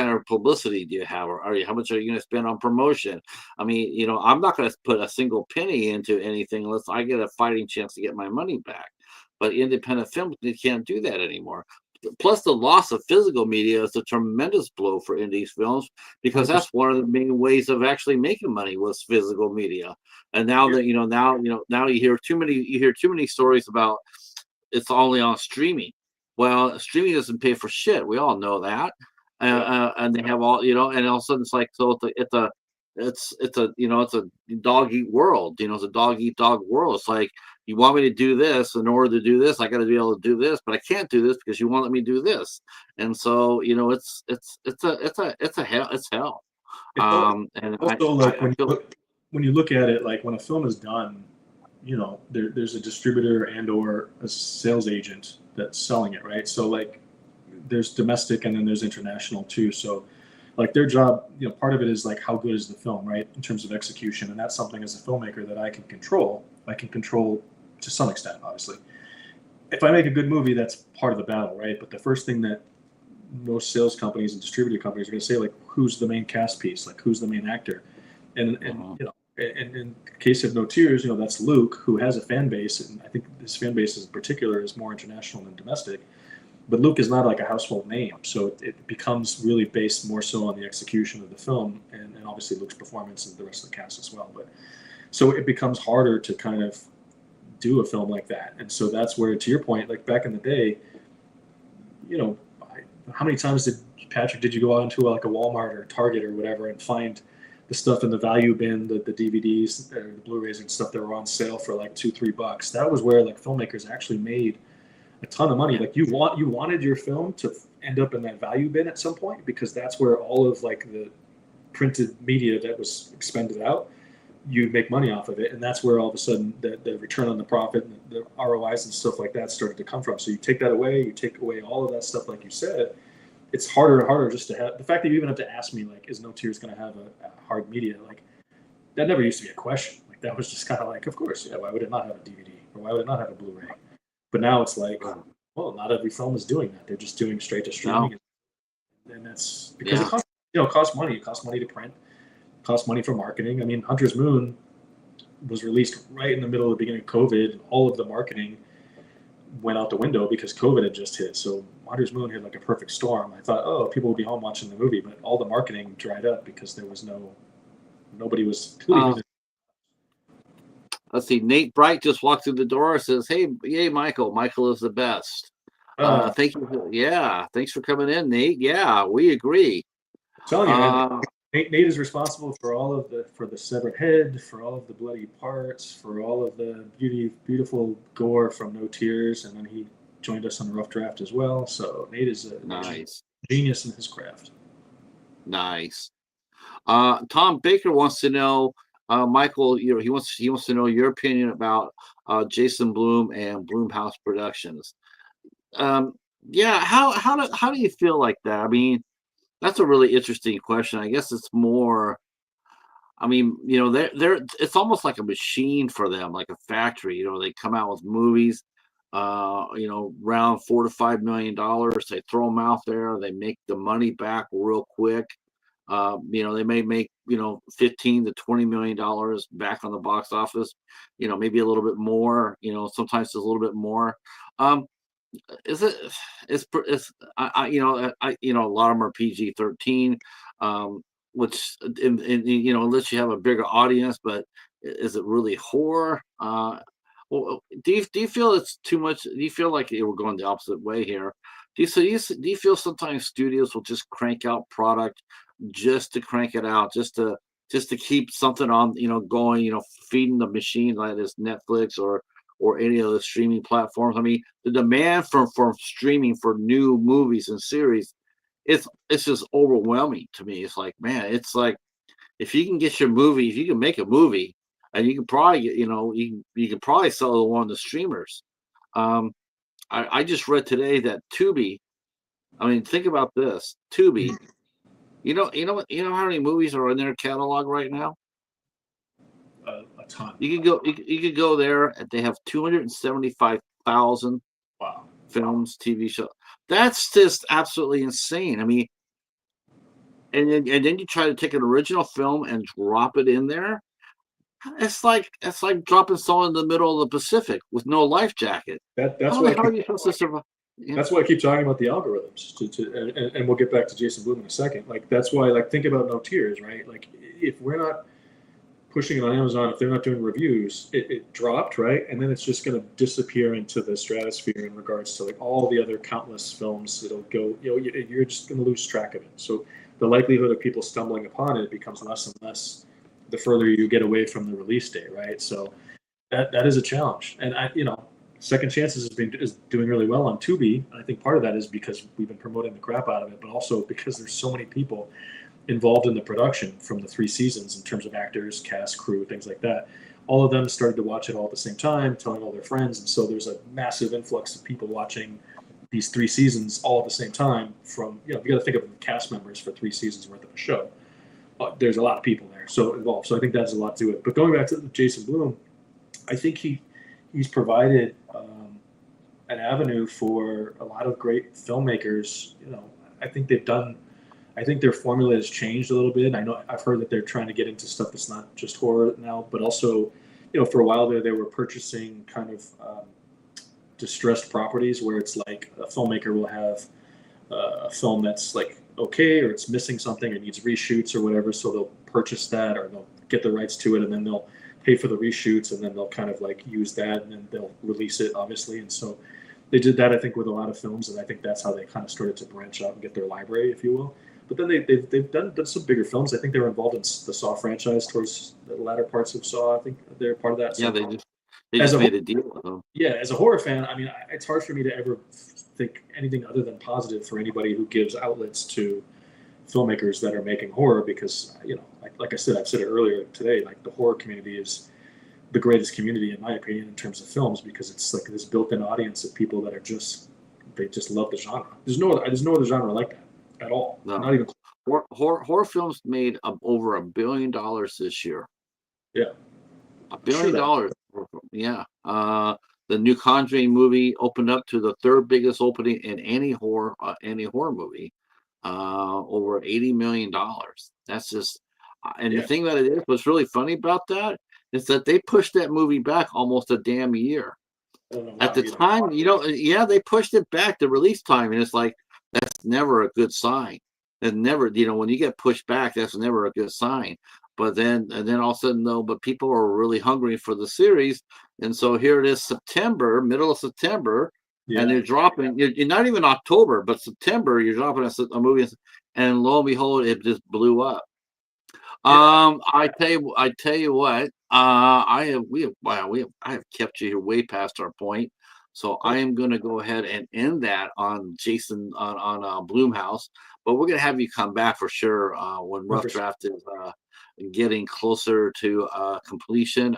of publicity do you have, or how much are you going to spend on promotion? I mean, I'm not going to put a single penny into anything unless I get a fighting chance to get my money back. But independent films, they can't do that anymore. Plus, the loss of physical media is a tremendous blow for indie films, because that's one of the main ways of actually making money was physical media. And now that now you hear too many stories about it's only on streaming. Well, streaming doesn't pay for shit. We all know that, and they have all and all of a sudden it's like, so it's a dog eat world. It's a dog eat dog world. It's like, you want me to do this, in order to do this, I got to be able to do this, but I can't do this because you won't let me do this. And so, it's hell. And also like I feel when you look at it, like when a film is done, there's a distributor and or a sales agent that's selling it, right? So like there's domestic and then there's international too. So like their job, part of it is like how good is the film, right, in terms of execution, and that's something as a filmmaker that I can control. I can control to some extent, obviously. If I make a good movie, that's part of the battle, right? But the first thing that most sales companies and distributor companies are going to say, like, who's the main cast piece, like who's the main actor, and and in case of No Tears, that's Luke, who has a fan base, and I think this fan base in particular is more international than domestic. But Luke is not like a household name, so it becomes really based more so on the execution of the film, and obviously Luke's performance and the rest of the cast as well. But so it becomes harder to kind of do a film like that, and so that's where, to your point, like back in the day, you know, how many times did you go out into like a Walmart or Target or whatever and find the stuff in the value bin, the DVDs or the Blu-rays and stuff that were on sale for like $2-3? That was where like filmmakers actually made a ton of money. Like you wanted your film to end up in that value bin at some point, because that's where all of like the printed media that was expended out, you'd make money off of it, and that's where all of a sudden the return on the profit and the ROIs and stuff like that started to come from. So you take that away, you take away all of that stuff, like you said, it's harder and harder just to have the fact that you even have to ask me, like, is No Tears going to have a hard media? Like, that never used to be a question. Like, that was just kind of like, of course, yeah, why would it not have a DVD, or why would it not have a Blu-ray? But now it's like, well, not every film is doing that. They're just doing straight to streaming, and that's because it costs money. It costs money to print, it costs money for marketing. I mean, Hunter's Moon was released right in the middle of the beginning of COVID, and all of the marketing went out the window because COVID had just hit. So Hunter's Moon hit like a perfect storm. I thought, oh, people will be home watching the movie, but all the marketing dried up because there was nobody was. Let's see. Nate Bright just walked through the door and says, "Hey, yay, Michael! Michael is the best." Thank you. Yeah, thanks for coming in, Nate. Yeah, we agree. I'm telling you, man, Nate is responsible for the severed head, for all of the bloody parts, for all of the beautiful gore from No Tears, and then he joined us on the rough draft as well. So Nate is a nice genius in his craft. Nice. Tom Baker wants to know, Michael, he wants to know your opinion about Jason Blum and Blumhouse Productions. Yeah, how do you feel like that? I mean, that's a really interesting question. I guess it's more, I mean, they're it's almost like a machine for them, like a factory. They come out with movies, around $4 to $5 million. They throw them out there, they make the money back real quick. They may make, $15 to $20 million back on the box office, maybe a little bit more, sometimes a little bit more. It's a lot of them are PG-13, which unless you have a bigger audience, but is it really horror? Well, do you feel it's too much? Do you feel like we're going the opposite way here? Do you feel sometimes studios will just crank out product just to crank it out, just to keep something on, going, feeding the machine like this Netflix or any of the streaming platforms? I mean, the demand for streaming for new movies and series, it's just overwhelming to me. It's like, man, it's like if you can get your movie, if you can make a movie, and you can probably get, you can probably sell it on the streamers. I just read today that Tubi. I mean, think about this, Tubi. You know how many movies are in their catalog right now? A ton. You could go there, and they have 275,000 films, TV shows. That's just absolutely insane. I mean, and then you try to take an original film and drop it in there. It's like dropping someone in the middle of the Pacific with no life jacket. That's why I keep talking about the algorithms. And we'll get back to Jason Blum in a second. Like, that's why, like, think about No Tears, right? Like, if we're not pushing it on Amazon, if they're not doing reviews, it dropped, right? And then it's just going to disappear into the stratosphere in regards to like all the other countless films. It'll go, you're just going to lose track of it. So the likelihood of people stumbling upon it becomes less and less the further you get away from the release date, right? So that is a challenge. And Second Chances is doing really well on Tubi. I think part of that is because we've been promoting the crap out of it, but also because there's so many people involved in the production from the 3 seasons in terms of actors, cast, crew, things like that. All of them started to watch it all at the same time, telling all their friends, and so there's a massive influx of people watching these 3 seasons all at the same time. From you got to think of the cast members for 3 seasons worth of a show. There's a lot of people there so involved, so I think that's a lot to it. But going back to Jason Blum, I think he's provided an avenue for a lot of great filmmakers. I think I think their formula has changed a little bit. I know I've heard that they're trying to get into stuff that's not just horror now, but also, for a while there, they were purchasing kind of distressed properties where it's like a filmmaker will have a film that's like okay, or it's missing something or needs reshoots or whatever, so they'll purchase that or they'll get the rights to it, and then they'll pay for the reshoots, and then they'll kind of like use that, and then they'll release it, obviously. And so they did that, I think, with a lot of films, and I think that's how they kind of started to branch out and get their library, if you will. But then they've done some bigger films. I think they were involved in the Saw franchise towards the latter parts of Saw. I think they're part of that. Yeah, So they just made a deal with them. yeah, as a horror fan, I mean, it's hard for me to ever think anything other than positive for anybody who gives outlets to filmmakers that are making horror, because like I said, I've said it earlier today, like the horror community is the greatest community in my opinion in terms of films, because it's like this built-in audience of people that are just love the genre. There's no other genre like that at all. No. Not even Horror films made over $1 billion this year. Yeah, $1 billion. Yeah. The new Conjuring movie opened up to the third biggest opening in any horror movie. Over $80 million. That's just, and the thing that it is, what's really funny about that is that they pushed that movie back almost a damn year. At the time, they pushed it back, the release time, and it's like, that's never a good sign. And never, when you get pushed back, that's never a good sign. But then all of a sudden, no, but people are really hungry for the series. And so here it is, September, middle of September, and they're dropping, you're not even October, but September, you're dropping a movie, and lo and behold, it just blew up. I tell you what, I have kept you here way past our point. So I am going to go ahead and end that on Jason on Blumhouse, but we're going to have you come back for sure when Rough Draft is getting closer to completion.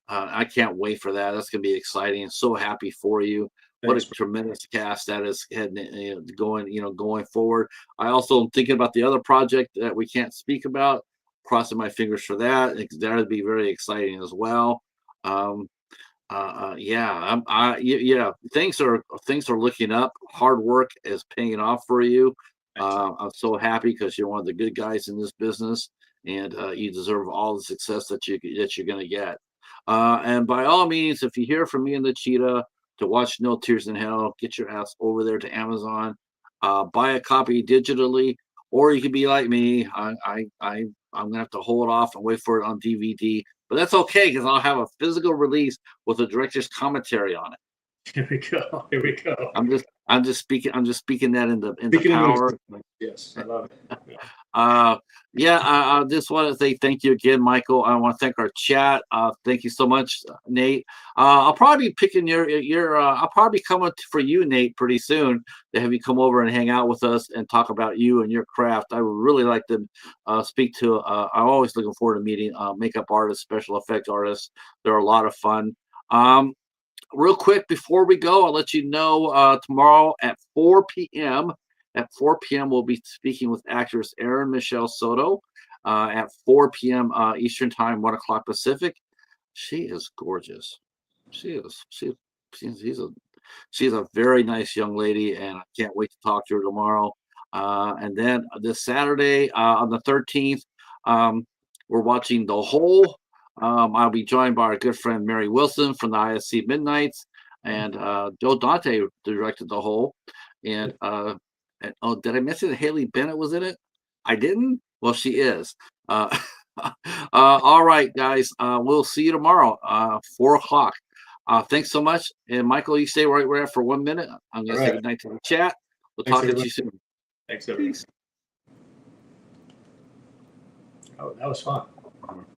I can't wait for that. That's going to be exciting, and so happy for you. What a tremendous cast that is going forward. I also am thinking about the other project that we can't speak about. Crossing my fingers for that. That would be very exciting as well. Things are looking up. Hard work is paying off for you. I'm so happy because you're one of the good guys in this business, and you deserve all the success that you're going to get. And by all means, if you hear from me and the Cheetah to watch No Tears in Hell, get your ass over there to Amazon, buy a copy digitally, or you can be like me. I'm gonna have to hold off and wait for it on DVD, but that's okay because I'll have a physical release with a director's commentary on it. Here we go. I'm just speaking that in the power. Yes, I love it. Yeah. I just want to say thank you again, Michael. I want to thank our chat. Thank you so much, Nate. I'll probably be picking I'll probably come up for you, Nate, pretty soon to have you come over and hang out with us and talk about you and your craft. I would really like to speak to. I'm always looking forward to meeting makeup artists, special effects artists. They're a lot of fun. Real quick before we go, I'll let you know tomorrow at 4 p.m. At 4 p.m., we'll be speaking with actress Erin Michelle Soto at 4 p.m. Eastern Time, 1 o'clock Pacific. She is gorgeous. She's a very nice young lady, and I can't wait to talk to her tomorrow. And then this Saturday on the 13th, we're watching The Hole. I'll be joined by our good friend Mary Wilson from the ISC Midnights, and Joe Dante directed The Hole. And did I mention that Haley Bennett was in it? I didn't? Well, she is. All right, guys. We'll see you tomorrow, 4 o'clock. Thanks so much. And Michael, you stay right there for 1 minute. I'm going to say goodnight to the chat. We'll talk to you soon. Thanks, everyone. Oh, that was fun.